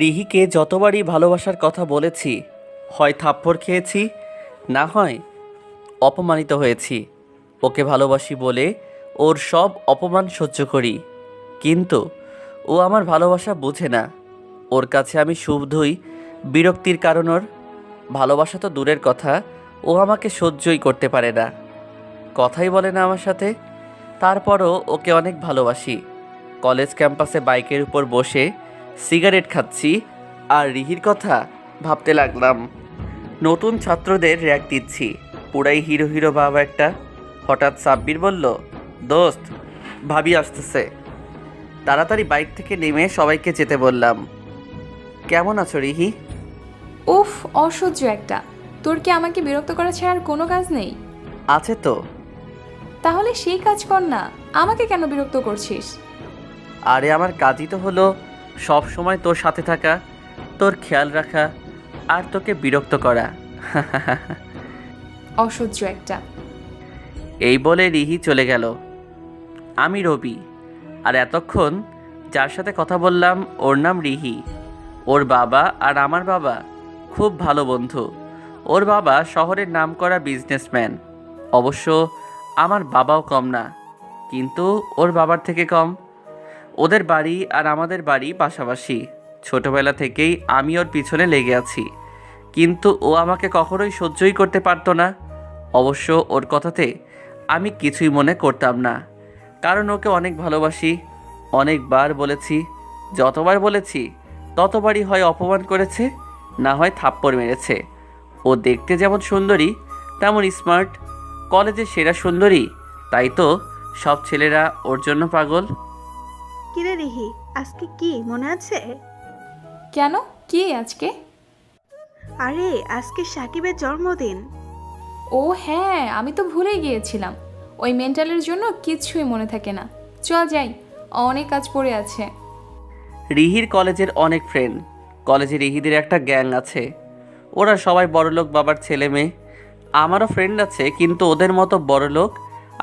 রিহিকে যতবারই ভালোবাসার কথা বলেছি, হয় থাপ্পড় খেয়েছি, না হয় অপমানিত হয়েছি। ওকে ভালোবাসি বলে ওর সব অপমান সহ্য করি, কিন্তু ও আমার ভালোবাসা বোঝে না। ওর কাছে আমি শুধুই বিরক্তির কারণ। ওর ভালোবাসা তো দূরের কথা, ও আমাকে সহ্যই করতে পারে না, কথাই বলে না আমার সাথে। তারপরও ওকে অনেক ভালোবাসি। কলেজ ক্যাম্পাসে বাইকের উপর বসে সিগারেট খাচ্ছি আর রিহির কথা ভাবতে লাগলাম। নতুন ছাত্রদের র্যাক দিচ্ছি, পুরাই হিরো হিরো ভাব একটা। হঠাৎ সাব্বির বলল, দোস্ত, ভাবি আসতেছে। তাড়াতাড়ি বাইক থেকে নেমে সবাইকে যেতে বললাম। কেমন আছো রিহি? উফ, অসহ্য একটা। তোর কি আমাকে বিরক্ত করা ছাড়া আর কোনো কাজ নেই? আছে তো। তাহলে সেই কাজ কর না, আমাকে কেন বিরক্ত করছিস? আরে আমার কাজই তো হলো সব সময় তোর সাথে থাকা, তোর খেয়াল রাখা আর তোকে বিরক্ত করা। অসহ্য একটা। এই বলে রিহি চলে গেল। আমি রবি, আর এতক্ষণ যার সাথে কথা বললাম ওর নাম রিহি। ওর বাবা আর আমার বাবা খুব ভালো বন্ধু। ওর বাবা শহরের নামকরা বিজনেসম্যান। অবশ্য আমার বাবাও কম না, কিন্তু ওর বাবার থেকে কম। ওদের বাড়ি আর আমাদের বাড়ি পাশাপাশি। ছোটবেলা থেকেই আমি ওর পিছনে লেগে আছি, কিন্তু ও আমাকে কখনোই সহ্যই করতে পারতো না। অবশ্য ওর কথাতে আমি কিছুই মনে করতাম না, কারণ ওকে অনেক ভালোবাসি। অনেকবার বলেছি, যতবার বলেছি ততবারই হয় অপমান করেছে, না হয় থাপ্পড় মেরেছে। ও দেখতে যেমন সুন্দরী তেমন স্মার্ট, কলেজের সেরা সুন্দরী, তাই তো সব ছেলেরা ওর জন্য পাগল। কিরে রিহি, আজকে কি মনে আছে? কেন, কি আজকে? আরে আজকে সাকিবের জন্মদিন। ও হ্যাঁ, আমি তো ভুলেই গিয়েছিলাম। ওই মেন্টালের জন্য কিছুই মনে থাকে না। চল যাই, অনেক কাজ পড়ে আছে। রিহির কলেজের অনেক ফ্রেন্ড। কলেজে রিহিদের একটা গ্যাং আছে, ওরা সবাই বড়লোক বাবার ছেলে মেয়ে। আমারও ফ্রেন্ড আছে, কিন্তু ওদের মতো বড়লোক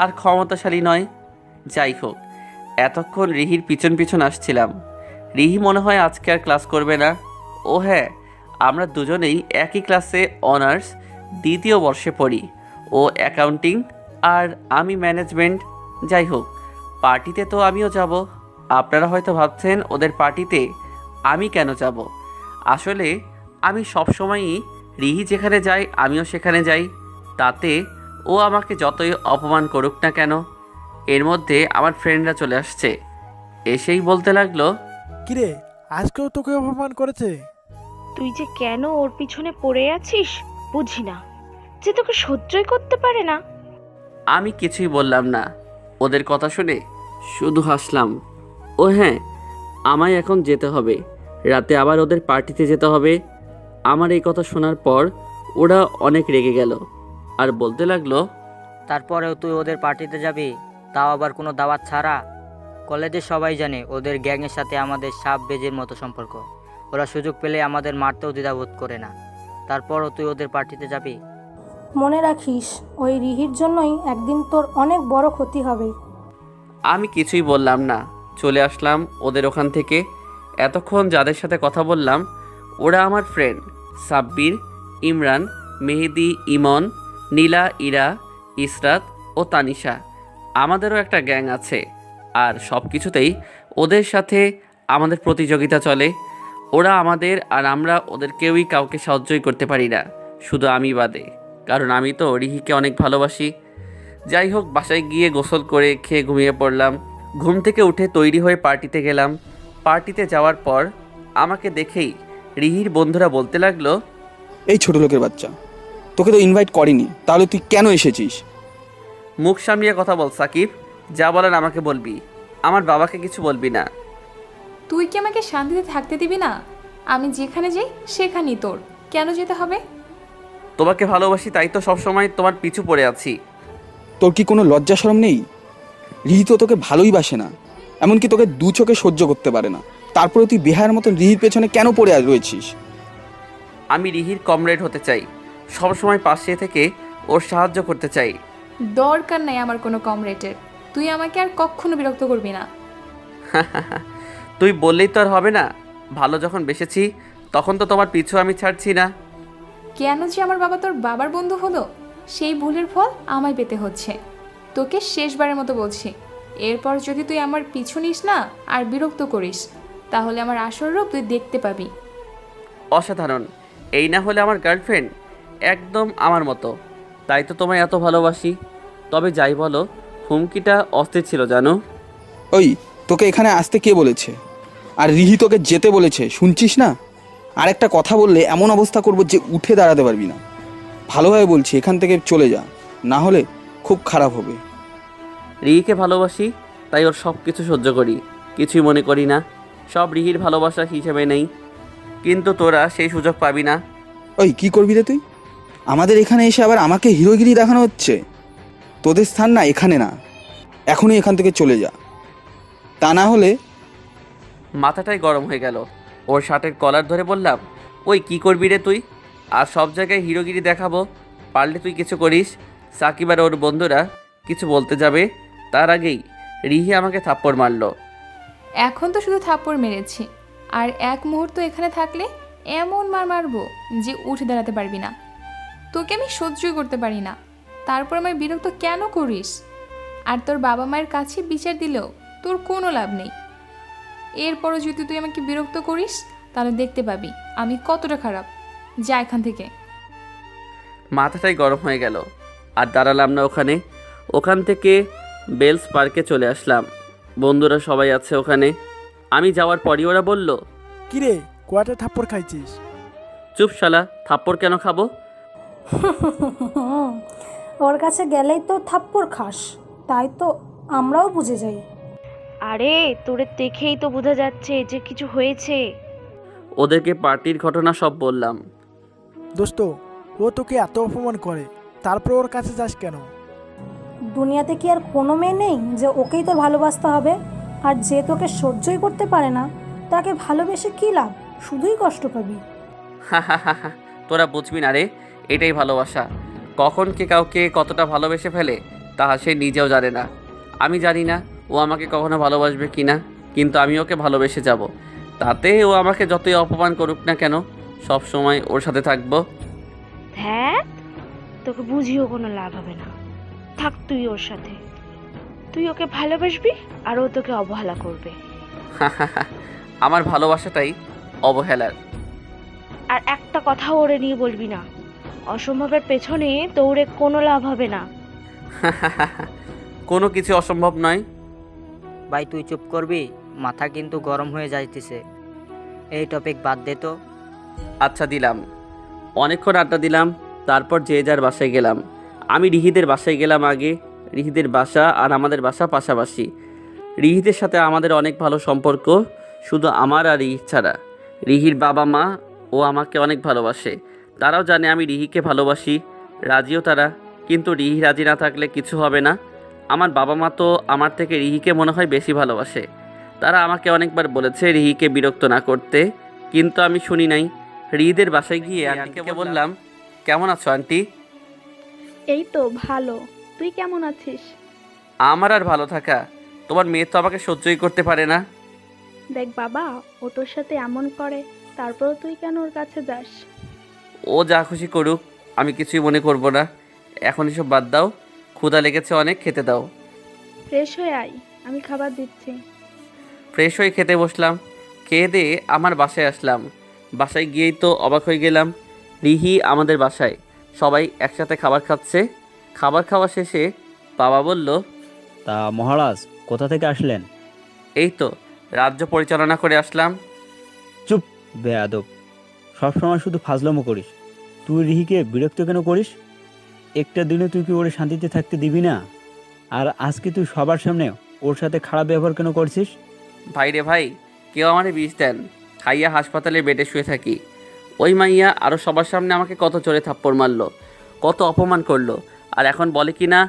আর ক্ষমতাশালী নয়। যাই হোক, এতক্ষণ রিহির পিছন পিছন আসছিলাম। রিহি মনে হয় আজকে আর ক্লাস করবে না। ও হ্যাঁ, আমরা দুজনেই একই ক্লাসে অনার্স দ্বিতীয় বর্ষে পড়ি। ও অ্যাকাউন্টিং আর আমি ম্যানেজমেন্ট। যাই হোক, পার্টিতে তো আমিও যাব। আপনারা হয়তো ভাবছেন ওদের পার্টিতে আমি কেন যাব। আসলে আমি সবসময়ই রিহি যেখানে যাই আমিও সেখানে যাই। তাতে ও আমাকে যতই অপমান করুক না কেন। এর মধ্যে আমার ফ্রেন্ডরা চলে আসছে, এসেই বলতে লাগলো, কিরে, আজকেও তোকে অপমান করেছে? তুই যে কেন ওর পিছনে পড়ে আছিস বুঝি না, যে তোকে সহ্যই করতে পারে না। আমি কিছুই বললাম না। ওদের কথা শুনে শুধু হাসলাম। ও হ্যাঁ, আমায় এখন যেতে হবে, রাতে আবার ওদের পার্টিতে যেতে হবে। আমার এই কথা শোনার পর ওরা অনেক রেগে গেল আর বলতে লাগলো, তারপরেও তুই ওদের পার্টিতে যাবি, তাও আবার কোনো দাওয়াত ছাড়া? কলেজে সবাই জানে ওদের গ্যাংয়ের সাথে আমাদের সাপ বেজের মতো সম্পর্ক। ওরা সুযোগ পেলে আমাদের মারতেও দ্বিধাবোধ করে না। তারপরও তুই ওদের পার্টিতে যাবি? মনে রাখিস, ওই রিহির জন্যই একদিন তোর অনেক বড় ক্ষতি হবে। আমি কিছুই বললাম না, চলে আসলাম ওদের ওখান থেকে। এতক্ষণ যাদের সাথে কথা বললাম ওরা আমার ফ্রেন্ড সাব্বির, ইমরান, মেহেদি, ইমন, নীলা, ইরা, ইসরাত ও তানিশা। আমাদেরও একটা গ্যাং আছে, আর সব কিছুতেই ওদের সাথে আমাদের প্রতিযোগিতা চলে। ওরা আমাদের আর আমরা ওদের কেউই কাউকে সাহায্যই করতে পারি না, শুধু আমি বাদে, কারণ আমি তো রিহিকে অনেক ভালোবাসি। যাই হোক, বাসায় গিয়ে গোসল করে খেয়ে ঘুমিয়ে পড়লাম। ঘুম থেকে উঠে তৈরি হয়ে পার্টিতে গেলাম। পার্টিতে যাওয়ার পর আমাকে দেখেই রিহির বন্ধুরা বলতে লাগলো, এই ছোট লোকের বাচ্চা, তোকে তো ইনভাইট করিনি, তাহলে তুই কেন এসেছিস? মুখ সামলিয়ে কথা বল সাকিব, যা বলার আমাকে বলবি, আমার বাবাকে কিছু বলবি না। তুই কি আমাকে শান্তিতে থাকতে দিবি না? আমি যেখানে যাই সেখানেই তোর কেন যেতে হবে? তোমাকে ভালোবাসি, তাই তো সবসময় তোমার পিছু পড়ে আছি। তোর কি কোনো লজ্জা শরম নেই? রিহি তো তোকে ভালোই বাসে না, এমনকি তোকে দু চোখে সহ্য করতে পারে না। তারপরে তুই বেহার মতো রিহির পেছনে কেন পড়ে রয়েছিস? আমি রিহির কমরেড হতে চাই, সবসময় পাশে থেকে ওর সাহায্য করতে চাই। দরকার নাই আমার কোনো কমরেটের। তুই আমাকে আর কখনো বিরক্ত করবি না। তুই বললেই তো আর হবে না, ভালো যখন বেসেছি তখন তো তোমার পিছু আমি ছাড়ছি না। কেন যে আমার বাবা তোর বাবার বন্ধু হলো, সেই ভুলের ফল আমায় পেতে হচ্ছে। তোকে শেষবারের মতো বলছি, এরপর যদি তুই আমার পিছু নিস না আর বিরক্ত করিস, তাহলে আমার আসল রূপ তুই দেখতে পাবি। অসাধারণ, এই না হলে আমার গার্লফ্রেন্ড একদম আমার মতো, তাই তো তোমায় এত ভালোবাসি। তবে যাই বলো, হুমকিটা অস্থির ছিল জানো। ওই, তোকে এখানে আসতে কে বলেছে? আর রিহি তোকে যেতে বলেছে, শুনছিস না? আর একটা কথা বললে এমন অবস্থা করব যে উঠে দাঁড়াতে পারবি না। ভালোভাবে বলছি, এখান থেকে চলে যা, না হলে খুব খারাপ হবে। রিহিকে ভালোবাসি, তাই ওর সব কিছু সহ্য করি, কিছুই মনে করি না। সব রিহির ভালোবাসা হিসেবে নেই, কিন্তু তোরা সেই সুযোগ পাবি না। ওই, কি করবি রে তুই? আমাদের এখানে এসে আবার আমাকে হিরোগিরি দেখানো হচ্ছে? তোদের স্থান না এখানে না, এখনই এখান থেকে চলে যা, তা না হলে। মাথাটাই গরম হয়ে গেল। ওর শার্টের কলার ধরে বললাম, ওই কি করবি রে তুই? আর সব জায়গায় হিরোগিরি দেখাবো, পারলে তুই কিছু করিস। সাকিব আর ওর বন্ধুরা কিছু বলতে যাবে, তার আগেই রিহি আমাকে থাপ্পড় মারলো। এখন তো শুধু থাপ্পড় মেরেছি, আর এক মুহূর্ত এখানে থাকলে এমন মার মারবো যে উঠে দাঁড়াতে পারবি না। তোকে আমি সহ্যই করতে পারি না, তারপর আমায় বিরক্ত কেন করিস? আর তোর বাবা মায়ের কাছে বিচার দিলেও তোর কোনো লাভ নেই। এরপরও যদি তুই আমাকে বিরক্ত করিস, তাহলে দেখতে পাবি আমি কতটা খারাপ। যা এখান থেকে। মাথাটাই গরম হয়ে গেল, আর দাঁড়ালাম না ওখানে। ওখান থেকে বেলস পার্কে চলে আসলাম। বন্ধুরা সবাই আছে ওখানে। আমি যাওয়ার পরই ওরা বলল, কিরে, কোয়াটা থাপ্পড় খাইছিস? চুপ শালা, থাপ্পড় কেন খাবো? ওর কাছে গেলেই তো থাপ্পড় খাস, তাই তো আমরাও বুঝে যাই। আরে তোরে দেখেই তো বোঝা যাচ্ছে যে কিছু হয়েছে। ওদেরকে পার্টির ঘটনা সব বললাম। দোস্ত, ও তোকে এত অপমান করে, তারপর ওর কাছে যাস কেন? দুনিয়াতে কি আর কোনো মেয়ে নেই যে ওকেই তোর ভালোবাসতে হবে? আর যে তোকে সহ্যই করতে পারে না, তাকে ভালোবেসে কী লাভ? শুধুই কষ্ট পাবি। তোরা বুঝবি না রে, এটাই ভালোবাসা। কখন কে কাউকে কতটা ভালোবেসে ফেলে তা সে নিজেও জানে না। আমি জানি না ও আমাকে কখনো ভালোবাসবে কি না, কিন্তু আমি ওকে ভালোবেসে যাব। তাতে ও আমাকে যতই অপমান করুক না কেন, সব সময় ওর সাথে থাকবো। হ্যাঁ, তোকে বুঝিও কোনো লাভ হবে না। থাক তুই ওর সাথে, তুই ওকে ভালোবাসবি আর ও তোকে অবহেলা করবে। আমার ভালোবাসাটাই অবহেলার। আর একটা কথা ওরে নিয়ে বলবি না। অসম্ভবের পেছনে দৌড়ে কোনো লাভ হবে না। কোনো কিছু অসম্ভব নয়। ভাই তুই চুপ করবি? মাথা কিন্তু গরম হয়ে যাইতেছে। এই টপিক বাদ দে তো। আচ্ছা দিলাম। অনেকক্ষণ আড্ডা দিলাম, তারপর যে যার বাসায় গেলাম। আমি রিহিদের বাসায় গেলাম আগে। রিহিদের বাসা আর আমাদের বাসা পাশাপাশি। রিহিদের সাথে আমাদের অনেক ভালো সম্পর্ক, শুধু আমার আর রিহি ছাড়া। রিহির বাবা মা ও আমাকে অনেক ভালোবাসে, তারাও জানে আমি রিহিকে ভালোবাসি, রাজিও তারা। কিন্তু রিহি রাজি না থাকলে কিছু হবে না। আমার বাবা মা তো আমার থেকে রিহিকে মনে হয় বেশি ভালোবাসে। তারা আমাকে অনেকবার বলেছে রিহিকে বিরক্ত না করতে, কিন্তু আমি শুনি নাই। রিহিদের বাসায় গিয়ে আন্টিকে বললাম, কেমন আছো আন্টি? এই তো ভালো, তুই কেমন আছিস? আমার আর ভালো থাকা, তোমার মেয়ে তো আমাকে সহ্যই করতে পারে না। দেখ বাবা, ও তোর সাথে এমন করে, তারপর তুই কেন ওর কাছে যাস? ও যা খুশি করুক, আমি কিছুই মনে করব না। এখন এসব বাদ দাও, ক্ষুধা লেগেছে অনেক, খেতে দাও। ফ্রেশ হয়ে আয়, আমি খাবার দিচ্ছি। ফ্রেশ হয়ে খেতে বসলাম। খেয়ে দিয়ে আমার বাসায় আসলাম। বাসায় গিয়েই তো অবাক হয়ে গেলাম, রিহি আমাদের বাসায়, সবাই একসাথে খাবার খাচ্ছে। খাবার খাওয়া শেষে বাবা বলল, তা মহারাজ কোথা থেকে আসলেন? এই তো রাজ্য পরিচালনা করে আসলাম। চুপ বেয়াদব, সবসময় শুধু ফাজলামো করিস। তুই রিহিকে বিরক্ত কেন করিস? একটা দিনে তুই কি ওরে শান্তিতে থাকতে দিবি না? আর আজকে তুই সবার সামনে ওর সাথে খারাপ ব্যবহার কেন করছিস? ভাই রে ভাই, কেউ আমারে বিষ দেন, খাইয়া হাসপাতালে বেডে শুয়ে থাকি। ওই মাইয়া আরও সবার সামনে আমাকে কত চড়ে থাপ্পড় মারলো, কত অপমান করলো, আর এখন বলে কি না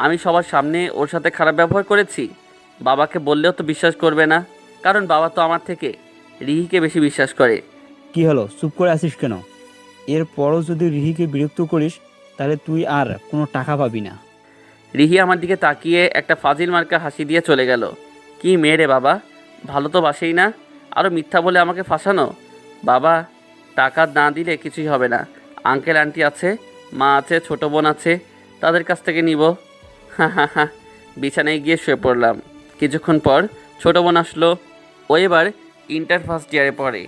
আমি সবার সামনে ওর সাথে খারাপ ব্যবহার করেছি। বাবাকে বললেও তো বিশ্বাস করবে না, কারণ বাবা তো আমার থেকে রিহিকে বেশি বিশ্বাস করে। কি হলো, চুপ করে আসিস কেন? এরপরও যদি রিহিকে বিরক্ত করিস তাহলে তুই আর কোনো টাকা পাবি না। রিহি আমার দিকে তাকিয়ে একটা ফাজিল মার্কা হাসি দিয়ে চলে গেল। কি মেয়ে রে বাবা, ভালো তো বাসেই না, আরও মিথ্যা বলে আমাকে ফাঁসানো। বাবা টাকা না দিলে কিছুই হবে না। আঙ্কেল আন্টি আছে, মা আছে, ছোট বোন আছে, তাদের কাছ থেকে নিব। হা হা হা। বিছানায় গিয়ে শুয়ে পড়লাম। কিছুক্ষণ পর ছোট বোন আসলো। ও এবার ইন্টার ফার্স্ট ইয়ারে পড়ে।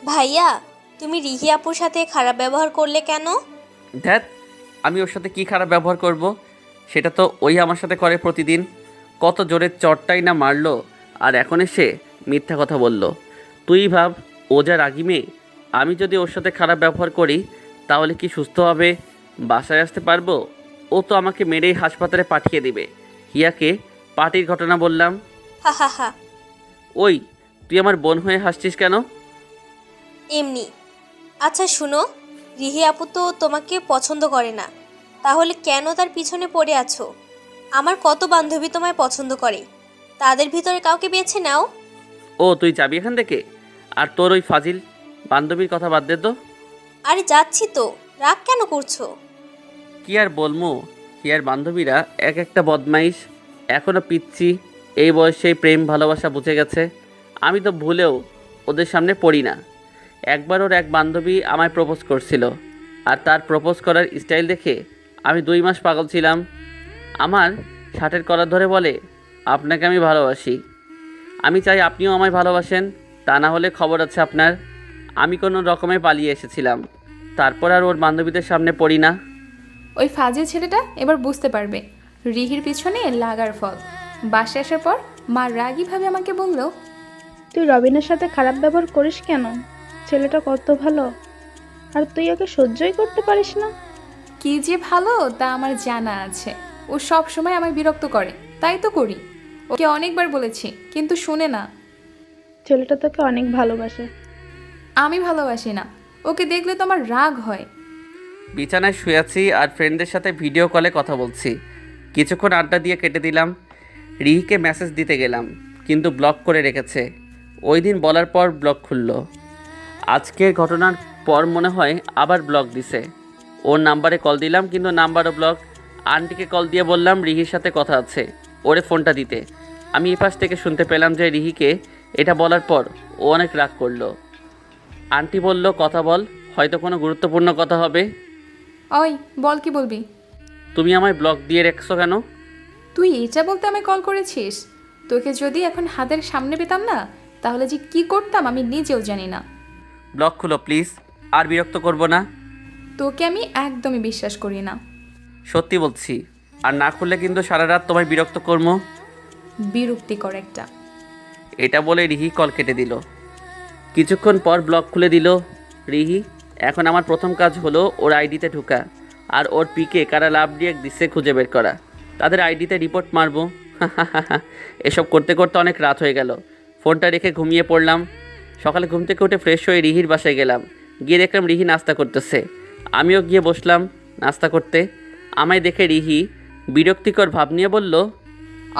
ভাইয়া, তুমি রিহি আপুর সাথে খারাপ ব্যবহার করলে কেন? ধ্যাত, আমি ওর সাথে কি খারাপ ব্যবহার করব? সেটা তো ওই আমার সাথে করে প্রতিদিন। কত জোরে চটটাই না মারলো, আর এখন এসে মিথ্যা কথা বলল। তুই ভাব, ও যা রাগী মেয়ে। আমি যদি ওর সাথে খারাপ ব্যবহার করি তাহলে কি সুস্থ হবে? বাসায় আসতে পারবো? ও তো আমাকে মেরেই হাসপাতালে পাঠিয়ে দিবে। হিয়াকে পার্টির ঘটনা বললাম। হা হা হা। ওই, তুই আমার বোন হয়ে হাসছিস কেন? এমনি। আচ্ছা শুনো, রিহি আপু তো তোমাকে পছন্দ করে না, তাহলে কেন তার পিছনে পড়ে আছো? আমার কত বান্ধবী তোমায় পছন্দ করে, তাদের ভিতরে কাউকে বেছে নাও। ও, তুই যাবি এখান থেকে? আর তোর ওই ফাজিল বান্ধবীর কথা বাদ দে তো। আরে যাচ্ছি তো, রাগ কেন করছো? কি আর বলমু, হিয়ার বান্ধবীরা এক একটা বদমাইশ। এখনও পিচ্ছি, এই বয়সেই প্রেম ভালোবাসা বুঝে গেছে। আমি তো ভুলেও ওদের সামনে পড়ি না। একবার ওর এক বান্ধবী আমায় প্রপোজ করছিল, আর তার প্রপোজ করার স্টাইল দেখে আমি 2 মাস পাগল ছিলাম। আমার শার্টের কলার ধরে বলে, আপনাকে আমি ভালোবাসি। আমি চাই আপনিও আমায় ভালোবাসেন, তা না হলে খবর আছে আপনার। আমি কোনো রকমে পালিয়ে এসেছিলাম, তারপর আর ওর বান্ধবীদের সামনে পড়ি না। ওই ফাজিল ছেলেটা এবার বুঝতে পারবে রিহির পিছনে লাগার ফল। বাসায় আসার পর মা রাগীভাবে আমাকে বলল, তুই রবিনের সাথে খারাপ ব্যবহার করিস কেন? ছেলেটা কত ভালো, আর তুই ওকে সহ্যই করতে পারিস না। কি যে ভালো তা আমার জানা আছে। ও সব সময় আমায় বিরক্ত করে, তাই তো করি। ওকে অনেকবার বলেছি কিন্তু শুনে না। ছেলেটা তোকে অনেক ভালোবাসে। আমি ভালোবাসি না, ওকে দেখলে তো আমার রাগ হয়। বিছানায় শুয়ে আছি আর ফ্রেন্ডদের সাথে ভিডিও কলে কথা বলছি। কিছুক্ষণ আড্ডা দিয়ে কেটে দিলাম। রিহিকে মেসেজ দিতে গেলাম, কিন্তু ব্লক করে রেখেছে। ওই দিন বলার পর ব্লক খুলল। আজকের ঘটনার পর মনে হয় আবার ব্লক দিছে। ওর নাম্বারে কল দিলাম, কিন্তু নাম্বারও ব্লক। আন্টিকে কল দিয়ে বললাম রিহির সাথে কথা আছে, ওরে ফোনটা দিতে। আমি এই পাশ থেকে শুনতে পেলাম যে রিহিকে এটা বলার পর ও অনেক রাগ করলো। আন্টি বলল, কথা বল, হয়তো কোনো গুরুত্বপূর্ণ কথা হবে। ওই বল, কি বলবি? তুমি আমায় ব্লক দিয়ে রেখেছো কেন? তুই এটা বলতে আমায় কল করেছিস? তোকে যদি এখন হাতের সামনে পেতাম না, তাহলে যে কি করতাম আমি নিজেও জানি না। ব্লক খুলো প্লিজ, আর বিরক্ত করব না। তোকে আমি একদমই বিশ্বাস করি না। সত্যি বলছি, আর না খুললে কিন্তু সারা রাত তোমায় বিরক্ত করবো। বিরক্তিকর একটা। এটা বলে রিহি কল কেটে দিল। কিছুক্ষণ পর ব্লক খুলে দিল রিহি। এখন আমার প্রথম কাজ হলো ওর আইডিতে ঢোকা, আর ওর পিকে কারা লাভ রিয়েক্ট দিচ্ছে খুঁজে বের করা। তাদের আইডিতে রিপোর্ট মারবো। এসব করতে করতে অনেক রাত হয়ে গেল। ফোনটা রেখে ঘুমিয়ে পড়লাম। সকালে ঘুম থেকে উঠে ফ্রেশ হয়ে রিহির বাসায় গেলাম। গিয়ে দেখলাম রিহি নাস্তা করতেছে। আমিও গিয়ে বসলাম নাস্তা করতে। আমায় দেখে রিহি বিরক্তিকর ভাব নিয়ে বলল,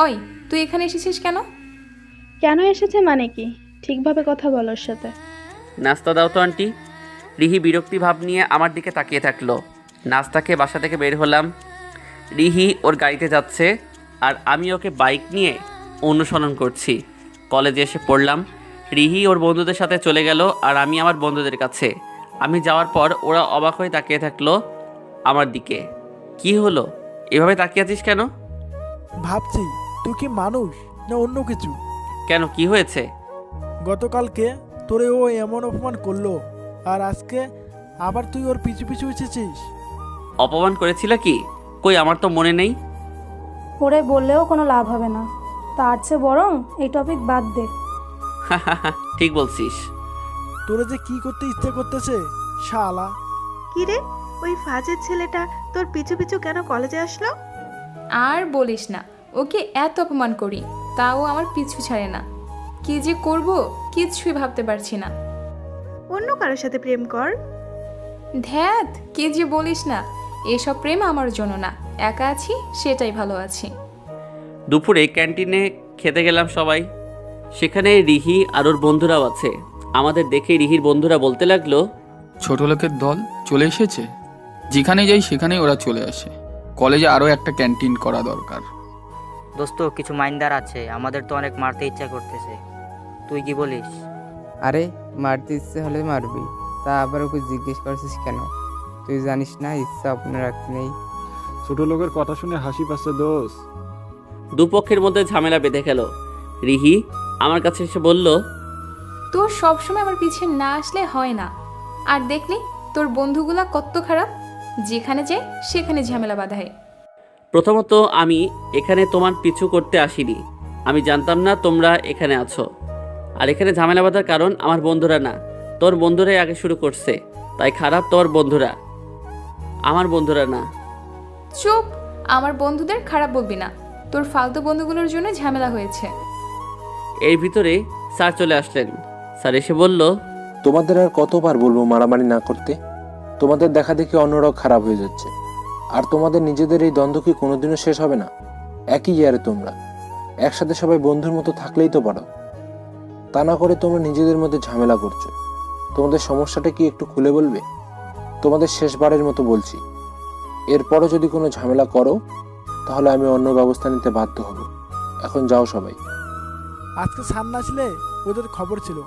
ওই তুই এখানে এসেছিস কেন? কেন এসেছে মানে কি? ঠিকভাবে কথা বল ওর সাথে। নাস্তা দাও তো আন্টি। রিহি বিরক্তি ভাব নিয়ে আমার দিকে তাকিয়ে থাকলো। নাস্তা খেয়ে বাসা থেকে বের হলাম। রিহি ওর গাড়িতে যাচ্ছে, আর আমি ওকে বাইক নিয়ে অনুসরণ করছি। কলেজে এসে পড়লাম। রিহি ওর বন্ধুদের সাথে চলে গেল, আর আমি আমার বন্ধুদের কাছে। আমি যাওয়ার পর ওরা অবাক হয়ে তাকিয়ে থাকলো আমার দিকে। কি হলো, এভাবে তাকিয়ে আছিস কেন? ভাবছি তুই কি মানুষ না অন্য কিছু। কেন, কি হয়েছে? গতকালকে তোরে ও এমন অপমান করলো, আর আজকে আবার তুই ওর পিছু পিছু এসেছিস। অপমান করেছিল কি? কই, আমার তো মনে নেই। ওরে বললেও কোনো লাভ হবে না, তার চেয়ে বরং এই টপিক বাদ দে। ঠিক বলছিস। তোরে যে কি করতে ইচ্ছে করতেছে শালা। কিরে, ওই ফাজের ছেলেটা তোর পিছু পিছু কেন কলেজে আসলো? আর বলিস না, ওকে এত অপমান করি তাও আমার পিছু ছাড়ে না। কি যে করব কিছুই ভাবতে পারছি না। অন্য কারোর সাথে প্রেম কর। ধ্যাত, কি যে বলিস না, এসব প্রেম আমার জন্য না। একা আছি, সেটাই ভালো আছি। দুপুরে ক্যান্টিনে খেতে গেলাম সবাই। সেখানে রিহি আর ওর বন্ধুরাও আছে। আমাদের দেখে রিহির বন্ধুরা বলতে লাগলো, ছোট লোকের দল চলে এসেছে। যেখানে যাই সেখানেই ওরা চলে আসে। কলেজে আরও একটা ক্যান্টিন করা দরকার। দোস্ত, কিছু মাইন্দার আছে, আমাদের তো অনেক মারতে ইচ্ছা করতেছে। তুই কি বলিস? আরে মারতে ইচ্ছে হলে মারবি, তা আবার ওকে জিজ্ঞেস করছিস কেন? তুই জানিস না ইচ্ছা আপনি রাখতে নেই। ছোট লোকের কথা শুনে হাসি পাচ্ছে দোষ। দুপক্ষের মধ্যে ঝামেলা বেঁধে গেল। রিহি আমার কাছে এসে বলল, তোর সবসময় আমার পিছে না আসলে হয় না। আর দেখলি তোর বন্ধুগুলা কত খারাপ, যেখানে যায় সেখানে ঝামেলা বাঁধায়। প্রথমত আমি এখানে তোমার পিছু করতে আসিনি, আমি জানতাম না তোমরা এখানে আছো। আর এখানে ঝামেলা বাঁধার কারণ আমার বন্ধুরা না, তোর বন্ধুরাই আগে শুরু করছে, তাই খারাপ তোর বন্ধুরা, আমার বন্ধুরা না। চুপ, আমার বন্ধুদের খারাপ বলবি না, তোর ফালতু বন্ধুগুলোর জন্য ঝামেলা হয়েছে। এর ভিতরে স্যার চলে আসলেন। স্যার এসে বলল, তোমাদের আর কতবার বলবো মারামারি না করতে? তোমাদের দেখা দেখি অন্যরাও খারাপ হয়ে যাচ্ছে, আর তোমাদের নিজেদের এই দ্বন্দ্ব কি কোনোদিনও শেষ হবে না? একই ইয়ারে তোমরা একসাথে সবাই বন্ধুর মতো থাকলেই তো পারো, তা না করে তোমরা নিজেদের মধ্যে ঝামেলা করছো। তোমাদের সমস্যাটা কি একটু খুলে বলবে? তোমাদের শেষবারের মতো বলছি, এরপরও যদি কোনো ঝামেলা করো তাহলে আমি অন্য ব্যবস্থা নিতে বাধ্য হব। এখন যাও সবাই। আজকে সান নাচলে ওদের খবর ছিল,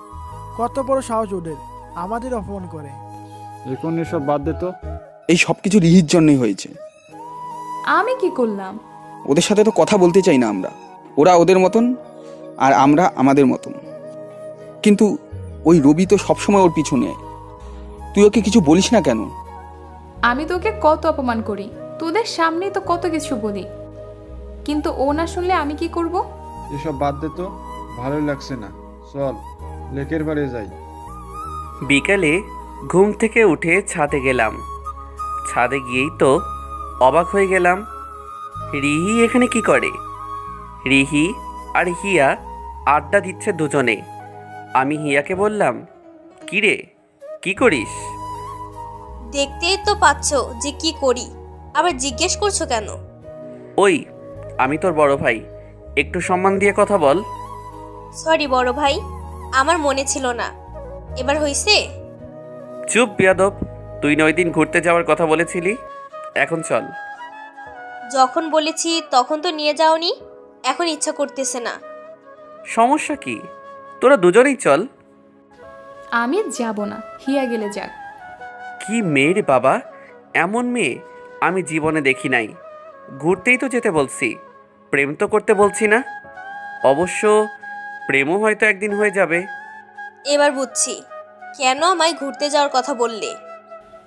কত বড় সাহস ওদের, আমাদের অপমান করে। এখন এসব বাদ দে তো। এই সব কিছু রিহির জন্যই হয়েছে। আমি কি করলাম? ওদের সাথে তো কথা বলতে চাই না আমরা, ওরা ওদের মতন আর আমরা আমাদের মতন। কিন্তু ওই রবি তো সবসময় ওর পিছনে, তুই ওকে কিছু বলিস না কেন? আমি তোকে কত অপমান করি, তোদের সামনেই তো কত কিছু বলি, কিন্তু ও না শুনলে আমি কি করব? এসব বাদ দে তো, ভালোই লাগছে না। চল লেকের বাড়ি যাই। বিকালে ঘুম থেকে উঠে ছাদে গেলাম। ছাদে গিয়েই তো অবাক হয়ে গেলাম, রিহি এখানে কি করে? রিহি আর হিয়া আড্ডা দিচ্ছে দুজনে। আমি হিয়াকে বললাম, কি রে, কি করিস? দেখতেই তো পাচ্ছ যে কি করি, আবার জিজ্ঞেস করছো কেন? ওই আমি তোর বড় ভাই, একটু সম্মান দিয়ে কথা বল। সরি বড় ভাই, আমার মনে ছিল না। এবার হইছে? চুপ বিয়াদব, তুই না ওই দিন ঘুরতে যাওয়ার কথা বলেছিলি, এখন চল। যখন বলেছি তখন তো নিয়ে যাওনি, এখন ইচ্ছা করতেছে না। সমস্যা কি? তোরা দুজনেই চল। আমি যাব না, হিয়া গেলে যাক। কি মেয়ে রে বাবা, এমন মেয়ে আমি জীবনে দেখি নাই। ঘুরতেই তো যেতে বলছি, প্রেম তো করতে বলছি না। অবশ্য প্রেমও হয়তো একদিন হয়ে যাবে। এবার বুঝছি কেন আমায় ঘুরতে যাওয়ার কথা বললে।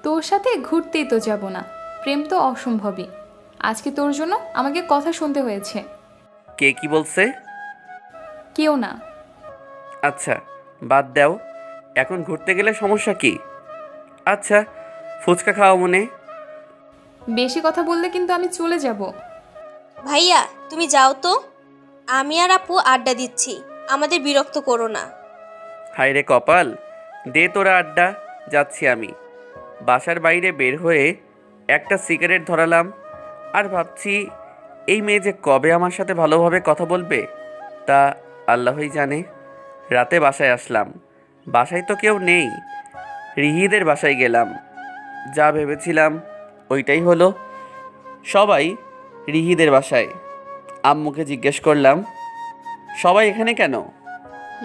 তোর সাথে ঘুরতেই তো যাব না, প্রেম তো অসম্ভবই। আজকে তোর জন্য আমাকে কথা শুনতে হয়েছে। কে কি বলছে? কেউ না। আচ্ছা বাদ দাও, এখন ঘুরতে গেলে সমস্যা কি? আচ্ছা ফুচকা খাওয়া মনে। বেশি কথা বললে কিন্তু আমি চলে যাব। ভাইয়া তুমি যাও তো, আমি আর আপু আড্ডা দিচ্ছি, আমাদের বিরক্ত করো না। হায় রে কপাল, দে তোরা আড্ডা, যাচ্ছি আমি। বাসার বাইরে বের হয়ে একটা সিগারেট ধরালাম, আর ভাবছি এই মেয়ে যে কবে আমার সাথে ভালোভাবে কথা বলবে তা আল্লাহই জানে। রাতে বাসায় আসলাম, বাসায় তো কেউ নেই, রিহিদের বাসায় গেলাম। যা ভেবেছিলাম ওইটাই হলো, সবাই রিহিদের বাসায়। আম্মুকে জিজ্ঞেস করলাম, সবাই এখানে কেন?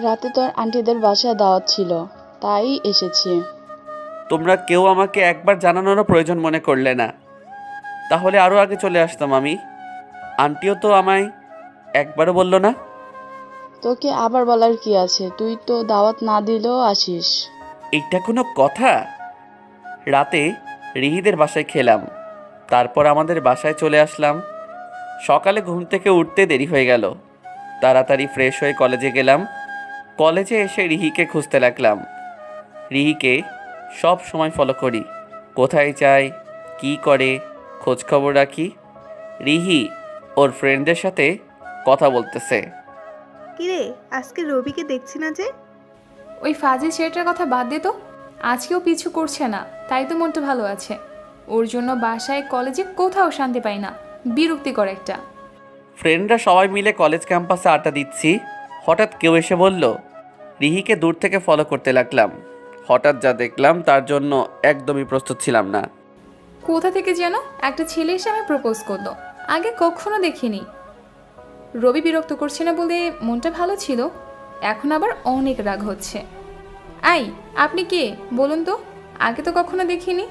রাতে তোর আন্টিদের বাসায় দাওয়াত ছিল, তাই এসেছি। তোমরা কেউ আমাকে একবার জানানোরও প্রয়োজন মনে করলে না, তাহলে আরও আগে চলে আসতাম আমি। আন্টিও তো আমায় একবারও বললো না। তোকে আবার বলার কি আছে, তুই তো দাওয়াত না দিলেও আসিস। এইটা কোনো কথা? রাতে রিহিদের বাসায় খেলাম, তারপর আমাদের বাসায় চলে আসলাম। সকালে ঘুম থেকে উঠতে দেরি হয়ে গেল, তাড়াতাড়ি ফ্রেশ হয়ে কলেজে গেলাম। কলেজে এসে রিহিকে খুঁজতে লাগলাম। রিহিকে সব সময় ফলো করি, কোথায় যায়, কি করে, খোঁজখবর রাখি। রিহি ওর ফ্রেন্ডদের সাথে কথা বলতেছে। কিরে আজকে রবিকে দেখছি না যে? ওই ফাজিল ছেলেটার কথা বাদ দে তো, আজকেও পিছু করছে না, তাই তো মনটা ভালো আছে। ওর জন্য বাসায় কলেজে কোথাও শান্তি পাই না, বিরক্তিকর একটা। ফ্রেন্ডরা সবাই মিলে কলেজ ক্যাম্পাসে আড্ডা দিচ্ছি, হঠাৎ কেউ এসে বলল। রিহিকে দূর থেকে ফলো করতে লাগলাম। হঠাৎ যা দেখলাম তার জন্য একদমই প্রস্তুত ছিলাম না। কোথা থেকে যেন একটা ছেলে এসে আমি প্রপোজ করলো, আগে কখনো দেখিনি। রবি বিরক্ত করছে না বলে মনটা ভালো ছিল, এখন আবার অনেক রাগ হচ্ছে। আই, আপনি কে বলুন তো? আগে তো কখনো দেখিনি।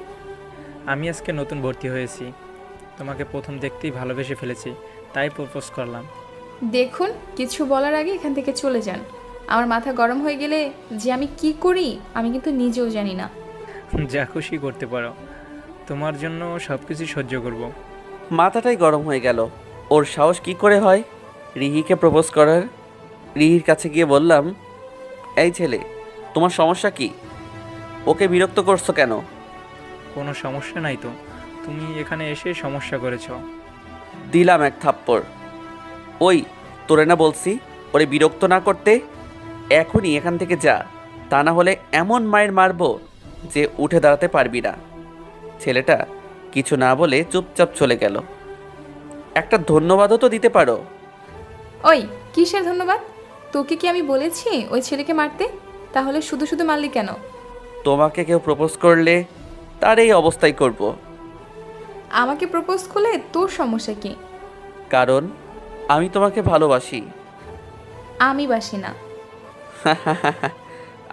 আমি আজকে নতুন ভর্তি হয়েছি, তোমাকে প্রথম দেখতেই ভালোবেসে ফেলেছি, তাই প্রপোজ করলাম। দেখুন, কিছু বলার আগে এখান থেকে চলে যান। আমার মাথা গরম হয়ে গেলে যে আমি কি করি আমি কিন্তু নিজেও জানি না। যা খুশি করতে পারো, তোমার জন্য সব কিছু সহ্য করব। মাথাটাই গরম হয়ে গেল। ওর সাহস কি করে হয় রিহিকে প্রপোজ করার? রিহির কাছে গিয়ে বললাম, এই ছেলে, তোমার সমস্যা কি? ওকে বিরক্ত করছো কেন? কোনো সমস্যা নাই তো, তুমি এখানে এসে সমস্যা করেছো। দিলাম এক থাপ্পড়। ওই, তোরে না বলছি ওরে বিরক্ত না করতে? এখনই এখান থেকে যা, তা না হলে এমন মায়ের মারবো যে উঠে দাঁড়াতে পারবি না। ছেলেটা কিছু না বলে চুপচাপ চলে গেল। একটা ধন্যবাদও তো দিতে পারো। ওই, কিসের ধন্যবাদ? তোকে কি আমি বলেছি ওই ছেলেকে মারতে? তাহলে শুধু শুধু মারলি কেন? তোমাকে কেউ প্রপোজ করলে তার এই অবস্থাই করব। আমাকে প্রপোজ করলে তোর সমস্যা কি? কারণ আমি তোমাকে ভালোবাসি। আমি বাসি না।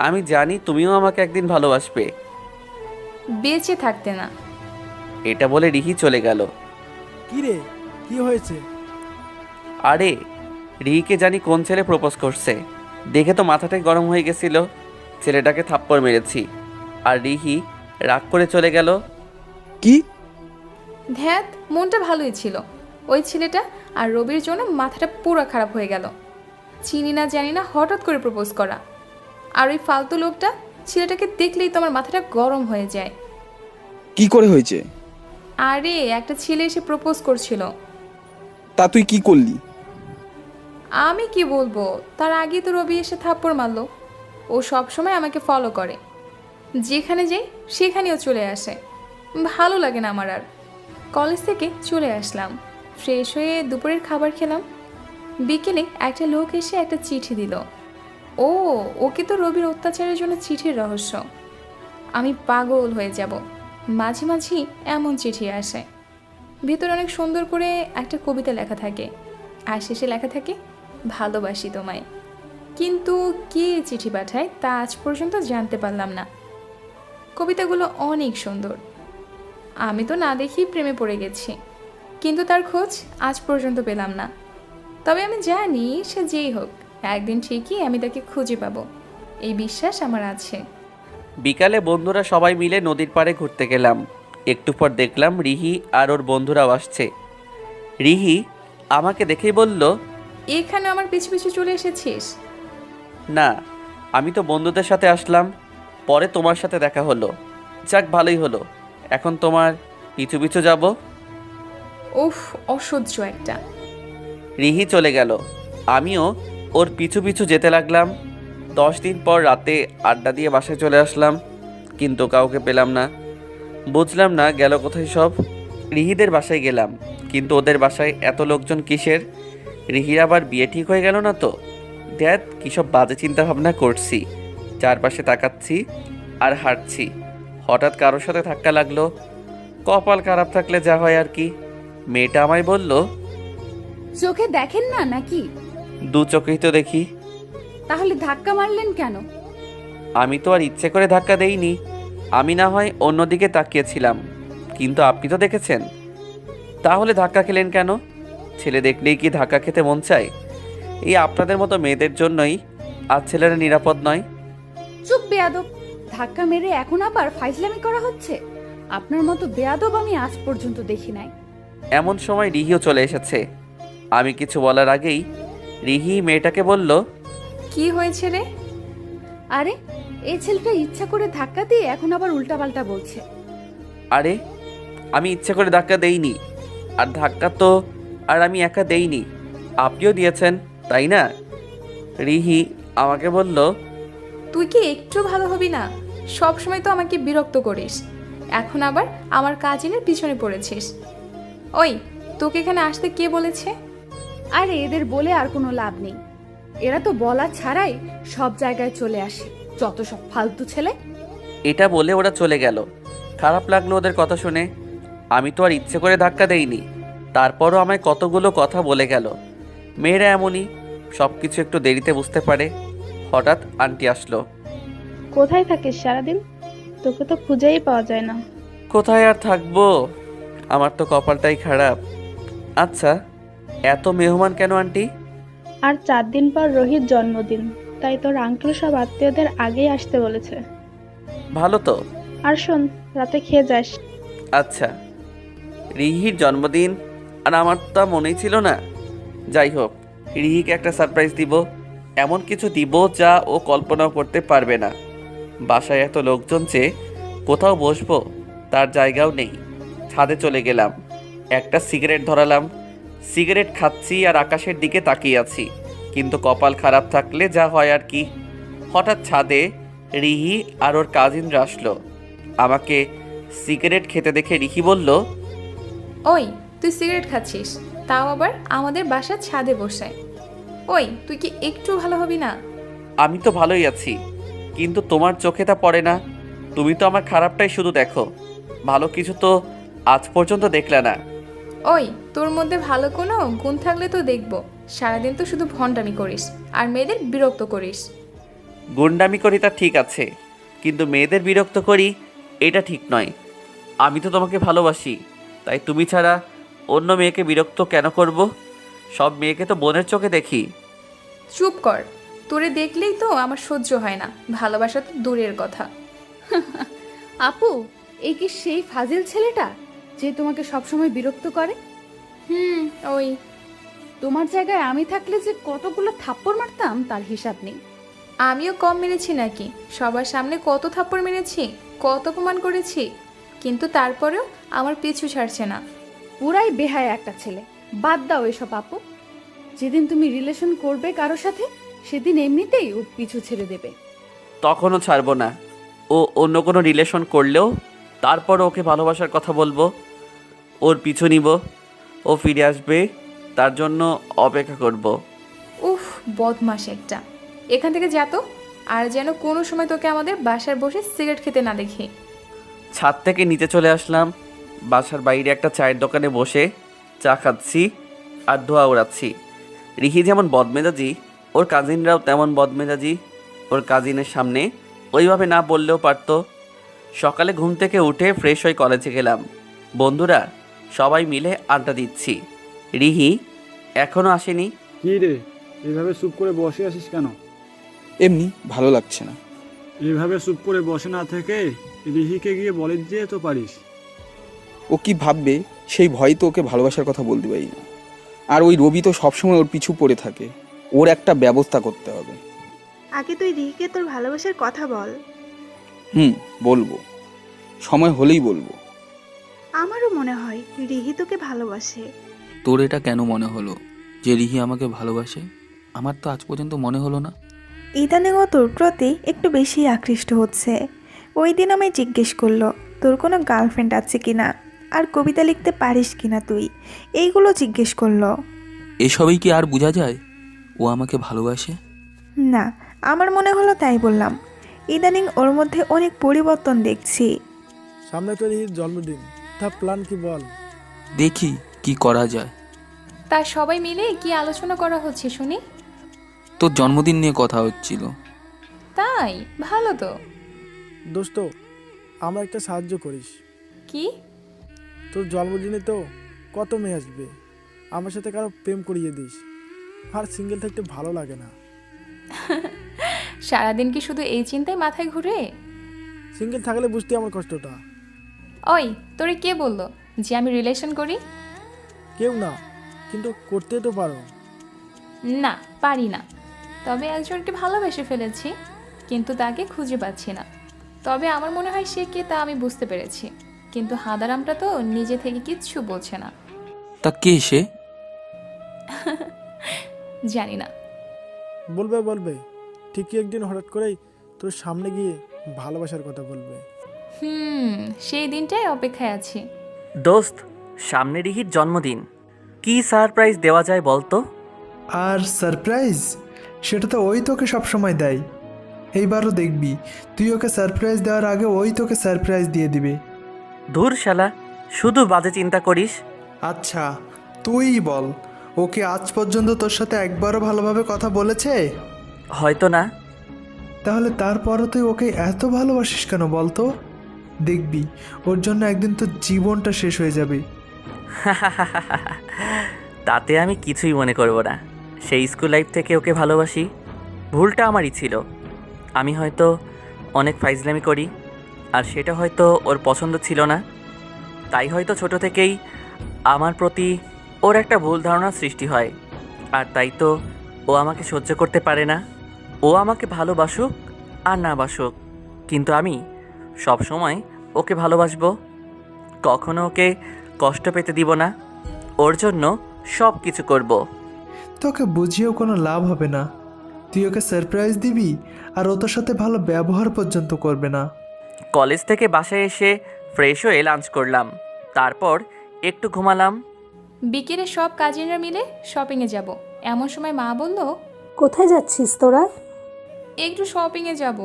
আমি জানি তুমিও আমাকে একদিন ভালোবাসবে। বেঁচে থাকতে না। এটা বলে রিহি চলে গেল। কি রে, কি হয়েছে? আরে, রিহিকে জানি কোন ছেলে প্রপোজ করছে, দেখে তো মাথাটাই গরম হয়ে গেছিল। ছেলেটাকে থাপ্পড় মেরেছি আর রিহি রাগ করে চলে গেল। কি? ধ্যাত, মনটা ভালোই ছিল। ওই ছেলেটা আর রবির জন্য মাথাটা পুরো খারাপ হয়ে গেল। চিনি না জানি না হঠাৎ করে প্রপোজ করা। আর ওই ফালতু লোকটা, ছেলেটাকে দেখলেই তো আমার মাথাটা গরম হয়ে যায়। কি করে হয়েছে? আরে, একটা ছেলে এসে প্রপোজ করছিল। তা তুই কি করলি? আমি কি বলবো, তার আগেই তো রবি এসে থাপ্পড় মারলো। ও সব সময় আমাকে ফলো করে, যেখানে যাই সেখানেও চলে আসে। ভালো লাগে না আমার আর। কলেজ থেকে চলে আসলাম, ফ্রেশ হয়ে দুপুরের খাবার খেলাম। বিকেলে একটা লোক এসে একটা চিঠি দিল। ও, ওকে তো রবির অত্যাচারের জন্য চিঠির রহস্য। আমি পাগল হয়ে যাব। মাঝে মাঝে এমন চিঠি আসে, ভিতরে অনেক সুন্দর করে একটা কবিতা লেখা থাকে, আর শেষে লেখা থাকে ভালোবাসি তোমায়। কিন্তু কে চিঠি পাঠায় তা আজ পর্যন্ত জানতে পারলাম না। কবিতাগুলো অনেক সুন্দর। আমি তো না দেখেই প্রেমে পড়ে গেছি, কিন্তু তার খোঁজ আজ পর্যন্ত পেলাম না। তবে আমি জানি সে যেই হোক একদিন ঠিকই আমি তাকে খুঁজে পাবো, এই বিশ্বাস আমার আছে। বিকালে বন্ধুরা সবাই মিলে নদীর পাড়ে ঘুরতে গেলাম। একটু পর দেখলাম রিহি আর ওর বন্ধুরাও আসছে। রিহি আমাকে দেখেই বলল, এখানে আমার পিছু পিছু চলে এসেছিস? না, আমি তো বন্ধুদের সাথে আসলাম, পরে তোমার সাথে দেখা হলো। যাক, ভালোই হলো। এখন তোমার পিছু পিছু যাব? উফ, অসহ্য একটা। রিহি চলে গেল, আমিও ওর পিছু পিছু যেতে লাগলাম। 10 দিন পর রাতে আড্ডা দিয়ে বাসায় চলে আসলাম, কিন্তু কাউকে পেলাম না। বুঝলাম না গেল কোথায় সব। রিহিদের বাসায় গেলাম, কিন্তু ওদের বাসায় এত লোকজন কিসের? রিহির আবার বিয়ে ঠিক হয়ে গেল না তো? দেখ, কী সব বাজে চিন্তা ভাবনা করছি। চারপাশে তাকাচ্ছি আর হাঁটছি, হঠাৎ কারোর সাথে ধাক্কা লাগলো। কপাল খারাপ থাকলে যা হয় আর কি। মেয়েটা আমায় বলল, চোখে দেখেন না নাকি? দু চোখেই তো দেখি। তাহলে ধাক্কা মারলেন কেন? আমি তো আর ইচ্ছে করে ধাক্কা দেইনি, আমি না হয় অন্যদিকে তাকিয়েছিলাম, কিন্তু আপনি তো দেখেছেন। তাহলে ধাক্কা খেলেন কেন? ছেলে দেখলেই কি ধাক্কা খেতে মন চায়? এই আপনাদের মতো মেয়েদের জন্যই আজ ছেলেরা নিরাপদ নয়। চুপ বেয়াদব! ধাক্কা মেরে এখন আবার ফাইজলামি করা হচ্ছে? আপনার মতো বেয়াদব আমি আজ পর্যন্ত দেখি নাই। এমন সময় রিহিও চলে এসেছে। আমি কিছু বলার আগেই রিহি মেয়েটাকে বলল, কি হয়েছে রে? আরে, এই ছেলেটা ইচ্ছা করে ধাক্কা দিয়ে এখন আবার উল্টাপাল্টা বলছে। আরে, আমি ইচ্ছে করে ধাক্কা দেইনি। আর ধাক্কা তো আর আমি একা দেইনি, আপনিও দিয়েছেন, তাই না? রিহি আমাকে বলল, তুই কি একটু ভালো হবি না? সব সময় তো আমাকে বিরক্ত করিস, এখন আবার আমার কাজিনের পিছনে পড়েছিস। ওই, তোকে এখানে আসতে কে বলেছে? আরে, এদের বলে আর কোনো লাভ নেই। এরা তো বলা ছাড়াই সব জায়গায় চলে আসে, যত সব ফালতু ছেলে। এটা বলে ওরা চলে গেল। খারাপ লাগলো ওদের কথা শুনে। আমি তো আর ইচ্ছে করে ধাক্কা দেইনি, তারপরও আমায় কতগুলো কথা বলে গেল। মেয়েরা এমনই, সব কিছু একটু দেরিতে বুঝতে পারে। হঠাৎ আন্টি আসলো। কোথায় থাকিস সারাদিন? তোকে তো খুঁজেই পাওয়া যায় না। কোথায় আর থাকবো, আমার তো কপালটাই খারাপ। আচ্ছা, এত মেহমান কেন আন্টি? আর 4 দিন পর রোহিত জন্মদিন, তাই তোর আঙ্কেল সব আত্মীয়দের আগেই আসতে বলেছে। ভালো তো। আর শোন, রাতে খেয়ে যাস। আচ্ছা, রিহির জন্মদিন আর আমার তা মনেই ছিল না। যাই হোক, রিহিকে একটা সারপ্রাইজ দিব, এমন কিছু দিব যা ও কল্পনাও করতে পারবে না। বাসায় এত লোকজন চেয়ে কোথাও বসবো তার জায়গাও নেই। ছাদে চলে গেলাম, একটা সিগারেট ধরালাম। সিগারেট খাচ্ছি আর আকাশের দিকে তাকিয়ে আছি, কিন্তু কপাল খারাপ থাকলে যা হয় আর কি। হঠাৎ ছাদে রিহি আর ওর কাজিনরা আসলো। আমাকে সিগারেট খেতে দেখে রিহি বলল, ওই তুই সিগারেট খাচ্ছিস, তাও আবার আমাদের বাসার ছাদে বসে। ওই তুই কি একটু ভালো হবি না? আমি তো ভালোই আছি, কিন্তু তোমার চোখে তা পড়ে না। তুমি তো আমার খারাপটাই শুধু দেখো, ভালো কিছু তো আজ পর্যন্ত দেখলে না। ওই তোর মধ্যে ভালো কোনো গুণ থাকলে তো দেখবো। সারাদিন তো শুধু ভণ্ডামি করিস আর মেয়েদের বিরক্ত করিস। গুন্ডামি করি তা ঠিক আছে, কিন্তু মেয়েদের বিরক্ত করি এটা ঠিক নয়। আমি তো তোমাকে ভালোবাসি, তাই তুমি ছাড়া অন্য মেয়েকে বিরক্ত কেন করব? সব মেয়েকে তো বোনের চোখে দেখি। চুপ কর, তোরে দেখলেই তো আমার সহ্য হয় না, ভালোবাসা তো দূরের কথা। আপু, এই কি সেই ফাজিল ছেলেটা যে তোমাকে সবসময় বিরক্ত করে? ওই তোমার জায়গায় আমি থাকলে যে কতগুলো থাপ্পড় মারতাম তার হিসাব নেই। আমিও কম মেরেছি নাকি? সবার সামনে কত থাপ্পড় মেরেছি, কত অপমান করেছি, কিন্তু তারপরেও আমার পিছু ছাড়ছে না। পুরাই বেহায়া একটা ছেলে। বাদ দাও এসব আপু। যেদিন তুমি রিলেশন করবে কারো সাথে, সেদিন এমনিতেই ও পিছু ছেড়ে দেবে। তখনও ছাড়বো না। ও অন্য কোনো রিলেশন করলেও তারপর ওকে ভালোবাসার কথা বলবো, ওর পিছু নিব, ও ফিরে আসবে, তার জন্য অপেক্ষা করব। উফ, বদমাস একটা। এখান থেকে যা তো, আর যেন কোনো সময় তোকে আমাদের বাসার বসে সিগারেট খেতে না দেখি। ছাদ থেকে নিচে চলে আসলাম। বাসার বাইরে একটা চায়ের দোকানে বসে চা খাচ্ছি আর ধোয়া উড়াচ্ছি। রিহি যেমন বদমেজাজি, ওর কাজিনরাও তেমন বদমেজাজি। ওর কাজিনের সামনে ওইভাবে না বললেও পারতো। সকালে ঘুম থেকে উঠে ফ্রেশ হয়ে কলেজে গেলাম। বন্ধুরা সবাই মিলে আড্ডা দিচ্ছি। রিহি এখনও আসেনি। কি রে, এভাবে চুপ করে বসে আছিস কেন? এমনি ভালো লাগছে না। এভাবে চুপ করে বসে না থেকে রিহিকে গিয়ে বলে দিয়ে তো পারিস। ও কি ভাববে সেই ভয় তো ওকে ভালোবাসার কথা বলতে পারি না। আর ওই রবি তো সবসময় ওর পিছু পড়ে থাকে, ওর একটা ব্যবস্থা করতে হবে। আগে তুই রিহিকে তোর ভালোবাসার কথা বল। বলবো, সময় হলেই বলবো। আমারও মনে হয় রিহি তোকে ভালোবাসে। তোর এটা কেন মনে হলো যে রিহি আমাকে ভালোবাসে? আমার তো আজ পর্যন্ত মনে হলো না। ইদানিং ও তোর প্রতি একটু বেশি আকৃষ্ট হচ্ছে। ওই দিন আমায় জিজ্ঞেস করলো তোর কোনো গার্লফ্রেন্ড আছে কিনা, আর কবিতা লিখতে পারিস কিনা তুই, এইগুলো জিজ্ঞেস করলো। এসবই কি আর বোঝা যায় ও আমাকে ভালোবাসে? না, আমার মনে হলো তাই বললাম। ইদানিং ওর মধ্যে অনেক পরিবর্তন দেখছি। সামনে তো রিহির জন্মদিন, তা প্ল্যান কি বল? দেখি কি করা যায়। তা সবাই মিলে কি আলোচনা করা হচ্ছে শুনি? তোর জন্মদিন নিয়ে কথা হচ্ছিল। তাই? ভালো তো। দোস্ত, আমার একটা সাহায্য করিস। কি? তোর জন্মদিনে তো কত মেয়ে আসবে, আমার সাথে কারো প্রেম করিয়ে দিস। আর সিঙ্গেল থাকতে ভালো লাগে না। সারাদিন কি শুধু এই চিন্তায় মাথায় ঘুরে? সিঙ্গেল থাকলে বুঝতে আমার কষ্টটা। ওই তোরে কে বললো যে আমি রিলেশন করি? কেউ না, কিন্তু করতে তো পারো। না, পারি না। তবে একজনকে ভালোবেসে ফেলেছি, কিন্তু তাকে খুঁজে পাচ্ছি না। তবে আমার মনে হয় সে কে তা আমি বুঝতে পেরেছি, কিন্তু হাদারামটা তো নিজে থেকে কিচ্ছু বলছে না। তা কে সে? জানি না। বলবে ঠিকই একদিন হঠাৎ করেই তোর সামনে গিয়ে ভালোবাসার কথা বলবে। সেই দিনটাই অপেক্ষায় আছি। দোস্ত, সামনে রিহির জন্মদিন, কি সারপ্রাইজ দেওয়া যায় বলতো? আর সারপ্রাইজ সেটা তো ওই তোকে সবসময় দেয়। এইবারও দেখবি তুই ওকে সারপ্রাইজ দেওয়ার আগে ওই তোকে সারপ্রাইজ দিয়ে দিবে। ধুর শালা, শুধু বাজে চিন্তা করিস। আচ্ছা তুই বল, ওকে আজ পর্যন্ত তোর সাথে একবারও ভালোভাবে কথা বলেছে? হয়তো না। তাহলে তারপরও তুই ওকে এত ভালোবাসিস কেন বলতো? দেখবি ওর জন্য একদিন তোর জীবনটা শেষ হয়ে যাবে। তাতে আমি কিছুই মনে করব না। সেই স্কুল লাইফ থেকে ওকে ভালোবাসি, ভুলটা আমারই ছিল। আমি হয়তো অনেক ফাইজলামি করি, আর সেটা হয়তো ওর পছন্দ ছিল না। তাই হয়তো ছোট থেকেই আমার প্রতি ওর একটা ভুল ধারণা সৃষ্টি হয়। আর তাই তো ও আমাকে সহ্য করতে পারে না। ও আমাকে ভালোবাসুক আর না বাসুক, কিন্তু আমি সব সময় ওকে ভালোবাসবো। কখনো ওকে কষ্ট পেতে দিব না। ওর জন্য সব কিছু করব। তোকে বুঝিয়েও কোনো লাভ হবে না। তুই ওকে সারপ্রাইজ দিবি আর ও তোর সাথে ভালো ব্যবহার পর্যন্ত করবে না। কলেজ থেকে বাসায় এসে ফ্রেশ হয়ে লাঞ্চ করলাম, তারপর একটু ঘুমালাম। বিকেলে সব কাজিনরা মিলে শপিংয়ে যাব। এমন সময় মা বলল, কোথায় যাচ্ছিস তোরা? একটু শপিংয়ে যাব।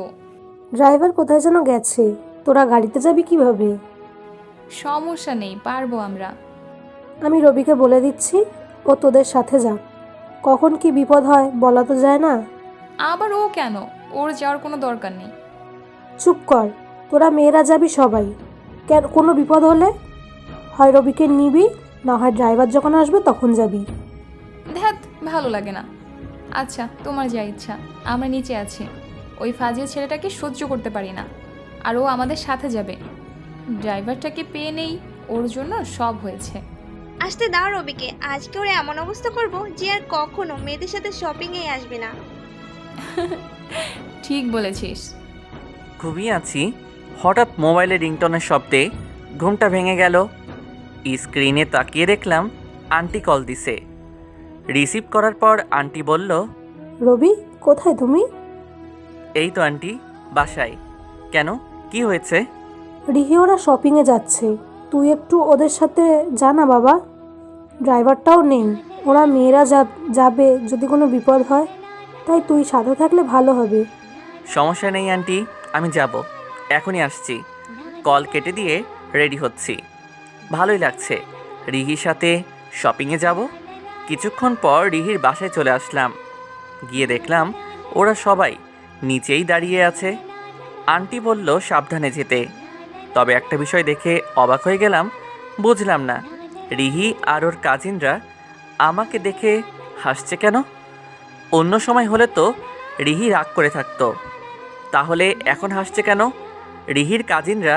ড্রাইভার কোথায় যেন গেছে, তোরা গাড়িতে যাবি কিভাবে? সমস্যা নেই, পারবো আমরা। আমি রবিকে বলে দিচ্ছি, ও তোদের সাথে যাক। কখন কি বিপদ হয় বলা তো যায় না। আবার ও কেন? ওর যাওয়ার কোনো দরকার নেই। চুপ কর, তোরা মেয়েরা যাবি সবাই। কেন, কোনো বিপদ হলে হয় রবিকে নিবি, না হয় ড্রাইভার যখন আসবে তখন যাবি। ধ্যাত, ভালো লাগে না। আচ্ছা, তোমার যা ইচ্ছা। আমরা নিচে আছি। ওই ফাজিল ছেলেটাকে সহ্য করতে পারি না, আর ও আমাদের সাথে যাবে। ড্রাইভারটাকে পেয়ে নেই, ওর জন্য সব হয়েছে। আসতে দাও রবিকে। আজকে ওর এমন অবস্থা করব যে আর কখনো মেয়েদের সাথে শপিংয়ে আসবে না। ঠিক বলেছিস। ঘুমিয়ে আছি, হঠাৎ মোবাইলে রিংটনের শব্দে ঘুমটা ভেঙে গেল। স্ক্রিনে তাকিয়ে দেখলাম আন্টি কল দিছে। রিসিভ করার পর আন্টি বলল, রবি, কোথায় তুমি? এই তো আন্টি, বাসায়। কেন, কি হয়েছে? রিহি ওরা শপিংয়ে যাচ্ছে, তুই একটু ওদের সাথে যা না বাবা। ড্রাইভারটাও নেই, ওরা মেয়েরা যাবে যদি কোনো বিপদ হয়, তাই তুই সাথে থাকলে ভালো হবে। সমস্যা নেই আন্টি, আমি যাব, এখনই আসছি। কল কেটে দিয়ে রেডি হচ্ছি। ভালোই লাগছে, রিহির সাথে শপিংয়ে যাব। কিছুক্ষণ পর রিহির বাসায় চলে আসলাম। গিয়ে দেখলাম ওরা সবাই নিচেই দাঁড়িয়ে আছে। আন্টি বলল সাবধানে যেতে। তবে একটা বিষয় দেখে অবাক হয়ে গেলাম। বুঝলাম না, রিহি আর ওর কাজিনরা আমাকে দেখে হাসছে কেন? অন্য সময় হলে তো রিহি রাগ করে থাকতো, তাহলে এখন হাসছে কেন? রিহির কাজিনরা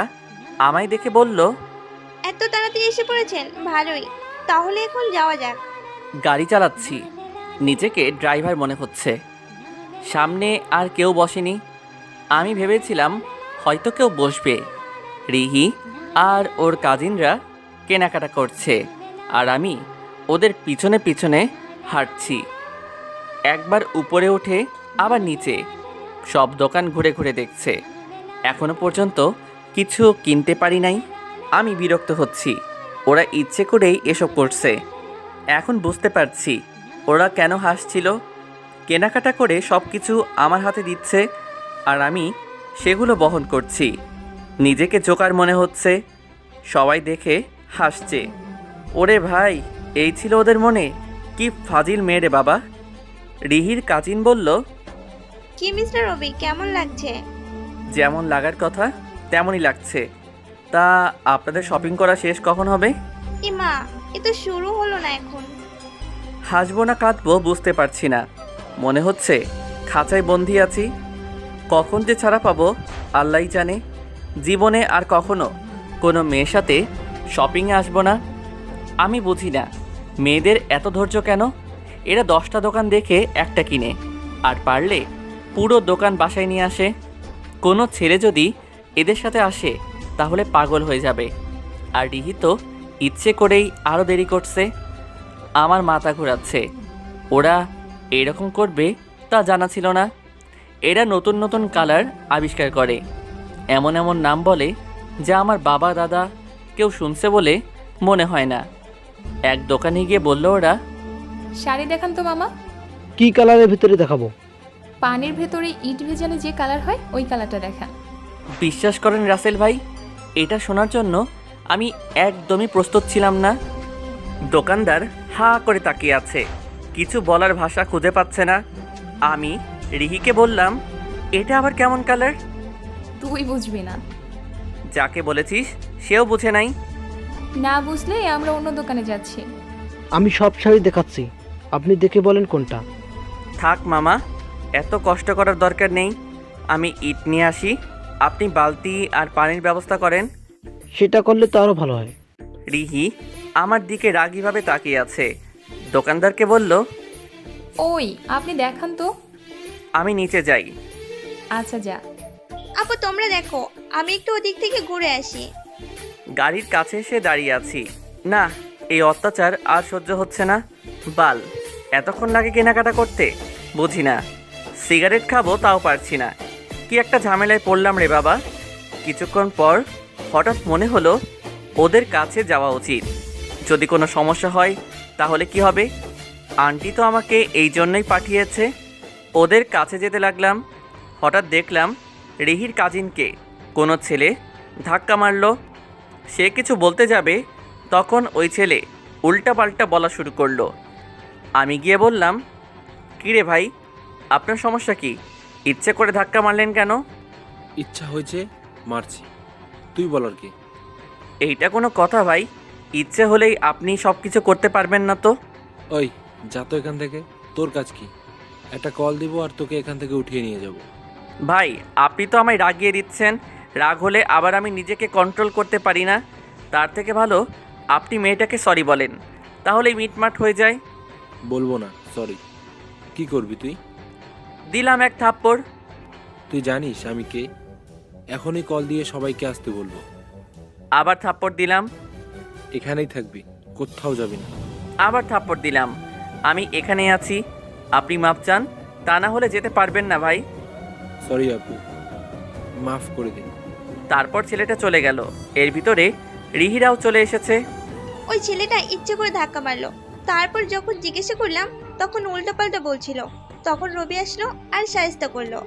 আমায় দেখে বলল, এত তাড়াতাড়ি এসে পড়েছেন, ভালোই। তাহলে এখন যাওয়া যাক। গাড়ি চালাচ্ছি, নিজেকে ড্রাইভার মনে হচ্ছে। সামনে আর কেউ বসেনি। আমি ভেবেছিলাম হয়তো কেউ বসবে। রিহি আর ওর কাজিনরা কেনাকাটা করছে, আর আমি ওদের পিছনে পিছনে হাঁটছি। একবার উপরে উঠে আবার নিচে, সব দোকান ঘুরে ঘুরে দেখছে। এখনো পর্যন্ত কিছু কিনতে পারি নাই। আমি বিরক্ত হচ্ছি। ওরা ইচ্ছে করেই এসব করছে। এখন বুঝতে পারছি ওরা কেন হাসছিল। কেনাকাটা করে সব কিছু আমার হাতে দিচ্ছে, আর আমি সেগুলো বহন করছি। নিজেকে জোকার মনে হচ্ছে। সবাই দেখে হাসছে। ওরে ভাই, এই ছিল ওদের মনে। কি ফাজিল মেয়ে রে বাবা। রিহির কাজিন বলল, কি মিস্টার রবি, কেমন লাগছে? যেমন লাগার কথা তেমনই লাগছে। তা আপনাদের শপিং করা শেষ কখন হবে? ইমা, এ তো শুরু হলো না এখন। হাসবো না কাঁদবো বুঝতে পারছি না। মনে হচ্ছে খাঁচায় বন্দি আছি। কখন যে ছাড়া পাবো আল্লাহই জানে। জীবনে আর কখনো কোনো মেয়ের সাথে শপিংয়ে আসবো না। আমি বুঝি না মেয়েদের এত ধৈর্য কেন। এরা 10টা দোকান দেখে একটা কিনে, আর পারলে পুরো দোকান বাসায় নিয়ে আসে। কোনো ছেলে যদি এদের সাথে আসে তাহলে পাগল হয়ে যাবে। আর রিহি তো ইচ্ছে করেই আরও দেরি করছে। আমার মাথা ঘোরাচ্ছে। ওরা এরকম করবে তা জানা ছিল না। এরা নতুন নতুন কালার আবিষ্কার করে, এমন এমন নাম বলে যা আমার বাবা দাদা কেউ শুনছে বলে মনে হয় না। এক দোকানে গিয়ে বলল ওরা, শাড়ি দেখান তো মামা। কি কালারের ভিতরে দেখাবো? পানির ভেতরে ইট ভেজালে যে কালার হয় ওই কালারটা দেখান। বিশ্বাস করেন রাসেল ভাই, এটা শোনার জন্য আমি একদমই প্রস্তুত ছিলাম না। দোকানদার হা করে তাকিয়ে আছে, কিছু বলার ভাষা খুঁজে পাচ্ছে না। আমি রিহিকে বললাম, এটা আবার কেমন কালার? তুই বুঝবি না। যাকে বলেছিস সেও বুঝে নাই। না বুঝলে আমরা অন্য দোকানে যাচ্ছি। আমি সব শাড়ি দেখাচ্ছি, আপনি দেখে বলেন কোনটা। থাক মামা, এত কষ্ট করার দরকার নেই। আমি ইট নিয়ে আসি, আপনি বালতি আর পানির ব্যবস্থা করেন। সেটা করলে তো আরো ভালো হয়। রিহি আমার দিকে রাগীভাবে তাকিয়ে আছে। দোকানদারকে বলল, ওই আপনি দেখান তো। আমি নিচে যাই। আচ্ছা যা। আপু তোমরা দেখো, আমি একটু ওদিক থেকে ঘুরে আসি। গাড়ির কাছে এসে দাঁড়িয়ে আছি। না, এই অত্যাচার আর সহ্য হচ্ছে না। বাল, এতক্ষণ লাগে কেনাকাটা করতে? বুঝি না। সিগারেট খাবো তাও পারছি না। কি একটা ঝামেলায় পড়লাম রে বাবা। কিছুক্ষণ পর হঠাৎ মনে হলো ওদের কাছে যাওয়া উচিত। যদি কোনো সমস্যা হয় তাহলে কি হবে? আন্টি তো আমাকে এই জন্যই পাঠিয়েছে। ওদের কাছে যেতে লাগলাম। হঠাৎ দেখলাম রিহির কাজিনকে কোনো ছেলে ধাক্কা মারলো। সে কিছু বলতে যাবে, তখন ওই ছেলে উল্টাপাল্টা বলা শুরু করলো। আমি গিয়ে বললাম, কী রে ভাই, আপনার সমস্যা কি? ইচ্ছে করে ধাক্কা মারলেন কেন? ইচ্ছা হয়েছে, মারছি। তুই বলার কি? এইটা কোনো কথা ভাই? ইচ্ছে হলেই আপনি সব কিছু করতে পারবেন না তো? ওই যা তো এখান থেকে। তোর কাজ কি? একটা কল দিব আর তোকে এখান থেকে উঠিয়ে নিয়ে যাব। ভাই, আপনি তো আমায় রাগিয়ে দিচ্ছেন। রাগ হলে আবার আমি নিজেকে কন্ট্রোল করতে পারি না। তার থেকে ভালো আপনি মেয়েটাকে সরি বলেন, তাহলেই মিটমাট হয়ে যায়। বলবো না সরি। কি করবি তুই? দিলাম এক থাপ্পড়। তুই জানিস আমি কে? এখনই কল দিয়ে সবাইকে আসতে বলবো। আবার থাপ্পড় দিলাম। এখানেই থাকবি, কোথাও যাবি না। আবার থাপ্পড় দিলাম। আমি এখানেই আছি, আপনি মাপ চান, তা না হলে যেতে পারবেন না ভাই। সরি আপু, মাফ করে দিন। তারপর ছেলেটা চলে গেল। এর ভিতরে রিহিরাও চলে এসেছে। ওই ছেলেটা ইচ্ছে করে ধাক্কা মারলো। তারপর যখন জিজ্ঞাসা করলাম তখন উল্টোপাল্টা বলছিল। তখন রবি আসলো আর শায়েস্তা করলো।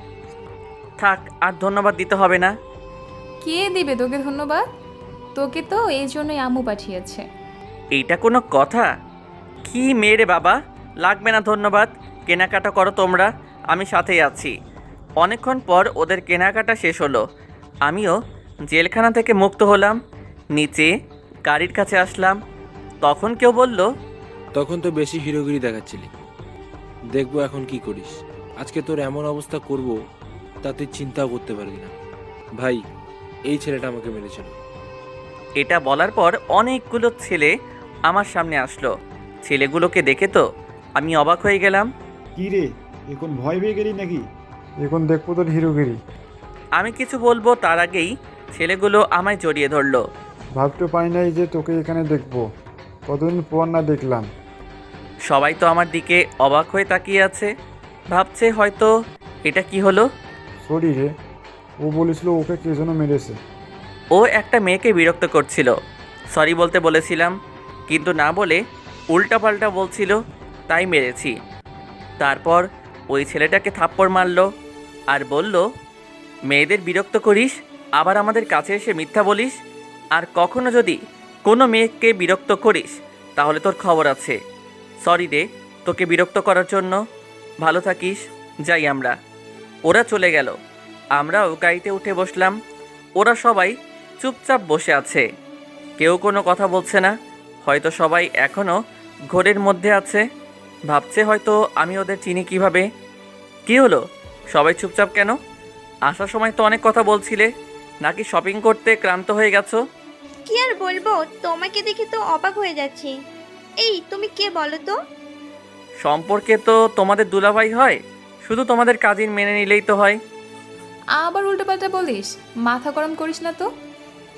থাক, আর ধন্যবাদ দিতে হবে না। কে দিবে তোকে ধন্যবাদ? তোকে তো এই জন্যই আম্মু পাঠিয়েছে। এইটা কোনো কথা? কি মেরে বাবা, লাগবে না ধন্যবাদ। কেনাকাটা করো তোমরা, আমি সাথেই আছি। অনেকক্ষণ পর ওদের কেনাকাটা শেষ হলো। আমিও জেলখানা থেকে মুক্ত হলাম। নিচে গাড়ির কাছে আসলাম। তখন কেউ বলল, তখন তো বেশি হিরোগিরি দেখাচ্ছিলি। দেখবো এখন কি করিস। আজকে তোর এমন অবস্থা করব তা তুই চিন্তাও করতে পারবি না। ভাই, এই ছেলেটা আমাকে মেরেছিল। এটা বলার পর অনেকগুলো ছেলে আমার সামনে আসলো। ছেলেগুলোকে দেখে তো আমি অবাক হয়ে গেলাম। কি রে, এখন ভয় পেয়ে গেলি নাকি? এখন দেখবো তোর হিরোগিরি। আমি কিছু বলবো তার আগেই ছেলেগুলো আমায় জড়িয়ে ধরলো। ভাবতে পারি নাই যে তোকে এখানে দেখবো, কতদিন পর না দেখলাম। সবাই তো আমার দিকে অবাক হয়ে তাকিয়ে আছে, ভাবছে হয়তো এটা কি হলো। সরি রে, ও বলেছিল ওকে কে যেন মেরেছে। ও একটা মেয়েকে বিরক্ত করছিল। সরি বলতে বলেছিলাম, কিন্তু না বলে উল্টাপাল্টা বলছিল, তাই মেরেছি। তারপর ওই ছেলেটাকে থাপ্পড় মারলো আর বলল, মেয়েদের বিরক্ত করিস, আবার আমাদের কাছে এসে মিথ্যা বলিস, আর কখনো যদি কোনো মেয়েকে বিরক্ত করিস তাহলে তোর খবর আছে। সরি রে তোকে বিরক্ত করার জন্য। ভালো থাকিস, যাই আমরা। ওরা চলে গেল। আমরাও গাড়িতে উঠে বসলাম। ওরা সবাই চুপচাপ বসে আছে, কেউ কোনো কথা বলছে না। হয়তো সবাই এখনও ঘোরের মধ্যে আছে, ভাবছে হয়তো আমি ওদের চিনি কিভাবে। কি হলো, সবাই চুপচাপ কেন? আসার সময় তো অনেক কথা বলছিলে, নাকি শপিং করতে ক্লান্ত হয়ে গেছো? কি আর বলবো, তোমাকে দেখে তো অবাক হয়ে যাচ্ছি। এই তুমি কে বলো তো? সম্পর্কে তো তোমাদের দুলাভাই হয়, শুধু তোমাদের কাজিন মেনে নিলেই তো হয়। আবার উল্টোপাল্টা বলিস, মাথা গরম করিস না তো।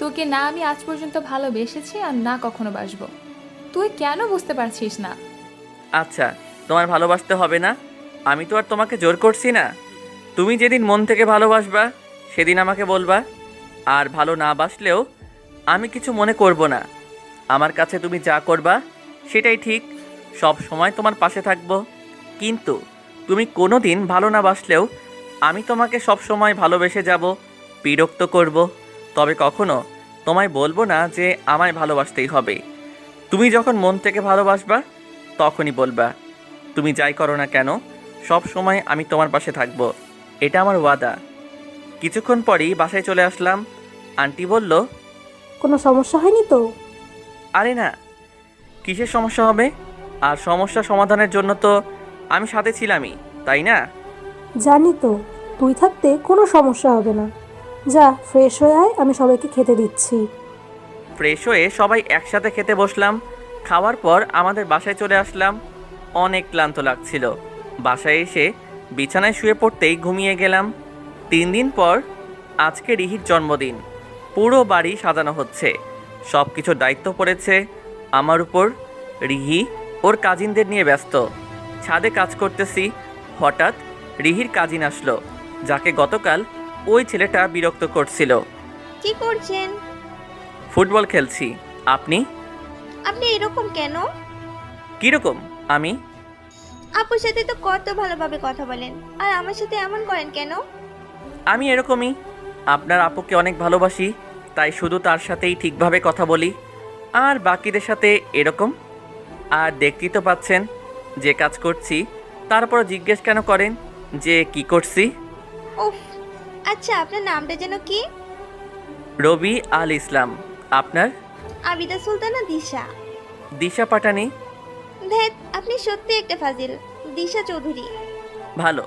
তোকে না আমি আজ পর্যন্ত ভালোবেসেছি আর না কখনো বাসবো। তুই কেন বুঝতে পারছিস না? আচ্ছা, তোমার ভালোবাসতে হবে না, আমি তো আর তোমাকে জোর করছি না। তুমি যেদিন মন থেকে ভালোবাসবা সেদিন আমাকে বলবা, আর ভালো না বাসলেও আমি কিছু মনে করব না। আমার কাছে তুমি যা করবা সেটাই ঠিক, সব সময় তোমার পাশে থাকবো। কিন্তু তুমি কোনো দিন ভালো না বাসলেও আমি তোমাকে সব সময় ভালোবেসে যাব, বিরক্ত করব, তবে কখনো তোমায় বলবো না যে আমায় ভালোবাসতেই হবে। তুমি যখন মন থেকে ভালোবাসবা তখনই বলবা। তুমি যাই করো না কেন, সব সময় আমি তোমার পাশে থাকবো। এটা আমার ওয়াদা। কিছুক্ষণ পরেই বাসায় চলে আসলাম। আন্টি বলল, কোনো সমস্যা হয়নি তো? আরে না, কিসের সমস্যা হবে? আর সমস্যা সমাধানের জন্য তো আমি সাথে ছিলামই, তাই না? জানি তো, তুই থাকতে কোনো সমস্যা হবে না। যা ফ্রেশ হয়ে আয়, আমি সবাইকে খেতে দিচ্ছি। ফ্রেশ হয়ে সবাই একসাথে খেতে বসলাম। খাওয়ার পর আমাদের বাসায় চলে আসলাম। অনেক ক্লান্ত লাগছিল। বাসায় এসে বিছানায় শুয়ে পড়তেই ঘুমিয়ে গেলাম। 3 দিন পর আজকে রিহির জন্মদিন। পুরো বাড়ি সাজানো হচ্ছে, সব কিছুর দায়িত্ব পড়েছে আমার উপর। রিহি ওর কাজিনদের নিয়ে ব্যস্ত। ছাদে কাজ করতেছি, হঠাৎ রিহির কাজিন আসলো, যাকে গতকাল ওই ছেলেটা বিরক্ত করছিল। কি করছেন? ফুটবল খেলছি। আপনি? আপনি এরকম কেন? কিরকম? আমি আপুর সাথে তো কত ভালোভাবে কথা বলেন, আর আমার সাথে এমন করেন কেন? আমি এরকমই। আপনার আপুকে অনেক ভালোবাসি, তাই শুধু তার সাথেই ঠিকভাবে কথা বলি, আর বাকিদের সাথে এরকম। আর দেখতেই তো পাচ্ছেন যে কাজ করছি, তারপর জিজ্ঞেস কেন করেন যে কি করছি? উফ, আচ্ছা আপনার নামটা যেন কি? রবি আল ইসলাম। আপনার? আবিদা সুলতানা দিশা। দিশা পাটানি? ধেত, আপনি সত্যি একটা ফাজিল। দিশা চৌধুরী। ভালো।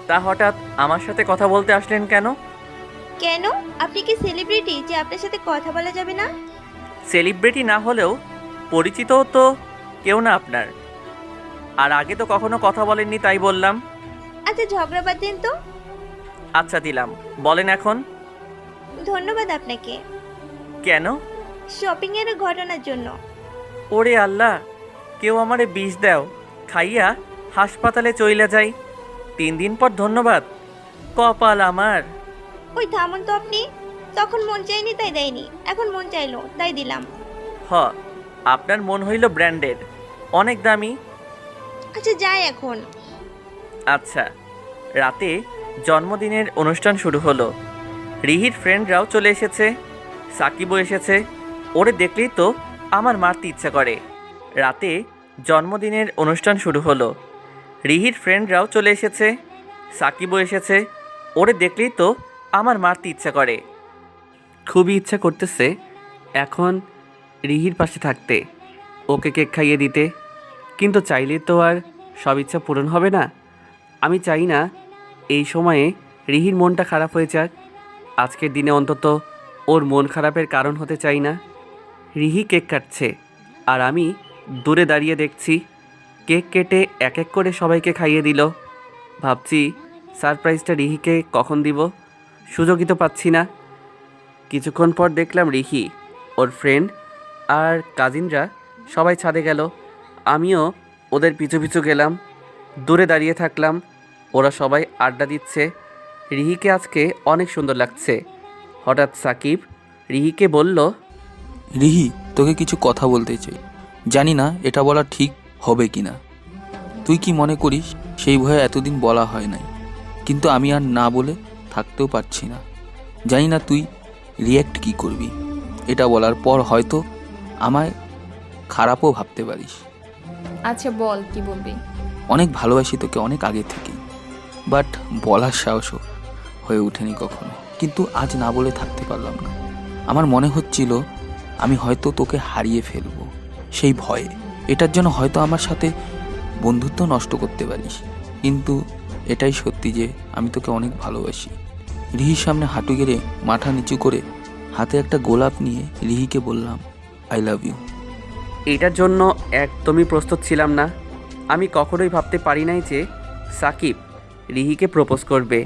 তা হঠাৎ আমার সাথে কথা বলতে আসলেন কেন? কেন? আপনি কি সেলিব্রিটি যে আপনার সাথে কথা বলা যাবে না? সেলিব্রিটি না হলেও পরিচিতও তো কেউ না আপনার। আর আগে তো কখনো কথা বলেননি, তাই বললাম। আচ্ছা ঝগড়া বাদ দিন তো। আচ্ছা দিলাম, বলেন এখন। ধন্যবাদ আপনাকে। কেন? শপিং এর ঘটনার জন্য। ওরে আল্লাহ, কেউ আমারে বিষ দাও, খাইয়া হাসপাতালে চইলা যাই। 3 দিন পর ধন্যবাদ? কপাল আমার। ওই থামুন তো আপনি। তখন মন চাইনি তাই দেয়নি, এখন মন চাইলো তাই দিলাম। হ, আপনার মন হইল ব্র্যান্ডেড, অনেক দামি। আচ্ছা যাই এখন। আচ্ছা। রাতে জন্মদিনের অনুষ্ঠান শুরু হলো। রিহির ফ্রেন্ডরাও চলে এসেছে, সাকিবও এসেছে। ওরে দেখলেই তো আমার মারতে ইচ্ছা করে। রাতে জন্মদিনের অনুষ্ঠান শুরু হলো। রিহির ফ্রেন্ডরাও চলে এসেছে, সাকিবও এসেছে। ওরে দেখলেই তো আমার মারতে ইচ্ছা করে। খুবই ইচ্ছা করতেছে এখন রিহির পাশে থাকতে, ওকে কেক খাইয়ে দিতে। কিন্তু চাইলে তো আর সব ইচ্ছা পূরণ হবে না। আমি চাই না এই সময়ে রিহির মনটা খারাপ হয়ে যাক। আজকের দিনে অন্তত ওর মন খারাপের কারণ হতে চাই না। রিহি কেক কাটছে, আর আমি দূরে দাঁড়িয়ে দেখছি। কেক কেটে এক এক করে সবাইকে খাইয়ে দিল। ভাবছি সারপ্রাইজটা রিহিকে কখন দিব, সুযোগই তো পাচ্ছি না। কিছুক্ষণ পর দেখলাম রিহি, ওর ফ্রেন্ড আর কাজিনরা সবাই ছাদে গেল। আমিও ওদের পিছু পিছু গেলাম। দূরে দাঁড়িয়ে থাকলাম। ওরা সবাই আড্ডা দিচ্ছে। রিহিকে আজকে অনেক সুন্দর লাগছে। হঠাৎ সাকিব রিহিকে বলল, রিহি, তোকে কিছু কথা বলতে চাই। জানি না এটা বলা ঠিক হবে কি না। তুই কি মনে করিস সেই ভয়ে এতদিন বলা হয় নাই, কিন্তু আমি আর না বলে থাকতেও পারছি না। জানি না তুই রিয়্যাক্ট কি করবি। এটা বলার পর হয়তো আমায় খারাপও ভাবতে পারিস। আচ্ছা বল, কি বলবি? অনেক ভালোবাসি তোকে, অনেক আগে থেকেই, বাট বলার সাহসও হয়ে ওঠেনি কখনো। কিন্তু আজ না বলে থাকতে পারলাম না। আমার মনে হচ্ছিল আমি হয়তো তোকে হারিয়ে ফেলবো সেই ভয়ে। এটার জন্য হয়তো আমার সাথে বন্ধুত্ব নষ্ট করতে পারিস, কিন্তু এটাই সত্যি যে আমি তোকে অনেক ভালোবাসি। রিহির সামনে হাঁটু গেড়ে মাথা নিচু করে হাতে একটা গোলাপ নিয়ে রিহিকে বললাম, আই লাভ ইউ। এটার জন্য একদমই প্রস্তুত ছিলাম না। আমি কখনোই ভাবতে পারি নাই যে সাকিব রিহিকে প্রপোজ করবে।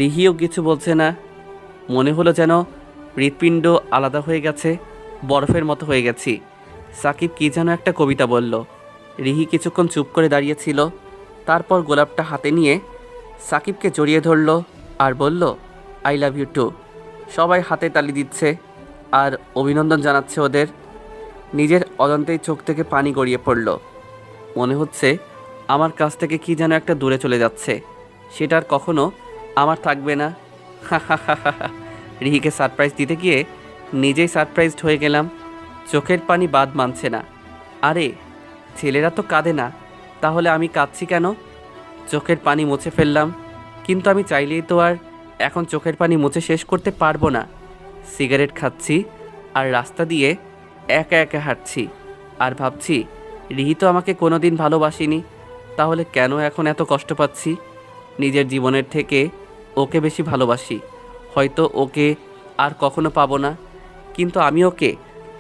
রিহিও কিছু বলছে না। মনে হলো যেন হৃৎপিণ্ড আলাদা হয়ে গেছে, বরফের মতো হয়ে গেছি। সাকিব কী যেন একটা কবিতা বলল। রিহি কিছুক্ষণ চুপ করে দাঁড়িয়েছিল, তারপর গোলাপটা হাতে নিয়ে সাকিবকে জড়িয়ে ধরল আর বলল, আই লাভ ইউ টু। সবাই হাতে তালি দিচ্ছে আর অভিনন্দন জানাচ্ছে ওদের। নিজের অজান্তেই চোখ থেকে পানি গড়িয়ে পড়ল। মনে হচ্ছে আমার কাছ থেকে কি যেন একটা দূরে চলে যাচ্ছে, সেটা আর কখনো আমার থাকবে না। রিহিকে সারপ্রাইজ দিতে গিয়ে নিজেই সারপ্রাইজড হয়ে গেলাম। চোখের পানি বাদ মানছে না। আরে ছেলেরা তো কাঁদে না, তাহলে আমি কাঁদছি কেন? চোখের পানি মুছে ফেললাম। কিন্তু আমি চাইলেই তো আর এখন চোখের পানি মুছে শেষ করতে পারবো না। সিগারেট খাচ্ছি আর রাস্তা দিয়ে একা একা হাঁটছি আর ভাবছি রিহি তো আমাকে কোনোদিন ভালোবাসেনি, তাহলে কেন এখন এত কষ্ট পাচ্ছি? নিজের জীবনের থেকে ওকে বেশি ভালোবাসি, হয়তো ওকে আর কখনো পাবো না, কিন্তু আমি ওকে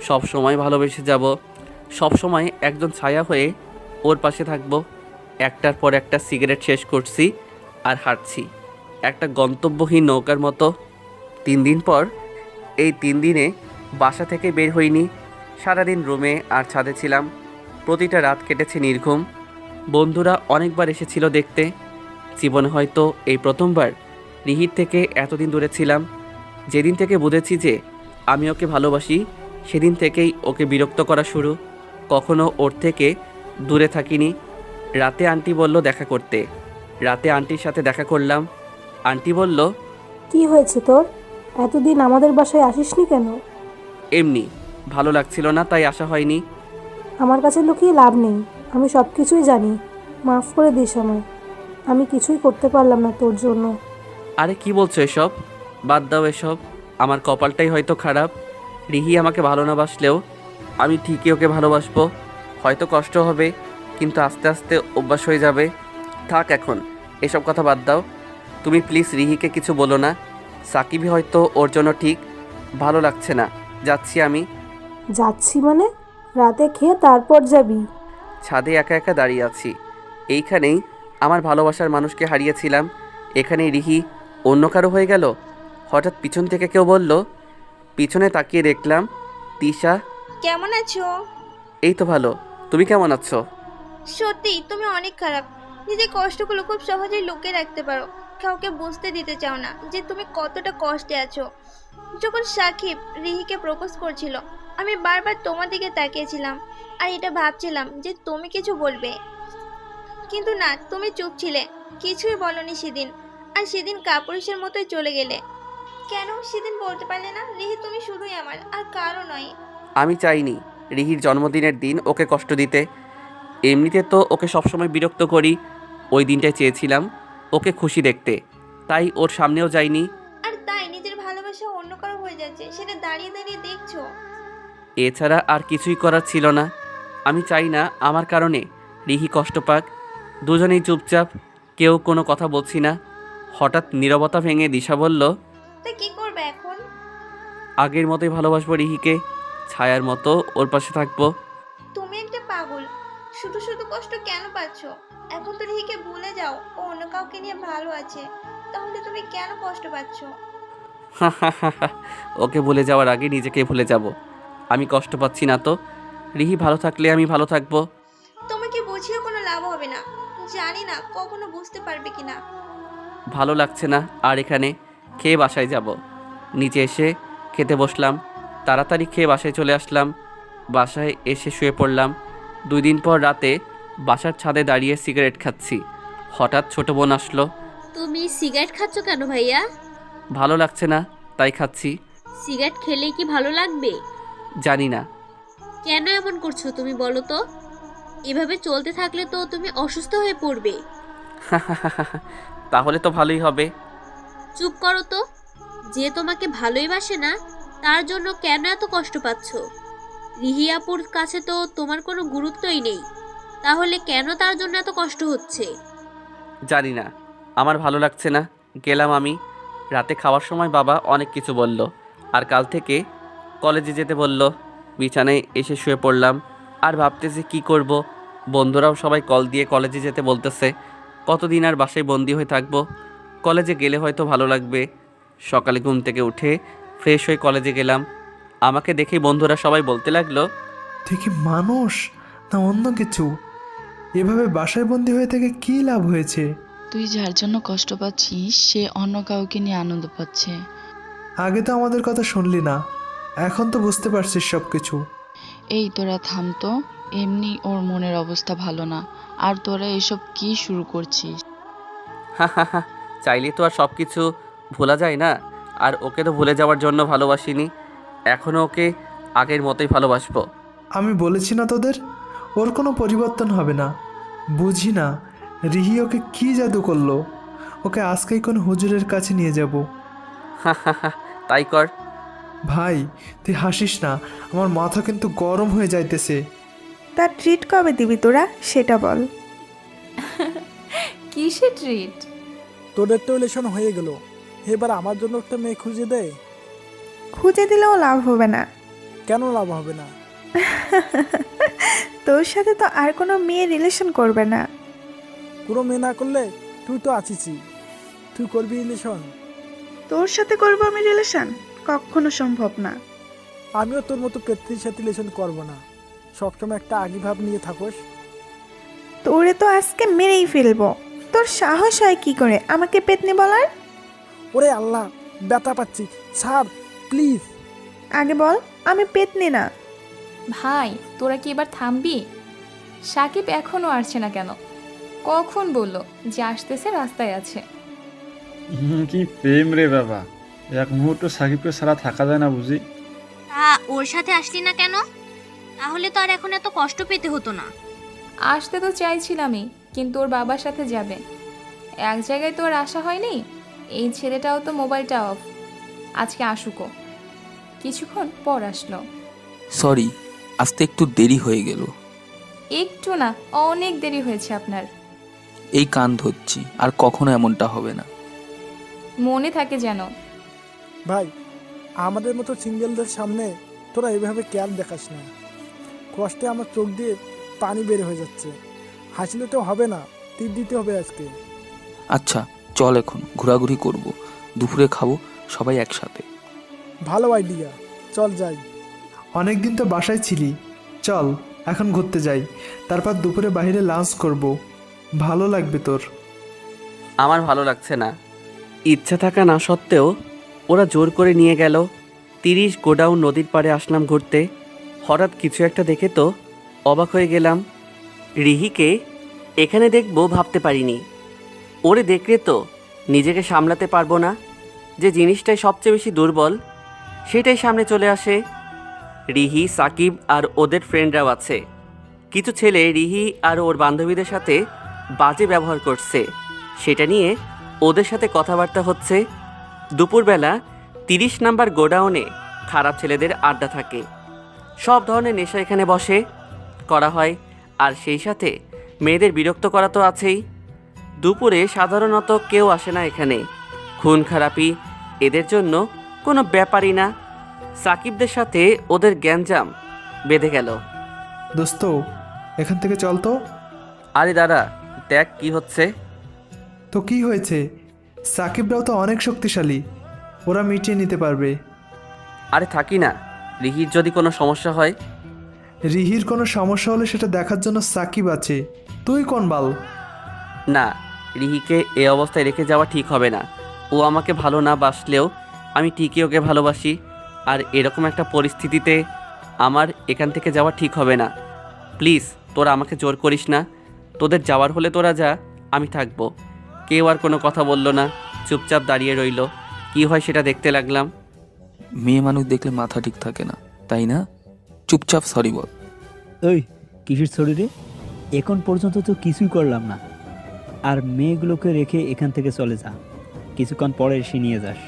সব সময় ভালোবেসে যাব, সব সময় একজন ছায়া হয়ে ওর পাশে থাকবো। একটার পর একটা সিগারেট শেষ করছি আর হাঁটছি একটা গন্তব্যহীন নৌকার মতো। 3 দিন পর, এই 3 দিনে বাসা থেকে বের হইনি। সারাদিন রুমে আর ছাদে ছিলাম। প্রতিটা রাত কেটেছে নির্ঘুম। বন্ধুরা অনেকবার এসেছিল দেখতে। জীবনে হয়তো এই প্রথমবার রিহির থেকে এতদিন দূরে ছিলাম। যেদিন থেকে বুঝেছি যে আমি ওকে ভালোবাসি, সেদিন থেকেই ওকে বিরক্ত করা শুরু। কখনো ওর থেকে দূরে থাকিনি। রাতে আন্টি বলল দেখা করতে। রাতে আন্টির সাথে দেখা করলাম। আন্টি বলল, কি হয়েছে তোর? এতদিন আমাদের বাসায় আসিসনি কেন? এমনি ভালো লাগছিল না, তাই আসা হয়নি। আমার কাছে লুকিয়ে লাভ নেই, আমি সব কিছুই জানি। মাফ করে দিস আমায়, আমি কিছুই করতে পারলাম না তোর জন্য। আরে কি বলছো এসব? বাদ দাও এসব। আমার কপালটাই হয়তো খারাপ। রিহি আমাকে ভালো না বাসলেও আমি ঠিকই ওকে ভালোবাসবো। হয়তো কষ্ট হবে, কিন্তু আস্তে আস্তে অভ্যাস হয়ে যাবে। থাক এখন এসব কথা বাদ দাও। তুমি প্লিজ রিহিকে কিছু বলো না। সাকিবই হয়তো ওর জন্য ঠিক। ভালো লাগছে না, যাচ্ছি আমি। যাচ্ছি মানে? রাতে খেয়ে তারপর যাবি? ছাদে একা একা দাঁড়িয়ে আছি। এইখানেই আমার ভালোবাসার মানুষকে হারিয়েছিলাম। এখানেই রিহি অন্য কারো হয়ে গেল। হঠাৎ পিছন থেকে কেউ বলল। পিছনে তাকিয়ে দেখলাম তিশা। কেমন আছো? এই তো ভালো, তুমি কেমন আছো? সত্যি তুমি অনেক খারাপ। নিজের কষ্টগুলো খুব সহজেই লুকিয়ে রাখতে পারো, কাউকে বুঝতে দিতে চাও না যে তুমি কতটা কষ্টে আছো। যখন সাকিব রিহিকে প্রপোজ করছিল, আমি বারবার তোমার দিকে তাকিয়েছিলাম আর এটা ভাবছিলাম যে তুমি কিছু বলবে, কিন্তু না, তুমি চুপ ছিলে, কিছুই বলনি সেদিন। আর সেদিন কাপুরুষের মতোই চলে গেলে। কেন সেদিন বলতে পারলে না রিহি তুমি শুধুই আমার, আর কারো নয়? আমি চাইনি রিহির জন্মদিনের দিন ওকে কষ্ট দিতে। এমনিতে তো ওকে সবসময় বিরক্ত করি। ওই দিনটায় চেয়েছিলাম ওকে খুশি দেখতে, তাই ওর সামনেও যাইনি। আর তাই নিজের ভালোবাসা অন্য কারো হয়ে যাচ্ছে, সেটা দাঁড়িয়ে দাঁড়িয়ে দেখছো। এছাড়া আর কিছুই করার ছিল না। আমি চাই না আমার কারণে রিহি কষ্ট পাক। দুজনেই চুপচাপ, কেউ কোনো কথা বলছি না। হঠাৎ নীরবতা ভেঙে দিশা বলল, তা কি করবে এখন? আগের মতোই ভালোবাসবো রিহিকে, ছায়ার মতো ওর পাশে থাকবো। তুমি একটা পাগল, শুধু শুধু কষ্ট কেন পাচ্ছ? এখন তো রিহিকে ভুলে যাও, ও অন্য কাউকে নিয়ে ভালো আছে, তাহলে তুমি কেন কষ্ট পাচ্ছ? ওকে ভুলে যাওয়ার আগে নিজেকে ভুলে যাব। আমি কষ্ট পাচ্ছি না তো। রিহি ভালো থাকলে আমি ভালো থাকবো। তোমাকে বুঝিয়ে কোনো লাভ হবে না, জানি না কখনো বুঝতে পারবে কিনা। ভালো লাগছে না আর এখানে। খেয়ে বাসায় যাব। নিচে এসে খেতে বসলাম। তাড়াতাড়ি খেয়ে বাসায় চলে আসলাম। বাসায় এসে শুয়ে পড়লাম। 2 দিন পর রাতে বাসার ছাদে দাঁড়িয়ে সিগারেট খাচ্ছি। হঠাৎ ছোট বোন আসলো। তুমি সিগারেট খাচ্ছ কেন ভাইয়া? ভালো লাগছে না, তাই খাচ্ছি। সিগারেট খেলে কি ভালো লাগবে? জানি না। কেন এমন করছো তুমি বলো তো? এভাবে চলতে থাকলে তো তুমি অসুস্থ হয়ে পড়বে। তাহলে তো ভালোই হবে। চুপ করো তো। যে তোমাকে ভালোই বাসে না, তার জন্য কেন এত কষ্ট পাচ্ছ? রিহি আপুর কাছে তো তোমার কোনো গুরুত্বই নেই, তাহলে কেন তার জন্য এত কষ্ট হচ্ছে? জানি না, আমার ভালো লাগছে না। গেলাম আমি। রাতে খাওয়ার সময় বাবা অনেক কিছু বলল, আর কাল থেকে কলেজে যেতে বলল। বিছানায় এসে শুয়ে পড়লাম আর ভাবতেছি কি করব। বন্ধুরাও সবাই কল দিয়ে কলেজে যেতে বলতেছে। কতদিন আর বাসায় বন্দি হয়ে থাকবো? কলেজে গেলে হয়তো ভালো লাগবে। সকালে ঘুম থেকে উঠে ফ্রেশ হয়ে কলেজে গেলাম। আমাকে দেখেই বন্ধুরা সবাই বলতে লাগলো, তুই কি মানুষ না অন্য কিছু? এভাবে বাসায় বন্দি হয়ে থেকে কি লাভ হয়েছে? তুই যার জন্য কষ্ট পাচ্ছিস সে অন্য কাউকে নিয়ে আনন্দ পাচ্ছে। আগে তো আমাদের কথা শুনলি না, এখন তো বুঝতে পারছিস সব কিছু। এই তোরা থাম তো, এমনি ওর মনের অবস্থা ভালো না, আর তোরা এসব কি শুরু করছিস? চাইলে তো আর সব কিছু ভোলা যায় না। আর ওকে তো ভুলে যাওয়ার জন্য ভালোবাসিনি, এখনও ওকে আগের মতোই ভালোবাসবো। আমি বলেছি না তোদের, ওর কোনো পরিবর্তন হবে না। বুঝি না রিহি ওকে কি জাদু করলো, ওকে আজকেই কোনো হুজুরের কাছে নিয়ে যাব। তাই কর। ভাই তুই হাসিস না, আমার মাথা কিন্তু গরম হয়ে যাইতেছে। তার ট্রিট কবে দিবি তোরা সেটা বল। কিসে ট্রিট? তোদের তো ইলেকশন হয়ে গেল, এবার আমার জন্য একটা মেয়ে খুঁজে দে। খুঁজে দিলেও লাভ হবে না। কেন লাভ হবে না? তোর সাথে তো আর কোনো মেয়ে রিলেশন করবে না। কোনো মেয়ে না করলে তুই তো আছিসই, তুই করবি রিলেশন? তোর সাথে করবো আমি রিলেশন? কখনো সম্ভব না। আমিও তোর মতো পেত্রীর সাথে রিলেশন করব না। সবসময় একটা আগে ভাব নিয়ে থাকোস। তোরে তো আজকে মেরেই ফেলবো। তোর সাহস হয় কি করে আমাকে পেতনি বলার? ওরে আল্লাহ, ব্যথা পাচ্ছি, ছাড় প্লিজ। আগে বল আমি পেতনি না। ভাই তোরা কি এবার থামবি? সাকিব এখনো আসছে না কেন? কখন বললো যে আসতেছে, রাস্তায় আছে। কি প্রেম রে বাবা, এক মুহূর্ত সাকিবকে ছাড়া থাকা যায় না বুঝি। তা ওর সাথে আসলি না কেন? তাহলে তো আর এখন এত কষ্ট পেতে হতো না। আসতে তো চাইছিলামই, কিন্তু ওর বাবার সাথে যাবে। এক জায়গায় তো আর আসা হয়নি। এই ছেলেটাও তো মোবাইলটা অফ। আজকে আসুকো। কিছুক্ষণ পর আসলো। সরি, আসতে একটু দেরি হয়ে গেল। একটু না, অনেক দেরি হয়েছে আপনার। এই কান ধরছি, আর কখনো এমনটা হবে না। মনে থাকে যেন। ভাই, আমাদের মতো সিঙ্গেলদের সামনে তোরা এভাবে কেয়ার দেখাস না। কষ্টে আমার চোখ দিয়ে পানি বের হয়ে যাচ্ছে। হাসলে তো হবে না, তীর দিতে হবে আজকে। আচ্ছা চল, এখন ঘোরাঘুরি করব, দুপুরে খাবো সবাই একসাথে। ভালো আইডিয়া, চল যাই। অনেকদিন তো বাসায় ছিলি, চল এখন ঘুরতে যাই। তারপর দুপুরে বাইরে লাঞ্চ করব, ভালো লাগবে তোর। আমার ভালো লাগছে না। ইচ্ছা থাকা না সত্ত্বেও ওরা জোর করে নিয়ে গেল। 30 গোডাউন নদীর পাড়ে আসলাম ঘুরতে। হঠাৎ কিছু একটা দেখে তো অবাক হয়ে গেলাম। রিহিকে এখানে দেখবো ভাবতে পারিনি। ওরে দেখলে তো নিজেকে সামলাতে পারবো না। যে জিনিসটাই সবচেয়ে বেশি দুর্বল সেটাই সামনে চলে আসে। রিহি, সাকিব আর ওদের ফ্রেন্ডরাও আছে। কিছু ছেলে রিহি আর ওর বান্ধবীদের সাথে বাজে ব্যবহার করছে, সেটা নিয়ে ওদের সাথে কথাবার্তা হচ্ছে। দুপুরবেলা 30 নাম্বার গোডাউনে খারাপ ছেলেদের আড্ডা থাকে। সব ধরনের নেশা এখানে বসে করা হয়, আর সেই সাথে মেয়েদের বিরক্ত করা তো আছেই। দুপুরে সাধারণত কেউ আসে না এখানে। খুন খারাপি এদের জন্য কোনো ব্যাপারই না। সাকিবদের সাথে ওদের গ্যাঞ্জাম বেঁধে গেল। দোস্ত এখান থেকে চল তো। আরে দাদা, দেখ কি হচ্ছে। তো কি হয়েছে? সাকিবরাও তো অনেক শক্তিশালী, ওরা মিটিয়ে নিতে পারবে। আরে থাকি না, রিহির যদি কোনো সমস্যা হয়। রিহির কোনো সমস্যা হলে সেটা দেখার জন্য সাকিব আছে, তুই কোন বাল? না, রিহিকে এ অবস্থায় রেখে যাওয়া ঠিক হবে না। ও আমাকে ভালো না বাসলেও আমি ঠিকই ওকে ভালোবাসি। আর এরকম একটা পরিস্থিতিতে আমার এখান থেকে যাওয়া ঠিক হবে না। প্লিজ তোরা আমাকে জোর করিস না। তোদের যাওয়ার হলে তোরা যা, আমি থাকবো। কেউ আর কোনো কথা বলল না, চুপচাপ দাঁড়িয়ে রইল। কি হয় সেটা দেখতে লাগলাম। মেয়ে মানুষ দেখলে মাথা ঠিক থাকে না, তাই না? চুপচাপ সরি বল। ওই কিসের সরি রে? এখন পর্যন্ত তো কিছুই করলাম না। আর মেয়েগুলোকে রেখে এখান থেকে চলে যা, কিছুক্ষণ পরে এসে নিয়ে যাস।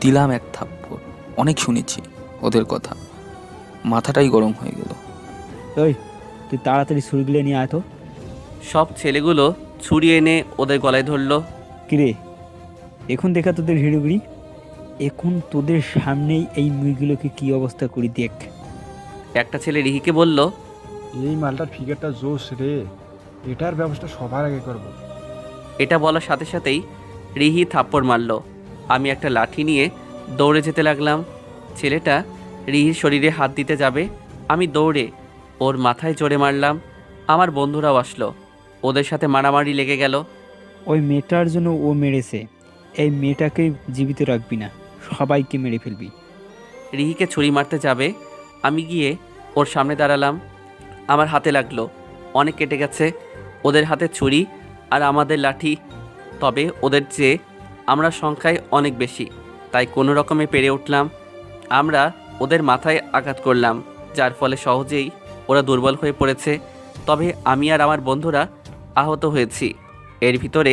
দিলাম এক থাপ্পড়, অনেক শুনেছি ওদের কথা, মাথাটাই গরম হয়ে গেল। ওই তুই তাড়াতাড়ি ছুরিগুলো নিয়ে আয় তো। সব ছেলেগুলো ছুরি এনে ওদের গলায় ধরলো। কিরে, এখন দেখা তোদের হিড়ুগুড়ি? এখন তোদের সামনেই এই মেয়েগুলোকে কি অবস্থা করি দেখ। একটা ছেলে রিহিকে বলল, এই মালটার ফিগারটা জোশ রে, এটার ব্যবস্থা সবার আগে করব। এটা বলার সাথে সাথেই রিহি থাপ্পড় মারল। আমি একটা লাঠি নিয়ে দৌড়ে যেতে লাগলাম। ছেলেটা রিহির শরীরে হাত দিতে যাবে, আমি দৌড়ে ওর মাথায় জোরে মারলাম। আমার বন্ধুরাও আসলো, ওদের সাথে মারামারি লেগে গেল। ওই মেয়েটার জন্য ও মেরেছে, এই মেয়েটাকে জীবিত রাখবি না, সবাইকে মেরে ফেলবি। রিহিকে ছুরি মারতে যাবে, আমি গিয়ে ওর সামনে দাঁড়ালাম। আমার হাতে লাগলো, অনেক কেটে গেছে। ওদের হাতে ছুরি আর আমাদের লাঠি, তবে ওদের চেয়ে আমরা সংখ্যায় অনেক বেশি, তাই কোনো রকমে পেরে উঠলাম। আমরা ওদের মাথায় আঘাত করলাম, যার ফলে সহজেই ওরা দুর্বল হয়ে পড়েছে। তবে আমি আর আমার বন্ধুরা আহত হয়েছি। এর ভিতরে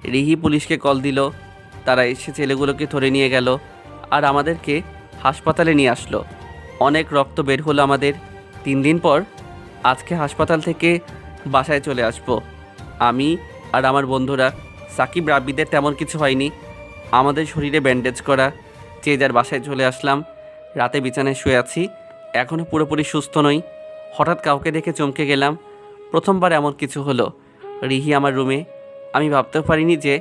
রিহি পুলিশকে কল দিল, তারা এসে ছেলেগুলোকে ধরে নিয়ে গেল আর আমাদেরকে হাসপাতালে নিয়ে আসলো। অনেক রক্ত বের হলো আমাদের। 3 দিন পর আজকে হাসপাতাল থেকে বাসায় চলে আসবো। আমি আর আমার বন্ধুরা, সাকিব রাব্বিদের তেমন কিছু হয়নি। আমাদের শরীরে ব্যান্ডেজ করা, যে যার বাসায় চলে আসলাম। রাতে বিছানায় শুয়ে আছি, এখনও পুরোপুরি সুস্থ নই। হঠাৎ কাউকে দেখে চমকে গেলাম। প্রথমবার এমন কিছু হলো। রিহি আমার রুমে। আমি ভাবতেও পারিনি যে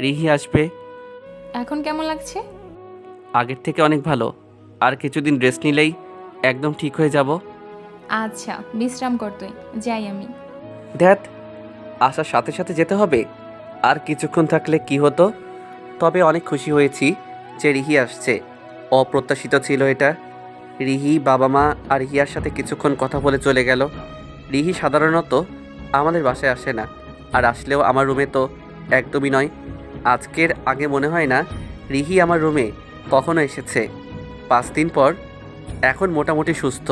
রিহি আসবে। এখন কেমন লাগছে? আগের থেকে অনেক ভালো। আর কিছুদিন রেস্ট নিলেই একদম ঠিক হয়ে যাব। আচ্ছা, বিশ্রাম কর তুই, যাই আমি। ধ্যাত, আসার সাথে সাথে যেতে হবে? আর কিছুক্ষণ থাকলে কি হতো? তবে অনেক খুশি হয়েছি যে রিহি আসছে। অপ্রত্যাশিত ছিল এটা। রিহি, বাবা মা আর হিয়ার সাথে কিছুক্ষণ কথা বলে চলে গেল। রিহি সাধারণত আমাদের বাসায় আসে না, আর আসলেও আমার রুমে তো একদমই নয়। আজকের আগে মনে হয় না রিহি আমার রুমে কখনো এসেছে। 5 দিন পর এখন মোটামুটি সুস্থ।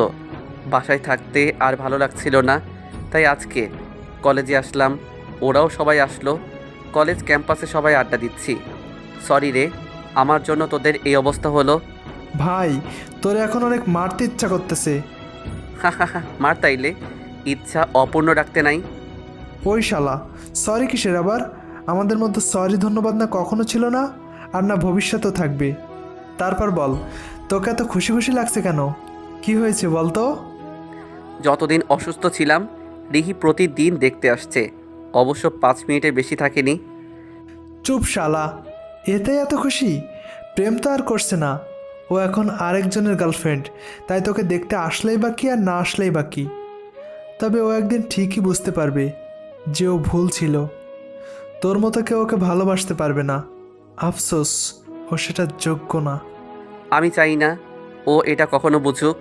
বাসায় থাকতে আর ভালো লাগছিল না, তাই আজকে কলেজে আসলাম। ওরাও সবাই আসলো। কলেজ ক্যাম্পাসে সবাই আড্ডা দিচ্ছি। সরি রে, আমার জন্য তোদের এই অবস্থা হলো। ভাই, তোর এখন অনেক মারতে ইচ্ছা করতেছে। মার তাইলে, ইচ্ছা অপূর্ণ রাখতে নাই। ওই শালা, সরি কিসের আবার? আমাদের মধ্যে সরি ধন্যবাদ না কখনো ছিল না, আর না ভবিষ্যতেও থাকবে। তারপর বল, তোকে এত খুশি খুশি লাগছে কেন? কি হয়েছে বল তো? যতদিন অসুস্থ ছিলাম রিহি প্রতিদিন দেখতে আসছে। অবশ্য 5 মিনিটের বেশি থাকেনি। চুপ শালা, এতে এত খুশি? প্রেম তো আর করছে না, ও এখন আরেকজনের গার্লফ্রেন্ড। তাই তোকে দেখতে আসলেই বা কি আর না আসলেই বা কি। তবে ও একদিন ঠিকই বুঝতে পারবে যে ও ভুল ছিল। তোর মতো কেউ ওকে ভালোবাসতে পারবে না। আফসোস, ও সেটা যোগ্য না। আমি চাই না ও এটা কখনো বুঝুক।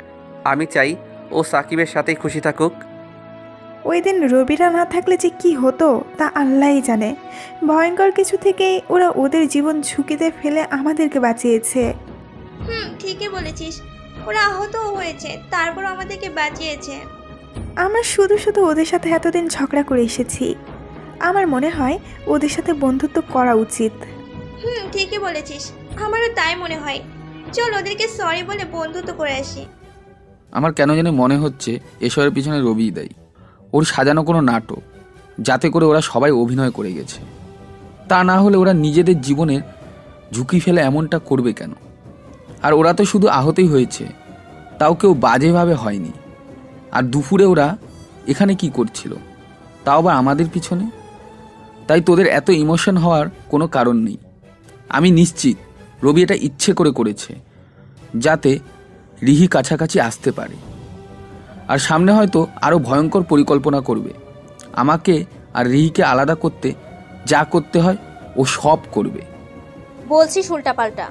আমি চাই ও সাকিবের সাথেই খুশি থাকুক। ওই দিন রবিরা না থাকলে যে কি হতো তা আল্লাহই জানে। ভয়ঙ্কর কিছু থেকেই ওরা ওদের জীবন ঝুঁকিতে ফেলে আমাদেরকে বাঁচিয়েছে। ঠিকই বলেছিস, ওরা আহতও হয়েছে, তারপর আমাদেরকে বাঁচিয়েছে। আমরা শুধু শুধু ওদের সাথে এতদিন ঝগড়া করে এসেছি। আমার মনে হয় ওদের সাথে বন্ধুত্ব করা উচিত। ঠিকই বলেছিস, আমারও তাই মনে হয়। চল ওদেরকে সরি বলে বন্ধুত্ব করে আসি। আমার কেন জানি মনে হচ্ছে এসবের পিছনে রবিই দায়ী। ওর সাজানো কোনো নাটক, যাতে করে ওরা সবাই অভিনয় করে গেছে। তা না হলে ওরা নিজেদের জীবনের ঝুঁকি ফেলে এমনটা করবে কেন? আর ওরা তো শুধু আহতই হয়েছে, তাও কেউ বাজেভাবে হয়নি। আর দুপুরে ওরা এখানে কি করছিল, তাও আবার আমাদের পিছনে। তাই তোদের এত ইমোশন হওয়ার কোনো কারণ নেই। আমি নিশ্চিত রবি এটা ইচ্ছে করে করেছে, যাতে রিহি কাছাকাছি আসতে পারে। আর সামনে হয়তো আরও ভয়ঙ্কর পরিকল্পনা করবে। আমাকে আর রিহিকে আলাদা করতে যা করতে হয় ও সব করবে। বলছিস উল্টাপাল্টা।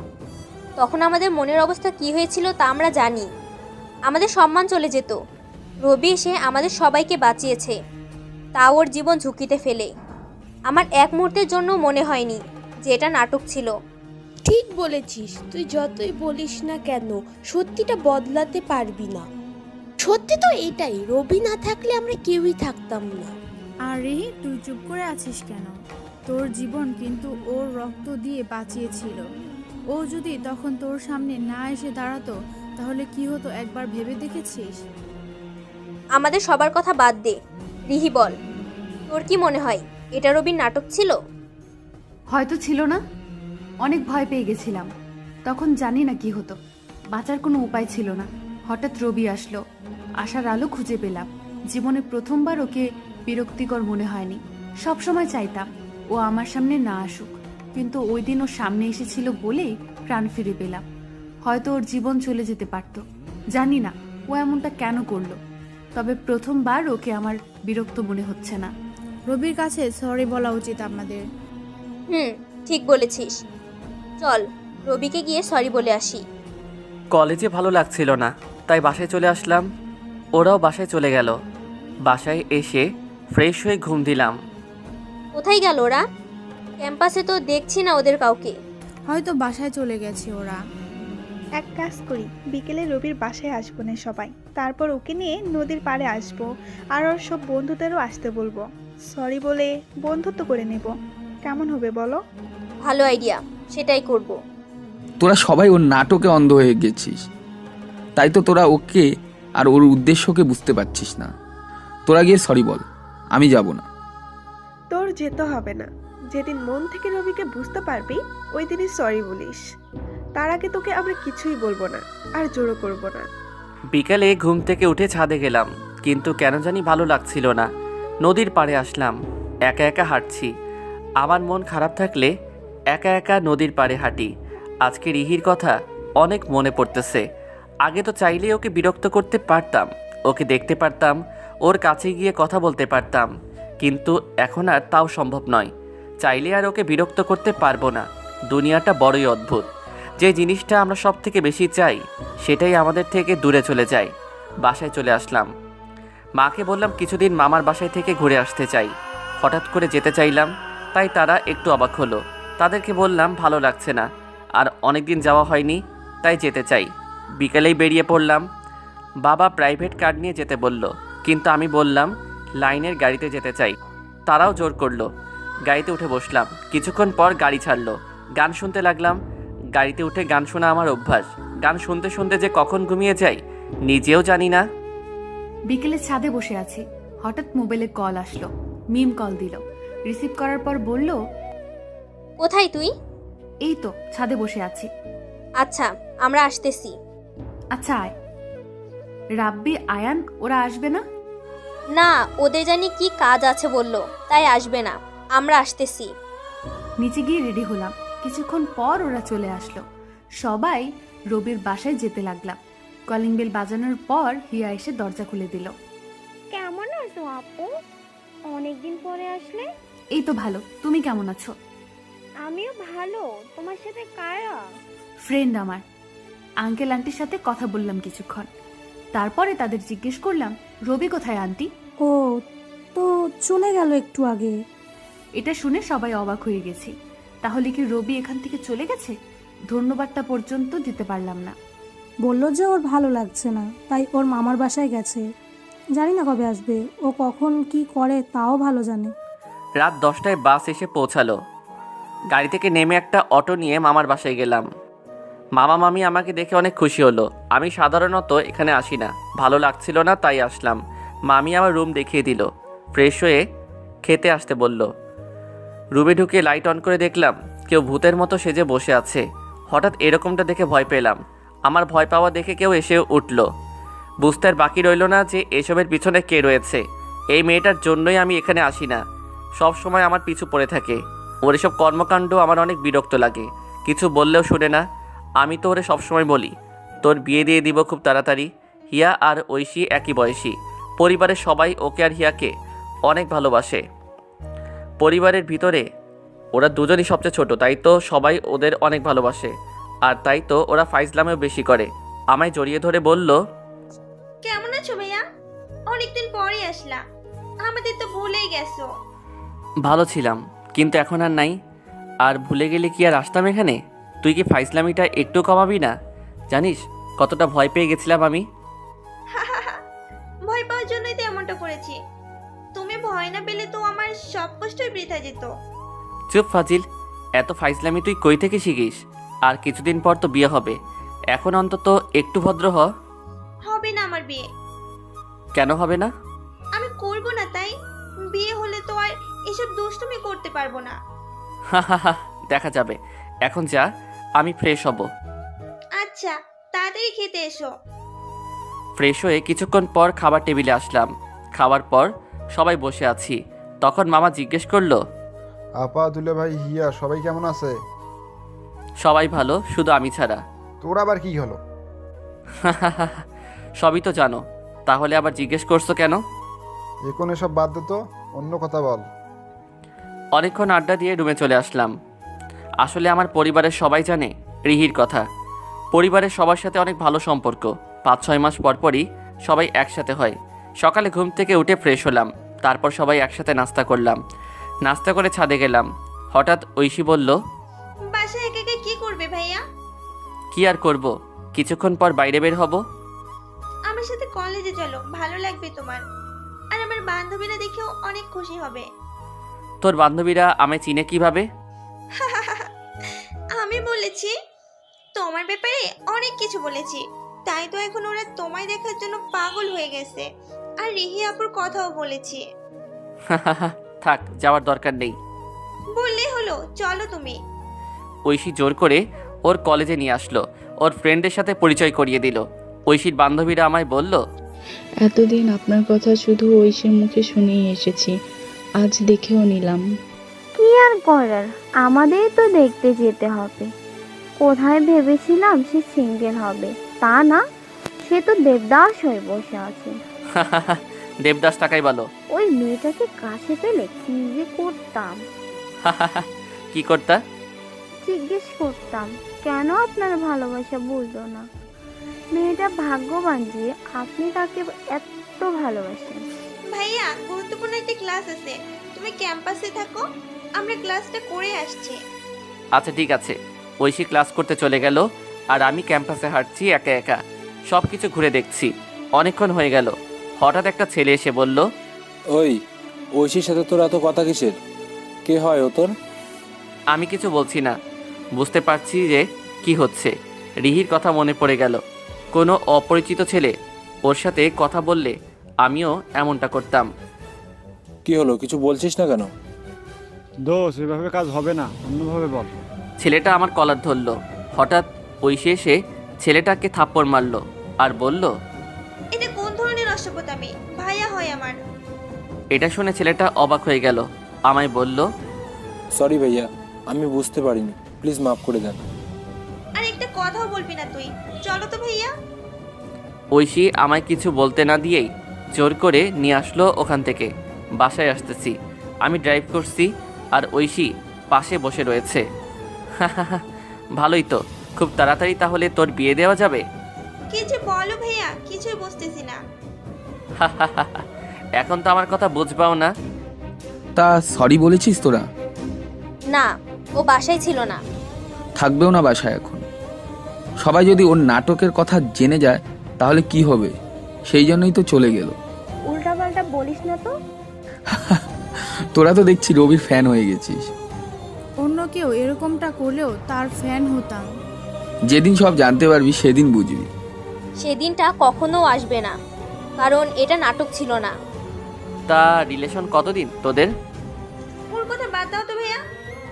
তখন আমাদের মনের অবস্থা কি হয়েছিল তা আমরা জানি। আমাদের সম্মান চলে যেত। রবি এসে আমাদের সবাইকে বাঁচিয়েছে, তা ওর জীবন ঝুঁকিতে ফেলে। আমার এক মুহূর্তের জন্য মনে হয়নি যে এটা নাটক ছিল। ঠিক বলেছিস, তুই যতই বলিস না কেন সত্যিটা বদলাতে পারবি না। সত্যি তো এটাই, রবি না থাকলে আমরা কেউই থাকতাম না। আরে তুই চুপ করে আছিস কেন? তোর জীবন কিন্তু ওর রক্ত দিয়ে বাঁচিয়েছিল। ও যদি তখন তোর সামনে না এসে দাঁড়াতো তাহলে কি হতো একবার ভেবে দেখেছিস? আমাদের সবার কথা বাদ দে, রিহি বল, তোর কি মনে হয় এটা রবির নাটক ছিল? হয়তো ছিল না, অনেক ভয় পেয়ে গেছিলাম। তখন জানি না কি হতো, বাঁচার কোনো উপায় ছিল না। হঠাৎ রবি আসলো, আশার আলো খুঁজে পেলাম। জীবনে প্রথমবার ওকে বিরক্তিকর মনে হয়নি। সবসময় চাইতাম ও আমার সামনে না আসুক, কিন্তু ওই দিন ও সামনে এসেছিল বলেই প্রাণ ফিরে পেলাম। হয়তো ওর জীবন চলে যেতে পারত, জানি না ও এমনটা কেন করলো। তবে প্রথমবার ওকে আমার বিরক্ত মনে হচ্ছে না। রবির কাছে সরি বলা উচিত আমাদের। ঠিক বলেছিস। চল রবিকে গিয়ে সরি বলে আসি। কলেজে ভালো লাগছিল না, তাই বাসায় চলে আসলাম। ওরাও বাসায় চলে গেল। বাসায় এসে ফ্রেশ হয়ে ঘুম দিলাম। কোথায় গেল ওরা? ক্যাম্পাসে তো দেখছি না ওদের কাউকে। হয়তো বাসায় চলে গেছে ওরা। এক কাজ করি, বিকেলে রবির বাসায় আসবো না সবাই, তারপর ওকে নিয়ে নদীর পাড়ে আসবো, আর ওর সব বন্ধুদেরও আসতে বলবো। সরি বলে বন্ধুত্ব করে নেব। কেমন হবে বলো? ভালো আইডিয়া, সেটাই করব। তোরা সবাই ওর নাটকে অন্ধ হয়ে গেছিস, তাই তো তোরা ওকে আর ওর উদ্দেশ্যকে বুঝতে পারছিস না। তোরা গিয়ে সরি বল, আমি যাব না। তোর যেতে হবে না। যেদিন মন থেকে রবিকে বুঝতে পারবি ওই দিনই সরি বলিস। তার আগে তোকে আমরা কিছুই বলবো না, আর জোরও করবো না। বিকালে ঘুম থেকে উঠে ছাদে গেলাম, কিন্তু কেন জানি ভালো লাগছিল না। নদীর পাড়ে আসলাম, একা একা হাঁটছি। আমার মন খারাপ থাকলে একা একা নদীর পাড়ে হাঁটি। আজকে রিহির কথা অনেক মনে পড়তেছে। আগে তো চাইলেই ওকে বিরক্ত করতে পারতাম, ওকে দেখতে পারতাম, ওর কাছে গিয়ে কথা বলতে পারতাম, কিন্তু এখন আর তাও সম্ভব নয়। চাইলে আর ওকে বিরক্ত করতে পারবো না। দুনিয়াটা বড়ই অদ্ভুত। যে জিনিসটা আমরা সব থেকে বেশি চাই সেটাই আমাদের থেকে দূরে চলে যায়। বাসায় চলে আসলাম। মাকে বললাম কিছুদিন মামার বাসায় থেকে ঘুরে আসতে চাই। হঠাৎ করে যেতে চাইলাম, তাই তারা একটু অবাক হলো। তাদেরকে বললাম ভালো লাগছে না, আর অনেক দিন যাওয়া হয়নি, তাই যেতে চাই। বিকেলেই বেরিয়ে পড়লাম। বাবা প্রাইভেট কার নিয়ে যেতে বলল, কিন্তু আমি বললাম লাইনের গাড়িতে যেতে চাই। তারাও জোর করলো। গাড়িতে উঠে বসলাম। কিছুক্ষণ পর গাড়ি ছাড়লো। গান শুনতে লাগলাম। গাড়িতে উঠে গান শোনা আমার অভ্যাস। গান শুনতে শুনতে যে কখন ঘুমিয়ে যাই নিজেও জানি না। বিকেলে ছাদে বসে আছি, হঠাৎ মোবাইলে কল আসলো। মিম কল দিল। রিসিভ করার পর বলল, কোথায় তুই? এই তো ছাদে বসে আছি। আচ্ছা, আমরা আসতেছি। আচ্ছা আয়। রাব্বি, আয়ান ওরা আসবে না? না, ওদের জানি কি কাজ আছে বললো, তাই আসবে না। আমরা আসতেছি। নিচে গিয়ে রেডি হলাম। কিছুক্ষণ পর ওরা চলে আসলো। সবাই রবির বাসায় যেতে লাগলাম। কলিং বেল বাজানোর পর হিয়া এসে দরজা খুলে দিল। কেমন আছো আপু? অনেকদিন পরে আসলে। এই তো ভালো, তুমি কেমন আছো? আমিও ভালো। তোমার সাথে কারা? ফ্রেন্ড আমার। আঙ্কেল আন্টির সাথে কথা বললাম কিছুক্ষণ, তারপরে তাদের জিজ্ঞেস করলাম রবি কোথায় আন্টি? ও তো চলে গেল একটু আগে। এটা শুনে সবাই অবাক হয়ে গেছি। তাহলে কি রবি এখান থেকে চলে গেছে? ধন্যবাদটা পর্যন্ত দিতে পারলাম না। বলল যে ওর ভালো লাগছে না, তাই ওর মামার বাসায় গেছে। জানি না কবে আসবে, ও কখন কি করে তাও ভালো জানে। রাত 10টায় বাস এসে পৌঁছালো। গাড়ি থেকে নেমে একটা অটো নিয়ে মামার বাসায় গেলাম। মামা মামি আমাকে দেখে অনেক খুশি হলো। আমি সাধারণত এখানে আসি না, ভালো লাগছিল না তাই আসলাম। মামি আমার রুম দেখিয়ে দিল। ফ্রেশ হয়ে খেতে আসতে বলল। রুমে ঢুকে লাইট অন করে দেখলাম কেউ ভূতের মতো সেজে বসে আছে। হঠাৎ এরকমটা দেখে ভয় পেলাম। আমার ভয় পাওয়া দেখে কেউ এসে উঠল। বুঝতে আর বাকি রইল না যে এসবের পিছনে কে রয়েছে। এই মেয়েটার জন্যই আমি এখানে আসি না, সব সময় আমার পিছু পড়ে থাকে। ওর এসব কর্মকাণ্ড আমার অনেক বিরক্ত লাগে। কিছু বললেও শুনে না। আমি তো ওরে সবসময় বলি তোর বিয়ে দিয়ে দিব খুব তাড়াতাড়ি। হিয়া আর ঐশী একই বয়সী। পরিবারের সবাই ওকে আর হিয়াকে অনেক ভালোবাসে। পরিবারের ভিতরে ওরা দুজনই সবচেয়ে ছোট, তাই তো সবাই ওদের অনেক ভালোবাসে। আর তাই তো ওরা ফাইজলামেও বেশি করে। আমায় জড়িয়ে ধরে বলল, কেমন আছো ভাইয়া? অনেকদিন পরে আসলা, আমাদের তো ভুলেই গেছো। ভালো ছিলাম, কিন্তু এখন আর নাই। আর ভুলে গেলে কি আর আসতাম এখানে? তুই কি ফাইজলামিটা একটু কমাবি না? জানিস কতটা ভয় পেয়ে গেছিলাম আমি। ভয় পাওয়ার জন্যই তো এমনটা করেছি। তুমি ভয় না পেলে তো আমার সব কষ্টই বৃথা যেত। চুপ ফাজিল, এত ফাইজলামি তুই কই থেকে শিখিস? আর কিছুদিন পর তো বিয়ে হবে, এখন অন্তত একটু ভদ্র হ। হবে না আমার বিয়ে। কেন হবে না? আমি করব না, তাই বিয়ে হলে তো আর এসব দুষ্টুমি করতে পারবো না। দেখা যাবে। এখন যা, আমি ফ্রেশ হব। আচ্ছা, তাড়াতাড়ি খেতে এসো। ফ্রেশ হয়ে কিছুক্ষণ পর খাবার টেবিলে আসলাম। খাওয়ার পর সবাই বসে আছি। তখন মামা জিজ্ঞেস করলো, আপা, দুলে ভাই, হিয়া সবাই কেমন আছে? সবাই ভালো, শুধু আমি ছাড়া। তোর আবার কি হলো? সবই তো জানো, তাহলে আবার জিজ্ঞেস করছো কেন? এখন এসব বাদ দে তো, অন্য কথা বল। অনেকক্ষণ আড্ডা দিয়ে রুমে চলে আসলাম। আসলে আমার পরিবারের সবাই জানে রিহির কথা। পরিবারের সবার সাথে অনেক ভালো সম্পর্ক। 5-6 মাস পর পরই সবাই একসাথে হয়। সকালে ঘুম থেকে উঠে ফ্রেশ হলাম, তারপর সবাই একসাথে নাস্তা করলাম। নাস্তা করে ছাদে গেলাম। হঠাৎ ঐশী বলল, বাসায় একা একা কি করবে ভাইয়া? কি আর করব, কিছুক্ষণ পর বাইরে বের হব। আমার সাথে কলেজে চলো, ভালো লাগবে তোমার। আর আমার বান্ধবীরা দেখেও অনেক খুশি হবে। তোর বান্ধবীরা আমায় চিনে কিভাবে? আমি বলেছি, তোমার ব্যাপারে অনেক কিছু বলেছি, তাই তো এখন ওরা তোমায় দেখার জন্য পাগল হয়ে গেছে। আর রিহি আপুর কথাও বলেছি। থাক, যাওয়ার দরকার নেই। বললেই হলো, চলো তুমি। ঐশী জোর করে ওর কলেজে নিয়ে আসলো, ওর ফ্রেন্ডের সাথে পরিচয় করিয়ে দিল। ঐশীর বান্ধবীরা আমায় বলল, এতদিন আপনার কথা শুধু ঐশীর মুখে শুনেই এসেছি, আজ দেখেও নিলাম। কি আর করার, আমাদেরই তো দেখতে যেতে হবে। কোথায় ভেবেছিলাম সে সিঙ্গেল হবে, তা না, সে তো দেবদাস হয়ে বসে আছে। দেবদাস টাকাই বলো। ওই মেয়েটাকে কাছে পেলে কি যে করতাম। কি করতা? জিজ্ঞেস করতাম, কেন আপনার ভালোবাসা বুঝলো না? মেয়েটা ভাগ্যবান যে আপনি তাকে এত ভালোবাসেন। ভাইয়া, গুরুত্বপূর্ণ একটা ক্লাস আছে, তুমি ক্যাম্পাসে থাকো, আমরা ক্লাসটা করে আসছি। আচ্ছা ঠিক আছে। ঐশী ক্লাস করতে চলে গেল, আর আমি ক্যাম্পাসে হাঁটছি একা একা, সব কিছু ঘুরে দেখছি। অনেকক্ষণ হয়ে গেল, হঠাৎ একটা ছেলে এসে বলল, ওই ঐশীর সাথে তোর এত কথা কিসের? কে হয় ও তোর? আমি কিছু বলছি না, বুঝতে পারছি যে কি হচ্ছে। রিহির কথা মনে পড়ে গেল। কোনো অপরিচিত ছেলে ওর সাথে কথা বললে আমিও এমনটা করতাম। কি হলো, কিছু বলছিস না কেন? দোষ, এভাবে কাজ হবে না, অন্যভাবে বল। ছেলেটা আমার কলার ধরলো। হঠাৎ ঐশী এসে ছেলেটাকে থাপ্পড় মারলো আর বলল, এটা কোন ধরনের অসভ্যতামি? ভাইয়া হয় আমার। এটা শুনে ছেলেটা অবাক হয়ে গেল, আমায় বলল, সরি ভাইয়া, আমি বুঝতে পারিনি, প্লিজ মাফ করে দেন। আর একটা কথাও বলবি না তুই, চলো তো ভাইয়া। ঐশী আমায় কিছু বলতে না দিয়েই জোর করে নিয়ে আসলো ওখান থেকে। বাসায় আসতেছি, আমি ড্রাইভ করছি আর ঐশী পাশে বসে রয়েছে। ভালোই তো, খুব তাড়াতাড়ি তাহলে তোর বিয়ে দেওয়া যাবে। কিছু বলো ভাইয়া, কিছুই বুঝতেছি না। এখন তো আমার কথা বুঝবাও না। তা সরি বলেছিস তোরা? না, ও বাসায় ছিল না। থাকবেও না বাসায় এখন। সবাই যদি ওর নাটকের কথা জেনে যায় তাহলে কি হবে, সেই জন্যই তো চলে গেল। উল্টাপাল্টা বলিস না তো। তোরা তো দেখছি রবির ফ্যান হয়ে গেছিস। অন্য কেউ এরকমটা করলেও তার ফ্যান হতাম। যেদিন সব জানতে পারবি সেদিন বুঝবি। সেদিনটা কখনো আসবে না, কারণ এটা নাটক ছিল না। তা রিলেশন কতদিন তোদের? ওর কথা বাদ দাও তো ভাইয়া,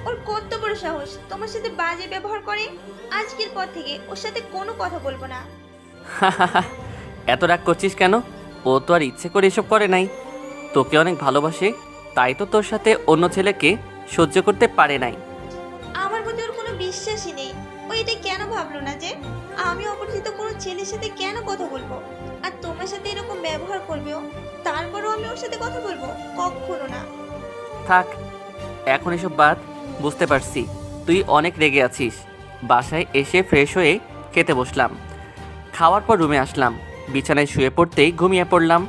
ওর কত বড় সাহস তোমার সাথে বাজে ব্যবহার করে। আজকের পর থেকে ওর সাথে কোনো কথা বলবো না। এত রাগ করছিস কেন? ও তো আর ইচ্ছে করে এসব করে নাই, তোকে অনেক ভালোবাসে, তাই তো তোর সাথে অন্য ছেলেকে সহ্য করতে পারে নাই। আমার প্রতি ওর কোনো বিশ্বাসই নেই। ও এটা কেন ভাবলো না যে আমি অপরিচিত কোনো ছেলের সাথে কেন কথা বলবো, আর তোমার সাথে এরকম ব্যবহার করবেও, তারপরও আমি ওর সাথে কথা বলবো? কখনো না। থাক, এখন এসব বাদ। বুঝতে পারছি তুই অনেক রেগে আছিস। বাসায় এসে ফ্রেশ হয়ে খেতে বসলাম। খাওয়ার পর রুমে আসলাম, বিছানায় শুয়ে পড়তেই ঘুমিয়ে পড়লাম।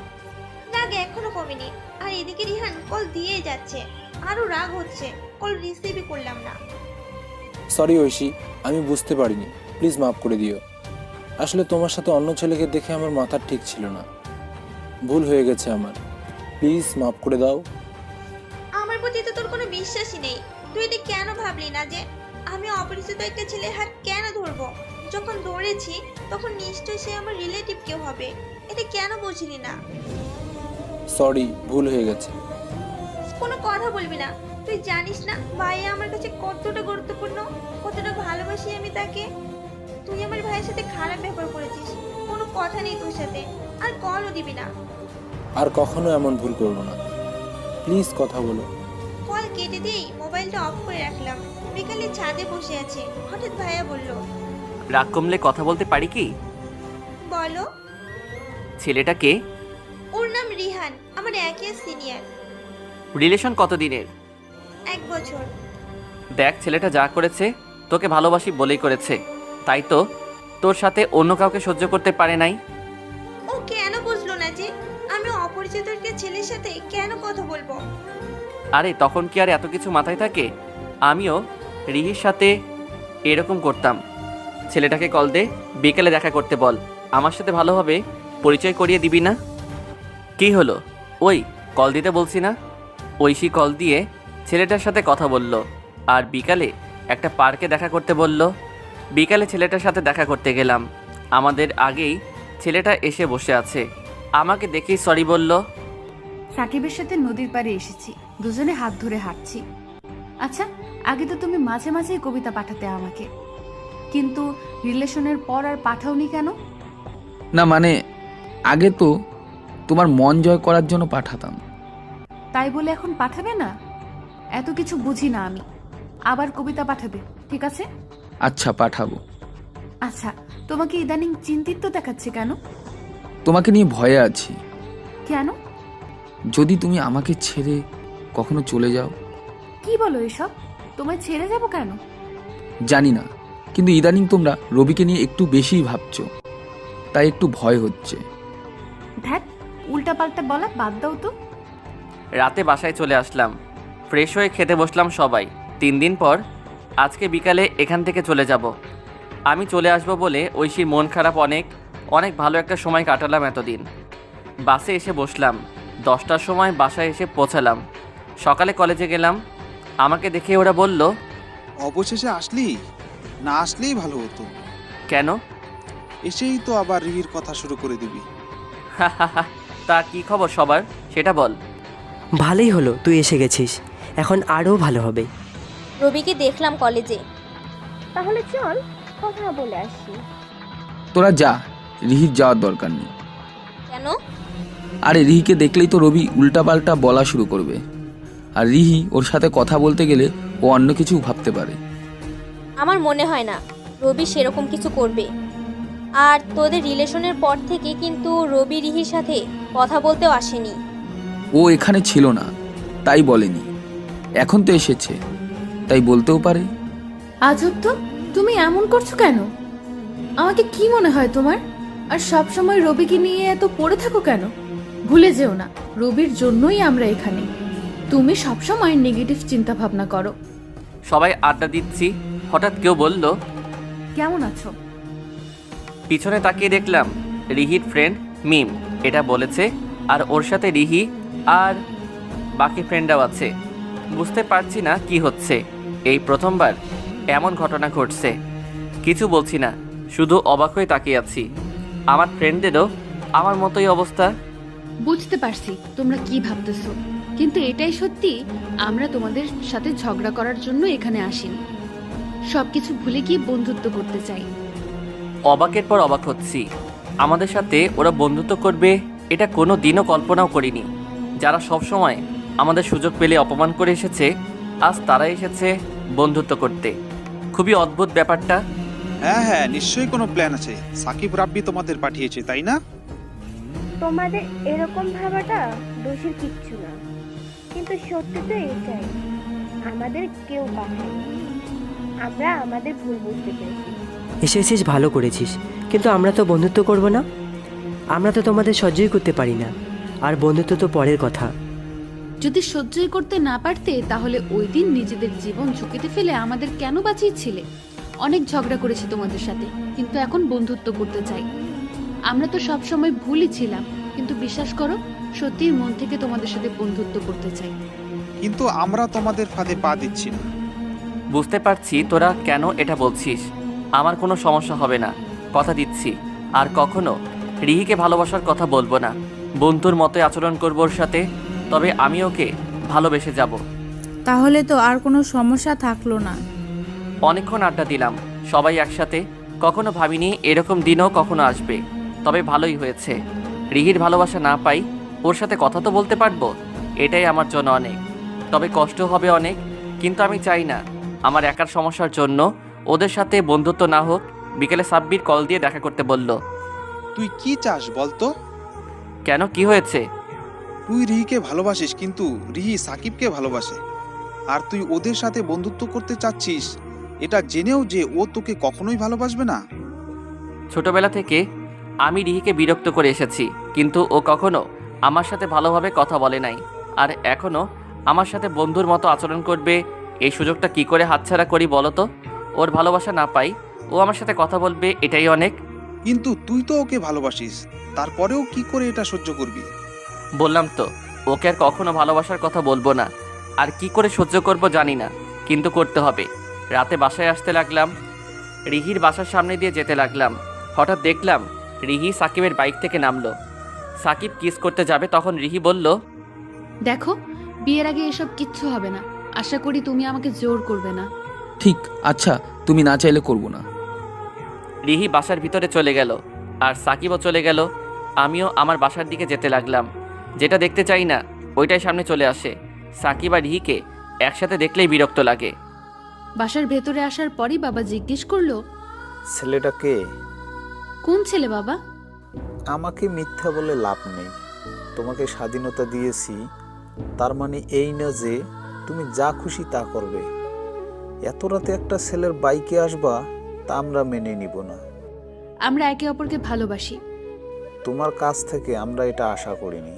রাগ এখনো কমেনি, আর এদিকে রিহান কল দিয়েই যাচ্ছে, আরো রাগ হচ্ছে, কল রিসিভই করলাম না। সরি ঐশী, আমি বুঝতে পারিনি, প্লিজ মাফ করে দিও। আসলে তোমার সাথে অন্য ছেলেকে দেখে আমার মাথা ঠিক ছিল না, ভুল হয়ে গেছে আমার, প্লিজ মাফ করে দাও। আমার প্রতি তো তোর কোনো বিশ্বাসই নেই। তুই এটা কেন ভাবলি না যে আমি অপরিচিত একটা ছেলের হাত কেন ধরবো? যখন ধরেছি তখন নিশ্চয়ই সে আমার রিলেটিভ কেউ হবে, এটা কেন বুঝলি না? সরি, ভুল হয়ে গেছে। কোনো কথা বলবি না। তুই জানিস না ভাইয়া আমার কাছে কতটা গুরুত্বপূর্ণ, কতটা ভালোবাসি আমি তাকে। তুই আমার ভাইয়ের সাথে খারাপ ব্যবহার করেছিস, কোনো কথা নেই তোর সাথে, আর কলও দিবি না। আর কখনো এমন ভুল করবো না, প্লিজ কথা বলো। কল কেটে দিয়েই মোবাইলটা অফ করে রাখলাম। বিকালে ছাদে বসে আছে, হঠাৎ ভাইয়া বলল, রাগ কমলে কথা বলতে পারি কি? বলো। ছেলেটাকে? ওর নাম রিহান, আমার একই সিনিয়র। রিলেশন কতদিনের? 1 বছর। দেখ, ছেলেটা যা করেছে তোকে ভালোবাসি বলেই করেছে, তাই তো তোর সাথে অন্য কাউকে সহ্য করতে পারে নাই। ও কেন বুঝলো না যে আমি অপরিচিত একটা ছেলের সাথে কেন কথা বলবো? আরে তখন কি আর এত কিছু মাথায় থাকে? আমিও রিহির সাথে এরকম করতাম। ছেলেটাকে কল দে, বিকেলে দেখা করতে বল, আমার সাথে ভালোভাবে পরিচয় করিয়ে দিবি না? কি হলো? ওই কল দিতে বলছি না? ঐশী কল দিয়ে ছেলেটার সাথে কথা বলল, আর বিকালে একটা পার্কে দেখা করতে বলল। বিকালে ছেলেটার সাথে দেখা করতে গেলাম। আমাদের আগেই ছেলেটা এসে বসে আছে। আমাকে দেখেই সরি বলল। সাকিবের সাথে নদীর পাড়ে এসেছি, দুজনে হাত ধরে হাঁটছি। আচ্ছা, আগে তো তুমি মাঝে মাঝেই কবিতা পাঠাতে আমাকে, কিন্তু রিলেশনের পর আর পাঠাওনি কেন? না মানে আগে তো তোমার মন জয় করার জন্য পাঠাতাম। তাই বলে এখন পাঠাবে না? এত কিছু বুঝি না আমি। আবার কবিতা পাঠাবে, ঠিক আছে? আচ্ছা পাঠাবো। আচ্ছা, তোমাকে ইদানিং চিন্তিত দেখাচ্ছে কেন? তোমাকে নিয়ে ভয়ে আছি। কেন? যদি তুমি আমাকে ছেড়ে কখনো চলে যাও। কি বলো এসব? তোমায় ছেড়ে যাব কেন? জানি না, কিন্তু ইদানিং তোমরা রবিকে নিয়ে একটু বেশিই ভাবছো, তাই একটু ভয় হচ্ছে। ধ্যাত, উল্টাপাল্টা বলা বাদ দাও তো। রাতে বাসায় চলে আসলাম, ফ্রেশ হয়ে খেতে বসলাম সবাই। 3 দিন পর আজকে বিকালে এখান থেকে চলে যাব। আমি চলে আসব বলে ঐশীর মন খারাপ অনেক। অনেক ভালো একটা সময় কাটালাম এতদিন। বাসে এসে বসলাম, 10টার সময় বাসায় এসে পৌঁছালাম। সকালে কলেজে গেলাম। আমাকে দেখে ওরা বলল, অবশেষে আসলি, না আসলেই ভালো হতো। কেন? এসেই তো আবার রিহির কথা শুরু করে দিবি। তা কি খবর সবার সেটা বল। ভালোই হলো তুই এসে গেছিস, এখন আরও ভালো হবে। রবিকে দেখলাম কলেজে। তাহলে চল কথা বলে আসি। তোরা যা, রিহির যাওয়ার দরকার নেই। কেন? আরে রিহিকে দেখলেই তো রবি উল্টাপাল্টা বলা শুরু করবে, আর রিহি ওর সাথে কথা বলতে গেলে ও অন্য কিছু ভাবতে পারে। আমার মনে হয় না রবি সেরকম কিছু করবে। আর তোদের রিলেশনের পর থেকে কিন্তু রবি রিহির সাথে কথা বলতেও আসেনি। ও এখানে ছিল না তাই বলেনি, এখন তো এসেছে তাই বলতেও পারে। আজব তো, তুমি এমন করছো কেন? আমাকে কি মনে হয় তোমার? আর সব সময় রবিকে নিয়ে এত পড়ে থাকো কেন? ভুলে যেও না, রবির জন্যই আমরা এখানে। তুমি সব সময় নেগেটিভ চিন্তা ভাবনা করো। সবাই আড্ডা দিচ্ছি, হঠাৎ কেউ বলল, কেমন আছো? পিছনে তাকিয়ে দেখলাম রিহির ফ্রেন্ড মিম এটা বলেছে, আর ওর সাথে রিহি আর বাকি ফ্রেন্ডরাও আছে। বুঝতে পারছি না কি হচ্ছে। এই প্রথমবার এমন ঘটনা ঘটছে। কিছু বলছি না, শুধু অবাক হয়ে তাকিয়ে আছি। আমার ফ্রেন্ডদেরও আমার মতোই অবস্থা। বুঝতে পারছি তোমরা কি ভাবতেছো, কিন্তু এটাই সত্যি, আমরা তোমাদের সাথে ঝগড়া করার জন্য এখানে আসিনি। সবকিছু ভুলে গিয়ে বন্ধুত্ব করতে চাই। অবাকের পর অবাক হচ্ছি। আমাদের সাথে ওরা বন্ধুত্ব করবে এটা কোনো দিনও কল্পনাও করিনি। যারা সব সময় আমাদের সুযোগ পেলে অপমান করে এসেছে, আজ তারা এসেছে বন্ধুত্ব করতে। খুবই অদ্ভুত ব্যাপারটা। হ্যাঁ হ্যাঁ, নিশ্চয়ই কোনো প্ল্যান আছে। সাকিব রাব্বি তোমাদের পাঠিয়েছে, তাই না? তোমাদের এরকম ভাবাটা দোষের কিচ্ছু না, কিন্তু সত্যি তো এটাই, আমাদের কেউ পাঠায়নি। আমরা আমাদের ভুল বুঝতে পেরেছি। এসেছিস ভালো করেছিস, কিন্তু আমরা তো বন্ধুত্ব করব না। আমরা তো তোমাদের সহ্যই করতে পারি না, আর বন্ধুত্ব তো পরের কথা। যদি সহ্যই করতে না পারতে তাহলে ওই দিন নিজেদের জীবন ঝুঁকিতে ফেলে আমাদের কেন বাঁচিয়েছিলে? অনেক ঝগড়া করেছি তোমাদের সাথে, কিন্তু এখন বন্ধুত্ব করতে চাই। আমরা তো সব সময় ভুলই ছিলাম, কিন্তু বিশ্বাস করো, সত্যিই মন থেকে তোমাদের সাথে বন্ধুত্ব করতে চাই। কিন্তু আমরা তোমাদের ফাঁদে পা দিচ্ছি না। বুঝতে পারছি তোরা কেন এটা বলছিস। আমার কোনো সমস্যা হবে না, কথা দিচ্ছি। আর কখনো রিহিকে ভালোবাসার কথা বলবো না। বন্ধুর মতোই আচরণ করবো ওর সাথে, তবে আমি ওকে ভালোবেসে যাব। তাহলে তো আর কোনো সমস্যা থাকলো না। অনেকক্ষণ আড্ডা দিলাম সবাই একসাথে। কখনো ভাবিনি এরকম দিনও কখনো আসবে। তবে ভালোই হয়েছে, রিহির ভালোবাসা না পাই, ওর সাথে কথা তো বলতে পারবো, এটাই আমার জন্য অনেক। তবে কষ্ট হবে অনেক, কিন্তু আমি চাই না আমার একার সমস্যার জন্য ওদের সাথে বন্ধুত্ব না হোক। বিকেলে সাব্বির কল দিয়ে দেখা করতে বলল। তুই কি চাস বলতো? কেন, কি হয়েছে? তুই রিহিকে ভালোবাসিস, কিন্তু রিহি সাকিবকে ভালোবাসে। আর তুই ওদের সাথে বন্ধুত্ব করতে চাচ্ছিস, এটা জেনেও যে ও তোকে কখনোই ভালোবাসবে না। ছোটবেলা থেকে আমি রিহিকে বিরক্ত করে এসেছি, কিন্তু ও কখনো আমার সাথে ভালোভাবে কথা বলে নাই। আর এখনও আমার সাথে বন্ধুর মতো আচরণ করবে, এই সুযোগটা কি করে হাতছাড়া করি বলো তো? ওর ভালোবাসা না পাই, ও আমার সাথে কথা বলবে, এটাই অনেক। কিন্তু তুই তো ওকে ভালোবাসিস, তারপরেও কি করে এটা সহ্য করবি? বললাম তো, ওকে আর কখনো ভালোবাসার কথা বলবো না। আর কি করে সহ্য করব জানি না, কিন্তু করতে হবে। রাতে বাসায় আসতে লাগলাম, রিহির বাসার সামনে দিয়ে যেতে লাগলাম। হঠাৎ দেখলাম রিহি সাকিবের বাইক থেকে নামলো। সাকিব কিস করতে যাবে, তখন রিহি বলল, দেখো, বিয়ের আগে এসব কিচ্ছু হবে না। আশা করি তুমি আমাকে জোর করবে না। ঠিক, আচ্ছা তুমি না চাইলে করব না। রিহি বাসার ভিতরে চলে গেল আর সাকিবও চলে গেল। আমিও আমার বাসার দিকে যেতে লাগলাম। যেটা দেখতে চাই না ওইটাই সামনে চলে আসে। সাকিব আর রিহিকে একসাথে দেখলেই বিরক্ত লাগে। বাসার ভেতরে আসার পরই বাবা জিজ্ঞেস করলো, ছেলেটা কে? কোন ছেলে বাবা? আমাকে মিথ্যা বলে লাভ নেই। তোমাকে স্বাধীনতা দিয়েছি, তার মানে এই না যে তুমি যা খুশি তা করবে। এত রাতে একটা ছেলের বাইকে আসবা, তা আমরা মেনে নিব না। আমরা একে অপরকে ভালোবাসি। তোমার কাছ থেকে আমরা এটা আশা করিনি।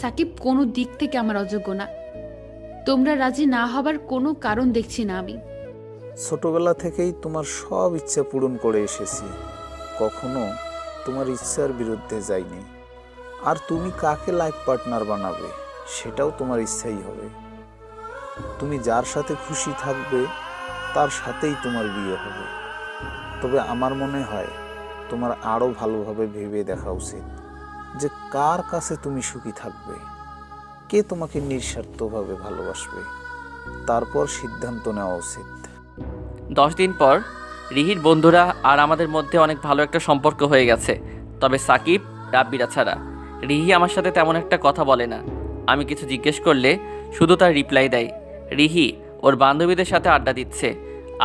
সাকিব কোনো দিক থেকে আমার অযোগ্য না। তোমরা রাজি না হবার কোনো কারণ দেখছি না আমি। ছোটবেলা থেকেই তোমার সব ইচ্ছা পূরণ করে এসেছি, কখনো তোমার ইচ্ছার বিরুদ্ধে যাইনি। আর তুমি কাকে লাইফ পার্টনার বানাবে সেটাও তোমার ইচ্ছাই হবে। তুমি যার সাথে খুশি থাকবে তার সাথেই তোমার বিয়ে হবে। তবে আমার মনে হয় তোমার আরও ভালোভাবে ভেবে দেখা উচিত যে কার কাছে তুমি সুখী থাকবে, কে তোমাকে নিঃস্বার্থভাবে ভালোবাসবে, তারপর সিদ্ধান্ত নেওয়া উচিত। 10 দিন পর রিহির বন্ধুরা আর আমাদের মধ্যে অনেক ভালো একটা সম্পর্ক হয়ে গেছে। তবে সাকিব, রাব্বিরা ছাড়া রিহি আমার সাথে তেমন একটা কথা বলে না। আমি কিছু জিজ্ঞেস করলে শুধু তার রিপ্লাই দেয়। রিহি ওর বান্ধবীদের সাথে আড্ডা দিচ্ছে।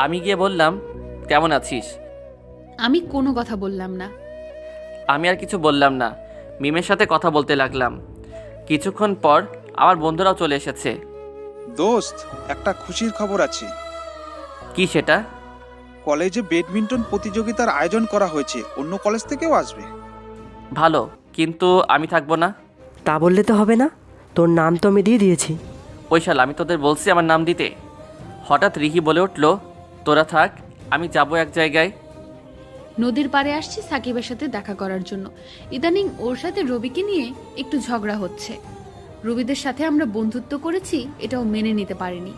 আমি গিয়ে বললাম, কেমন আছিস? আমি কোনো কথা বললাম না। আমি আর কিছু বললাম না, মিমের সাথে কথা বলতে লাগলাম। কিছুক্ষণ পর আমার বন্ধুরাও চলে এসেছে। দোস্ত, একটা খুশির খবর আছে। কি সেটা? কলেজে ব্যাডমিন্টন প্রতিযোগিতার আয়োজন করা হয়েছে, অন্য কলেজ থেকেও আসবে। ভালো, কিন্তু আমি থাকবো না। তা বললে তো হবে না, তোর নাম তো আমি দিয়ে দিয়েছি। ওই শাল, আমি তোদের বলছি আমার নাম দিতে। হঠাৎ রিহি বলে উঠল, তোরা থাক, আমি যাবো এক জায়গায়। নদীর পাড়ে আসছি সাকিবের সাথে দেখা করার জন্য। ইদানিং ওর সাথে রবিকে নিয়ে একটু ঝগড়া হচ্ছে। রবিদের সাথে আমরা বন্ধুত্ব করেছি, এটাও মেনে নিতে পারিনি।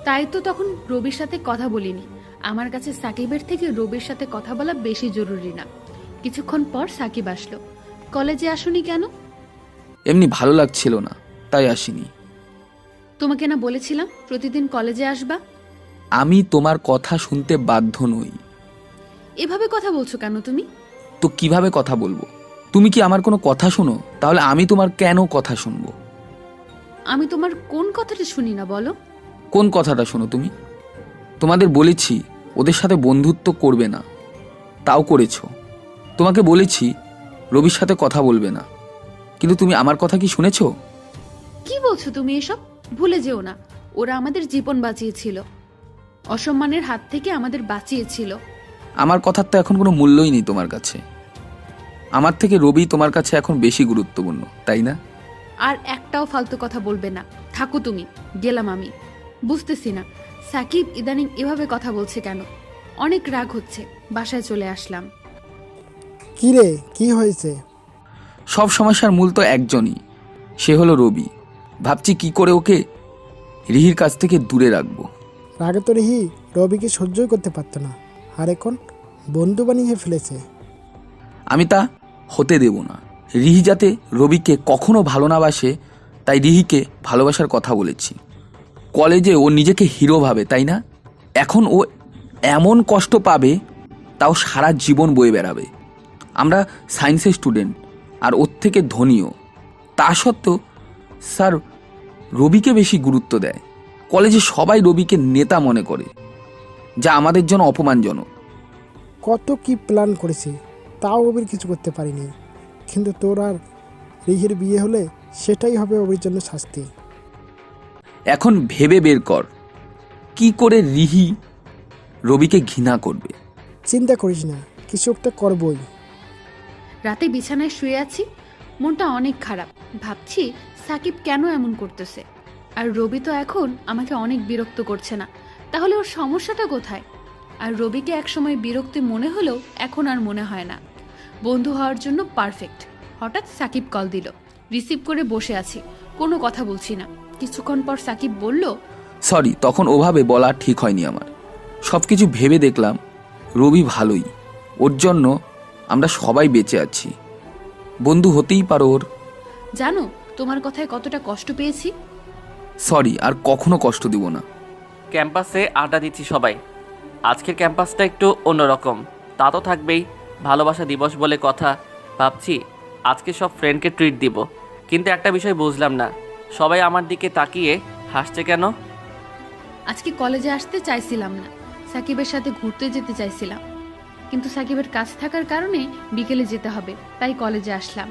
তাই তো তখন রবির সাথে কথা বলিনি। আমার কাছে সাকিবের থেকে রবির সাথে কথা বলা বেশি জরুরি না। কিছুক্ষণ পর সাকিব আসলো। কলেজে আসোনি কেন? এমনি ভালো লাগছিল না, তাই আসিনি। তোমাকে না বলেছিলাম প্রতিদিন কলেজে আসবা? আমি তোমার কথা শুনতে বাধ্য নই। এভাবে কথা বলছো কেন তুমি? তো কিভাবে কথা বলবো? তুমি কি আমার কোনো কথা শোনো? তাহলে আমি তোমার কেন কথা শুনবো? আমি তোমার কোন কথাটা শুনি না বলো? কোন কথাটা শোনো তুমি? তোমাদের বলেছি ওদের সাথে বন্ধুত্ব করবে না, তাও করেছো। তোমাকে বলেছি রবির সাথে কথা বলবে না, কিন্তু তুমি আমার কথা কি শুনেছো? কি বলছো তুমি এসব? ভুলে যেও না, ওরা আমাদের জীবন বাঁচিয়েছিল, অসম্মানের হাত থেকে আমাদের বাঁচিয়েছিল। আমার কথার তো এখন কোনো মূল্যই নেই তোমার কাছে। আমার থেকে রবি তোমার কাছে এখন বেশি গুরুত্বপূর্ণ, তাই না? আর একটাও ফালতু কথা বলবে না। থাকো তুমি, গেলাম আমি। বুঝতেছি না সাকিব ইদানিং এভাবে কথা বলছে কেন। অনেক রাগ হচ্ছে, বাসায় চলে আসলাম। কি রে, কি হয়েছে? সব সমস্যার মূল তো একজনই, সে হলো রবি। ভাবছি কি করে ওকে রিহির কাছ থেকে দূরে রাখবো। আগে তো রিহি রবিকে সহ্যই করতে পারতো না, আর এখন বন্ধু বানিয়ে ফেলেছে। আমি তা হতে দেব না। রিহি যাতে রবিকে কখনো ভালো না বাসে, তাই রিহিকে ভালোবাসার কথা বলেছি। কলেজে ও নিজেকে হিরো ভাবে, তাই না? এখন ও এমন কষ্ট পাবে, তাও সারা জীবন বয়ে বেড়াবে। আমরা সায়েন্সের স্টুডেন্ট, আর ওর থেকে ধনীও। তা সত্ত্বেও স্যার রবিকে বেশি গুরুত্ব দেয়। কলেজে সবাই রবিকে নেতা মনে করে, যা আমাদের জন্য অপমানজনক। কত কি প্ল্যান করেছি, তাও অবির কিছু করতে পারিনি। কিন্তু তোর আর রিহির বিয়ে হলে সেটাই হবে অবির জন্য শাস্তি। এখন ভেবে বের কর কি করে রিহি রবিকে ঘৃণা করবে। চিন্তা করিস না, কিছু একটা করবই। রাতে বিছানায় শুয়ে আছি, মনটা অনেক খারাপ। ভাবছি সাকিব কেন এমন করতেছে। আর রবি তো এখন আমাকে অনেক বিরক্ত করছে না, তাহলে ওর সমস্যাটা কোথায়? আর রবিকে একসময় বিরক্তি মনে হলেও এখন আর মনে হয় না। বন্ধু হওয়ার জন্য পারফেক্ট। হঠাৎ সাকিব কল দিল, রিসিভ করে বসে আছি, কোনো কথা বলছি না। কিছুক্ষণ পর সাকিব বলল, সরি, তখন ওভাবে বলা ঠিক হয়নি আমার। সব কিছু ভেবে দেখলাম রবি ভালোই, ওর জন্য আমরা সবাই বেঁচে আছি। বন্ধু হতেই পারো ওর। জানো তোমার কথায় কতটা কষ্ট পেয়েছি। সরি, আর কখনো কষ্ট দিব না। ক্যাম্পাসে আড্ডা দিচ্ছি সবাই। আজকের ক্যাম্পাসটা একটু অন্যরকম, তা তো থাকবেই। ভালোবাসা দিবস বলে কথা। ভাবছি আজকে সব ফ্রেন্ডকে ট্রিট দিব, কিন্তু একটা বিষয় বুঝলাম না, সবাই আমার দিকে তাকিয়ে হাসছে কেন? আজকে কলেজে আসতে চাইছিলাম না, সাকিবের সাথে ঘুরতে যেতে চাইছিলাম, কিন্তু সাকিবের কাজ থাকার কারণে বিকেলে যেতে হবে, তাই কলেজে আসলাম।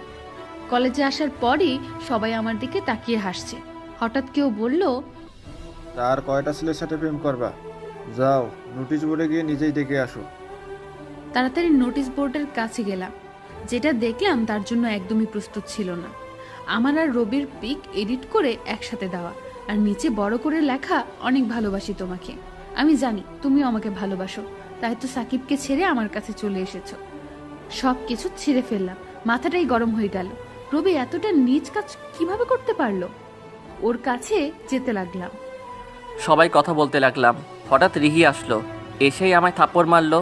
কলেজে আসার পরই সবাই আমার দিকে তাকিয়ে হাসছে। হঠাৎ কেউ বলল, তার কয়টা ছেলের সাথে প্রেম করবা? যাও, নোটিশ বোর্ডে গিয়ে নিজেই দেখে আসো। তাড়াতাড়ি নোটিশ বোর্ডের কাছে গেলাম। যেটা দেখলাম তার জন্য একদমই প্রস্তুত ছিল না। আমার আর রবির পিক এডিট করে একসাথে দেওয়া, আর নিচে বড় করে লেখা, অনেক ভালোবাসি তোমাকে। আমি জানি তুমিও আমাকে ভালোবাসো, তাই তো সাকিবকে ছেড়ে আমার কাছে চলে এসেছো। সব কিছু ছিঁড়ে ফেললাম, মাথাটাই গরম হয়ে গেল। রবি এতটা নীচ কাজ কিভাবে করতে পারলো? ওর কাছে যেতে লাগলাম। সবাই কথা বলতে লাগলাম। হঠাৎ রিহি আসলো, এসেই আমায় থাপ্পড় মারলো।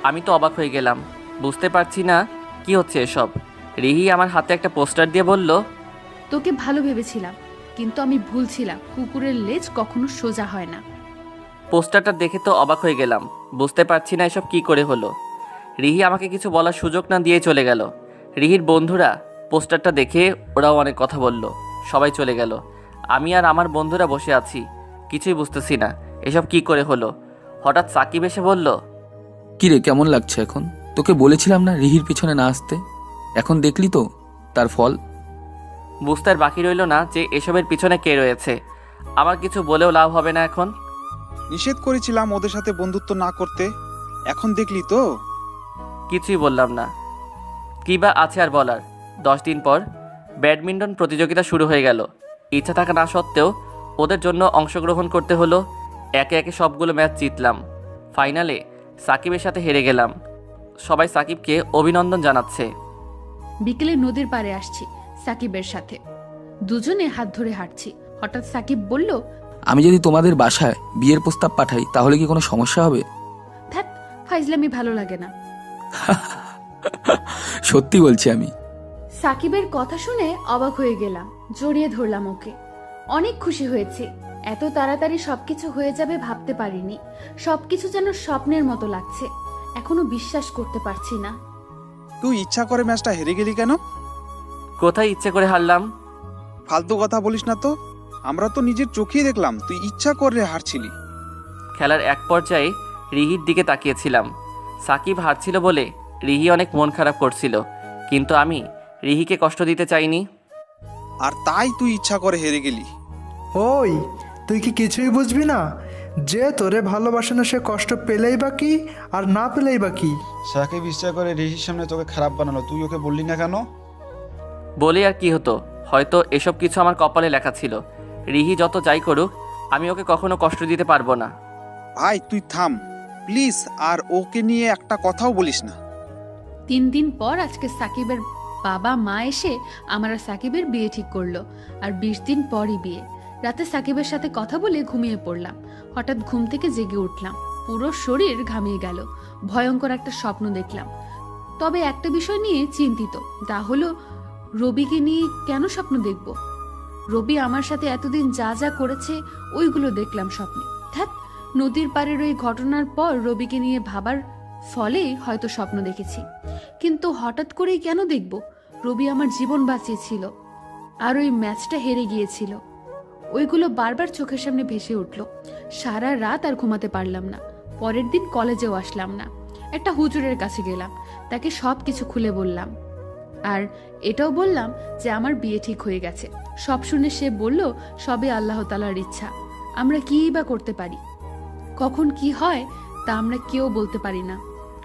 আমি তো অবাক হয়ে গেলাম, বুঝতে পারছি না কি হচ্ছে এসব। রিহি আমার হাতে একটা পোস্টার দিয়ে বলল, তোকে ভালো ভেবেছিলাম, কিন্তু আমি ভুল ছিলাম। কুকুরের লেজ কখনো সোজা হয় না। পোস্টারটা দেখে তো অবাক হয়ে গেলাম, বুঝতে পারছি না এসব কি করে হলো। রিহি আমাকে কিছু বলার সুযোগ না দিয়ে চলে গেল। রিহির বন্ধুরা পোস্টারটা দেখে ওরাও অনেক কথা বলল, সবাই চলে গেল। আমি আর আমার বন্ধুরা বসে আছি, কিছুই বুঝতেছি না এসব কি করে হলো। হঠাৎ সাকিব এসে বলল, কিরে, কেমন লাগছে এখন? তোকে বলেছিলাম না রিহির পিছনে না আসতে, এখন দেখলি তো তার ফল। বুঝতে আর বাকি রইল না যে এসবের পিছনে কে রয়েছে। আমার কিছু বলেও লাভ হবে না এখন। নিষেধ করেছিলাম ওদের সাথে বন্ধুত্ব না করতে, এখন দেখলি তো। কিছুই বললাম না, কী বা আছে আর বলার। 10 দিন পর ব্যাডমিন্টন প্রতিযোগিতা শুরু হয়ে গেল। ইচ্ছা থাকা না সত্ত্বেও ওদের জন্য অংশগ্রহণ করতে হলো। একে একে সবগুলো ম্যাচ জিতলাম। ফাইনালে সাকিবের সাথে হেরে গেলাম। সবাই সাকিবকে অভিনন্দন জানাচ্ছে। বিকেলে নদীর পাড়ে আসছি সাকিবের সাথে, দুজনে হাত ধরে হাঁটছি। হঠাৎ সাকিব বলল, আমি যদি তোমাদের বাসায় বিয়ের প্রস্তাব পাঠাই তাহলে কি কোনো সমস্যা হবে? ধ্যাৎ, ফাইজলামি ভালো লাগে না। সত্যি বলছি আমি। সাকিবের কথা শুনে অবাক হয়ে গেলাম, জড়িয়ে ধরলাম ওকে। অনেক খুশি হয়েছি, এত তাড়াতাড়ি সবকিছু হয়ে যাবে ভাবতে পারিনি। সবকিছু যেন স্বপ্নের মতো লাগছে, এখনো বিশ্বাস করতে পারছি না। তুই ইচ্ছা করে ম্যাচটা হেরে গেলি কেন? কোথায় ইচ্ছে করে হারলাম? ফালতু কথা বলিস না তো, আমরা তো নিজের চোখেই দেখলাম তুই ইচ্ছা করে হারছিলি। খেলার এক পর্যায়ে রিহির দিকে তাকিয়েছিলাম। সাকিব হারছিল বলে রিহি অনেক মন খারাপ করছিল, কিন্তু আমি রিহিকে কষ্ট দিতে চাইনি। আর তাই তুই ইচ্ছা করে হেরে গেলি। ওই, তুই কি কিছুই বুঝবি না? যে তোরে ভালোবাসে না সে কষ্ট পেলেই বা কি, আর না পেলেই বা কি? সাকিব ইচ্ছা করে রিহির সামনে তোকে খারাপ বানালো, তুই ওকে বললি না কেন? বলে আর কি হতো, হয়তো এসব কিছু আমার কপালে লেখা ছিল। রিহি যত যাই করুক, আমি ওকে কখনো কষ্ট দিতে পারবো না। ভাই তুই থাম প্লিজ, আর ওকে নিয়ে একটা কথাও বলিস না। 3 দিন পর আজকে সাকিবের বাবা মা এসে আমার আর সাকিবের বিয়ে ঠিক করলো, আর 20 দিন পরই বিয়ে। রাতে সাকিবের সাথে কথা বলে ঘুমিয়ে পড়লাম। হঠাৎ ঘুম থেকে জেগে উঠলাম, পুরো শরীর ঘামিয়ে গেল। ভয়ঙ্কর একটা স্বপ্ন দেখলাম। তবে একটা বিষয় নিয়ে চিন্তিত, তা হলো রবিকে নিয়ে কেন স্বপ্ন দেখব? রবি আমার সাথে এতদিন যা যা করেছে ওইগুলো দেখলাম স্বপ্নে। ধ্যাৎ, নদীর পাড়ের ওই ঘটনার পর রবিকে নিয়ে ভাবার ফলে হয়তো স্বপ্ন দেখেছি, কিন্তু হঠাৎ করেই কেন দেখব? রবি আমার জীবন বাঁচিয়েছিল, আর ওই ম্যাচটা হেরে গিয়েছিল। ওইগুলো বারবার চোখের সামনে ভেসে উঠল। সারা রাত আর ঘুমাতে পারলাম না। পরের দিন কলেজেও আসলাম না। একটা হুজুরের কাছে গেলাম, তাকে সব কিছু খুলে বললাম, আর এটাও বললাম যে আমার বিয়ে ঠিক হয়ে গেছে। সব শুনে সে বলল, সবে আল্লাহ তাআলার ইচ্ছা, আমরা কিই বা করতে পারি। কখন কি হয় তা আমরা কেউ বলতে পারি না।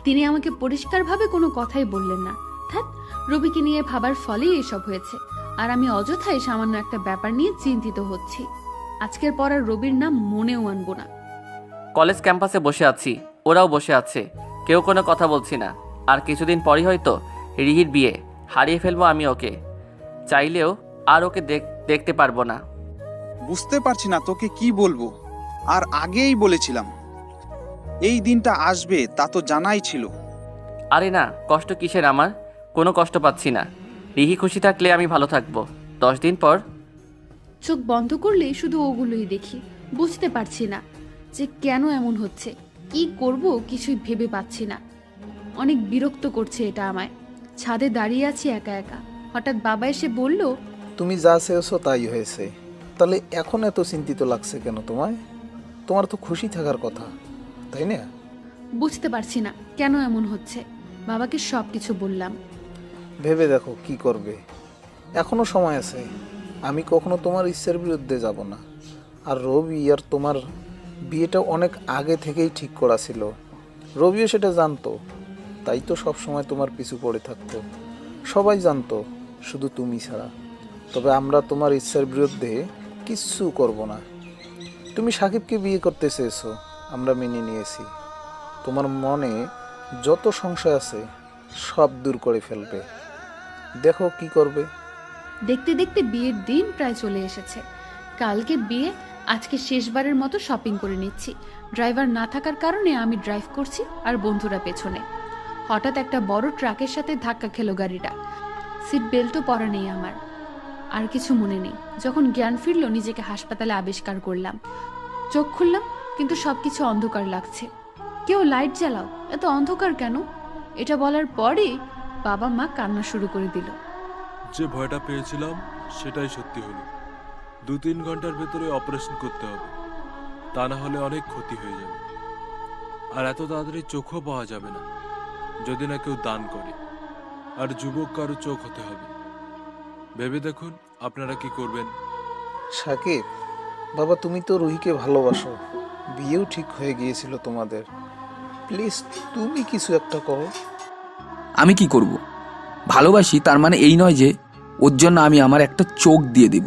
তিনি আমাকে পরিষ্কারভাবে কোনো কথাই বললেন না। ধ্যাৎ, রবিকে নিয়ে ভাবার ফলেই এসব হয়েছে, আর আমি অযথাই সামান্য একটা ব্যাপার নিয়ে চিন্তিত হচ্ছি। আজকের পর আর রবির নাম মনেও আনবো না। কলেজ ক্যাম্পাসে বসে আছি, ওরাও বসে আছে, কেউ কোনো কথা বলছি না। আর কিছুদিন পরই হয়তো রিহির বিয়ে, হারিয়ে ফেলবো আমি ওকে, চাইলেও আর ওকে দেখতে পারবো না। বুঝতে পারছি না তোকে কি বলবো। আর আগেই বলেছিলাম এই দিনটা আসবে, তা তো জানাই ছিল। আরে না, কষ্ট কিসের আমার? কোনো কষ্ট পাচ্ছি না। রিহি খুশি থাকলে আমি ভালো থাকবো। 10 দিন পর চোখ বন্ধ করলে শুধু ওগুলোই দেখি। বুঝতে পারছি না যে কেন এমন হচ্ছে, কি করব কিছুই ভেবে পাচ্ছি না। অনেক বিরক্ত করছে এটা আমায়। ছাদে দাঁড়িয়ে আছি একা একা, হঠাৎ বাবা এসে বলল, তুমি যা চেয়েছো তাই হয়েছে, তাহলে এখন এত চিন্তিত লাগছে কেন তোমায়? তোমার তো খুশি থাকার কথা, তাই না? বুঝতে পারছি না কেন এমন হচ্ছে। বাবাকে সব কিছু বললাম। ভেবে দেখো কি করবে, এখনো সময় আছে। আমি কখনো তোমার ইচ্ছার বিরুদ্ধে যাব না। আর রবি আর তোমার বিয়েটা অনেক আগে থেকেই ঠিক করা ছিল, রবিও সেটা জানতো, তাই তো সব সময় তোমার পিছু পড়ে থাকতো। সবাই জানতো, শুধু তুমি ছাড়া। তবে আমরা তোমার ইচ্ছার বিরুদ্ধে কিচ্ছু করব না। তুমি সাকিবকে বিয়ে করতে চেয়েছো, আমরা মেনে নিয়েছি। তোমার মনে যত সংশয় আছে সব দূর করে ফেলবে, দেখো কি করবে। দেখতে দেখতে বিয়ের দিন প্রায় চলে এসেছে। কালকে বিয়ে, আজকে শেষবারের মতো শপিং করে নিচ্ছি। ড্রাইভার না থাকার কারণে আমি ড্রাইভ করছি আর বন্ধুরা পেছনে। হঠাৎ একটা বড় ট্রাকের সাথে ধাক্কা খেলো গাড়িটা। সিট বেল্টও পরা নেই আমার। আর কিছু মনে নেই। যখন জ্ঞান ফিরলো নিজেকে হাসপাতালে আবিষ্কার করলাম। চোখ খুললাম, কিন্তু সবকিছু অন্ধকার লাগছে। কেউ লাইট জ্বালাও, এত অন্ধকার কেন? এটা বলার পরই বাবা মা কান্না শুরু করে দিল। যে ভয়টা পেয়েছিলাম সেটাই সত্যি হলো। 2-3 ঘন্টার ভেতরে অপারেশন করতে হবে, তা না হলে অনেক ক্ষতি হয়ে যাবে। আর এত তাড়াতাড়ি চোখও পাওয়া যাবে না যদি না কেউ দান করে। আর যুবক কারো চোখ হতে হবে। ভেবে দেখুন আপনারা কি করবেন। সাকিব বাবা, তুমি তো রুহিকে ভালোবাসো, বিয়েও ঠিক হয়ে গিয়েছিল তোমাদের। প্লিজ তুমি কিছু একটা করো। আমি কি করব? ভালোবাসি তার মানে এই নয় যে ওর জন্য আমি আমার একটা চোখ দিয়ে দেব।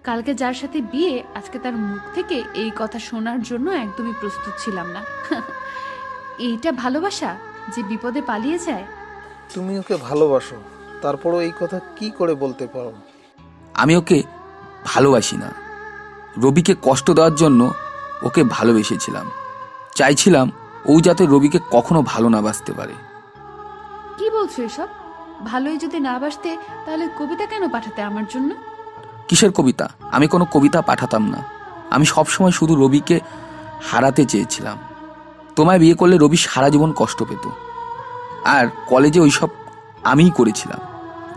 কালকে যার সাথে বিয়ে, আজকে তার মুখ থেকে এই কথা শোনার জন্য একদমই প্রস্তুত ছিলাম না। এইটা ভালোবাসা যে বিপদে পালিয়ে যায়? তুমি ওকে ভালোবাসো, তারপরও এই কথা কি করে বলতে পারো? আমি ওকে ভালোবাসি না। রবিকে কষ্ট দেওয়ার জন্য ওকে ভালোবেসেছিলাম। চাইছিলাম ও যাতে রবিকে কখনো ভালো না বাসতে পারে। কি বলছো এসব? ভালোই যদি না বাসতে তাহলে কবিতা কেন পাঠাতে আমার জন্য? কিসের কবিতা? আমি কোনো কবিতা পাঠাতাম না। আমি সবসময় শুধু রবিকে হারাতে চেয়েছিলাম। তোমায় বিয়ে করলে রবি সারা জীবন কষ্ট পেত। আর কলেজে ওইসব আমিই করেছিলাম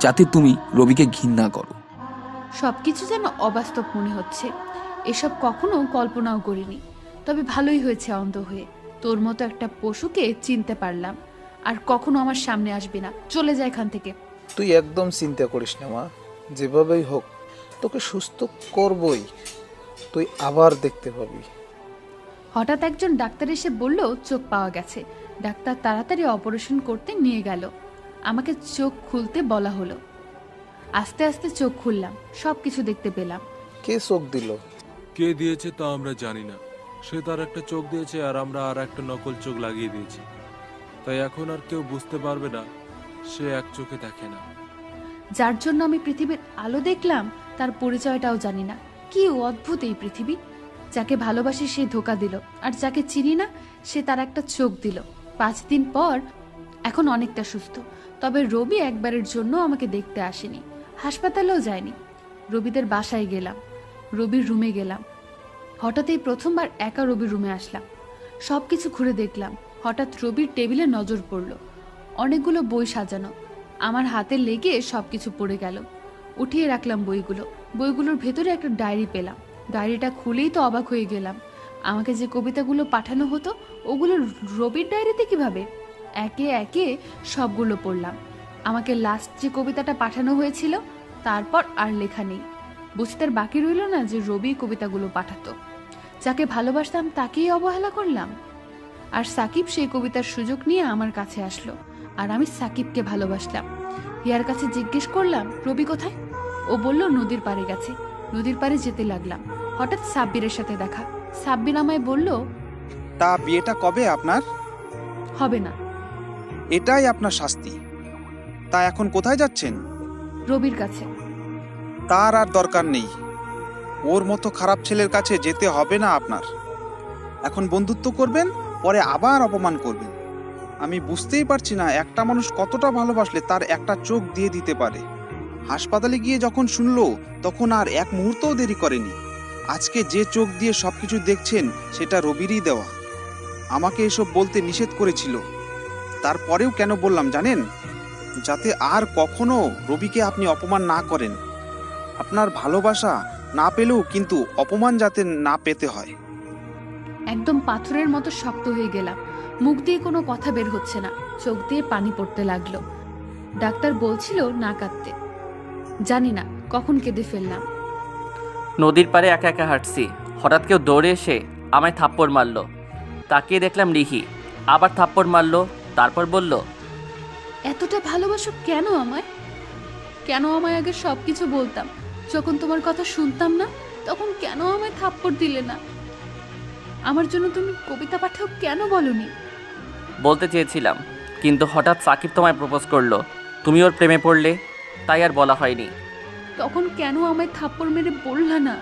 যাতে তুমি রবিকে ঘৃণা করো। সবকিছু যেন অবাস্তব মনে হচ্ছে। এসব কখনো কল্পনাও করিনি। তবে ভালোই হয়েছে অন্ধ হয়ে। তোর মতো একটা পশুকে চিনতে পারলাম। আর কখনো আমার সামনে আসবি না, চলে যায় এখান থেকে। তুই একদম চিন্তা করিস না মা, যেভাবেই হোক তোকে সুস্থ করবই, তুই আবার দেখতে পাবি। হঠাৎ একজন ডাক্তার এসে বলল চোখ পাওয়া গেছে। ডাক্তার তাড়াতাড়ি অপারেশন করতে নিয়ে গেল। আমাকে চোখ খুলতে বলা হলো। আস্তে আস্তে চোখ খুললাম, সব কিছু দেখতে পেলাম। কে চোখ দিল? কে দিয়েছে তা আমরা জানি না। সে তার একটা চোখ দিয়েছে আর আমরা আর একটা নকল চোখ লাগিয়ে দিয়েছি। তাই এখন আর কেউ বুঝতে পারবে না সে এক চোখে দেখে না। যার জন্য আমি পৃথিবীর আলো দেখলাম তার পরিচয়টাও জানি না। কি অদ্ভুত এই পৃথিবী। যাকে ভালোবাসি সে ধোকা দিল, আর যাকে চিনি না সে তার একটা চোখ দিল। 5 দিন পর এখন অনেকটা সুস্থ। তবে রবি একবারের জন্য আমাকে দেখতে আসেনি, হাসপাতালেও যায়নি। রবিদের বাসায় গেলাম, রবির রুমে গেলাম। হঠাৎ এই প্রথমবার একা রবির রুমে আসলাম। সব কিছু ঘুরে দেখলাম। হঠাৎ রবির টেবিলে নজর পড়ল। অনেকগুলো বই সাজানো। আমার হাতে লেগে সব কিছু পড়ে গেল। উঠিয়ে রাখলাম বইগুলো। বইগুলোর ভেতরে একটা ডায়েরি পেলাম। ডায়েরিটা খুলেই তো অবাক হয়ে গেলাম। আমাকে যে কবিতাগুলো পাঠানো হতো ওগুলো রবির ডায়েরিতে কিভাবে? একে একে সবগুলো পড়লাম। আমাকে লাস্ট যে কবিতাটা পাঠানো হয়েছিল তারপর আর লেখা নেই। বুঝতে বাকি রইল না যে রবি কবিতাগুলো পাঠাতো। যাকে ভালোবাসতাম তাকেই অবহেলা করলাম। আর সাকিব সেই কবিতার সুযোগ নিয়ে আমার কাছে আসলো, আর আমি সাকিবকে ভালোবাসলাম। হিয়ার কাছে জিজ্ঞেস করলাম রবি কোথায়? ও বলল নদীর পাড়ে গেছে। নদীর পাড়ে যেতে লাগলাম। হঠাৎ সাব্বিরের সাথে দেখা। সাব্বির আমায় বলল, তা বিয়েটা কবে আপনার? হবে না। এটাই আপনার শাস্তি। তা এখন কোথায় যাচ্ছেন? রবির কাছে। তার আর দরকার নেই। ওর মতো খারাপ ছেলের কাছে যেতে হবে না আপনার। এখন বন্ধুত্ব করবেন, পরে আবার অপমান করবেন। আমি বুঝতেই পারছি না একটা মানুষ কতটা ভালোবাসলে তার একটা চোখ দিয়ে দিতে পারে। হাসপাতালে গিয়ে যখন শুনলো তখন আর এক মুহূর্তও দেরি করেনি। আজকে যে চোখ দিয়ে সবকিছু দেখছেন সেটা রবিরই দেওয়া। আমাকে এসব বলতে নিষেধ করেছিল, তারপরেও কেন বললাম জানেন? যাতে আর কখনো রবিকে আপনি অপমান না করেন। আপনার ভালোবাসা না পেলেও কিন্তু অপমান যাতে না পেতে হয়। একদম পাথরের মতো শক্ত হয়ে গেলাম। মুখ দিয়ে কোনো কথা বের হচ্ছে না, চোখ দিয়ে পানি পড়তে লাগলো। ডাক্তার বলছিল না কাঁদতে, জানি না কখন কেঁদে ফেললাম। নদীর পাড়ে একা একা হাঁটছি, হঠাৎ কেউ দৌড়ে এসে আমায় থাপ্পড় মারলো। তাকিয়ে দেখলাম রিহি, আবার থাপ্পড় মারলো, তারপর বলল, এতটা ভালোবাসো কেন আমায়? কেন আমায় আগে সব কিছু বলতাম? যখন তোমার কথা শুনতাম না তখন কেন আমায় থাপ্পড় দিলে না? আমার জন্য তুমি কবিতা পাঠাও কেন বলনি? বলতে চেয়েছিলাম, কিন্তু হঠাৎ সাকিব তোমায় প্রপোজ করলো, তুমি ওর প্রেমে পড়লে, তাই আর বলা হয়নি। তখন কেন আমায় থাপ্পড় মেরে বললা না?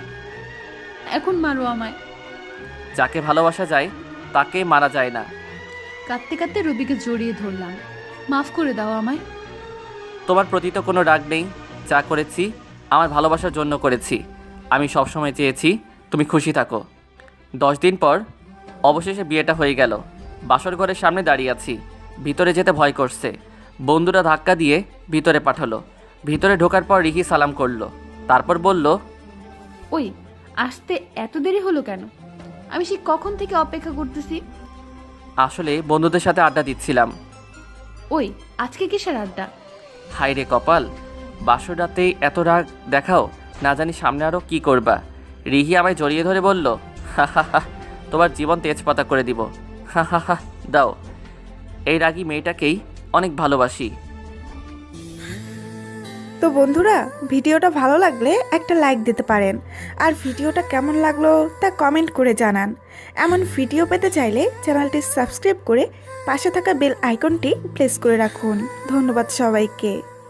এখন মারো আমায়। যাকে ভালোবাসা যায় তাকে মারা যায় না। কাঁদতে কাঁদতে রবিকে জড়িয়ে ধরলাম। মাফ করে দাও আমায়। তোমার প্রতি তো কোনো রাগ নেই, যা করেছি আমার ভালোবাসার জন্য করেছি। আমি সবসময় চেয়েছি তুমি খুশি থাকো। 10 দিন পর অবশেষে বিয়েটা হয়ে গেল। বাসর ঘরের সামনে দাঁড়িয়ে আছি, ভিতরে যেতে ভয় করছে। বন্ধুরা ধাক্কা দিয়ে ভিতরে পাঠালো। ভিতরে ঢোকার পর রিহি সালাম করলো, তারপর বলল, ওই আসতে এত দেরি হলো কেন? আমি সে কখন থেকে অপেক্ষা করতেছি। আসলে বন্ধুদের সাথে আড্ডা দিচ্ছিলাম। ওই আজকে কিসের আড্ডা? হাই রে কপাল, বাসর রাতে এত রাগ দেখাও, না জানি সামনে আরও কি করবা। রিহি আমায় জড়িয়ে ধরে বলল, হা হা হা, তোমার জীবন তেজপাতা করে দিব, হা হা হা, দাও। এই রাগী মেয়েটাকেই অনেক ভালোবাসি। তো বন্ধুরা, ভিডিওটা ভালো লাগলে একটা লাইক দিতে পারেন, আর ভিডিওটা কেমন লাগলো তা কমেন্ট করে জানান। এমন ভিডিও পেতে চাইলে চ্যানেলটি সাবস্ক্রাইব করে পাশে থাকা বেল আইকনটি প্রেস করে রাখুন। ধন্যবাদ সবাইকে।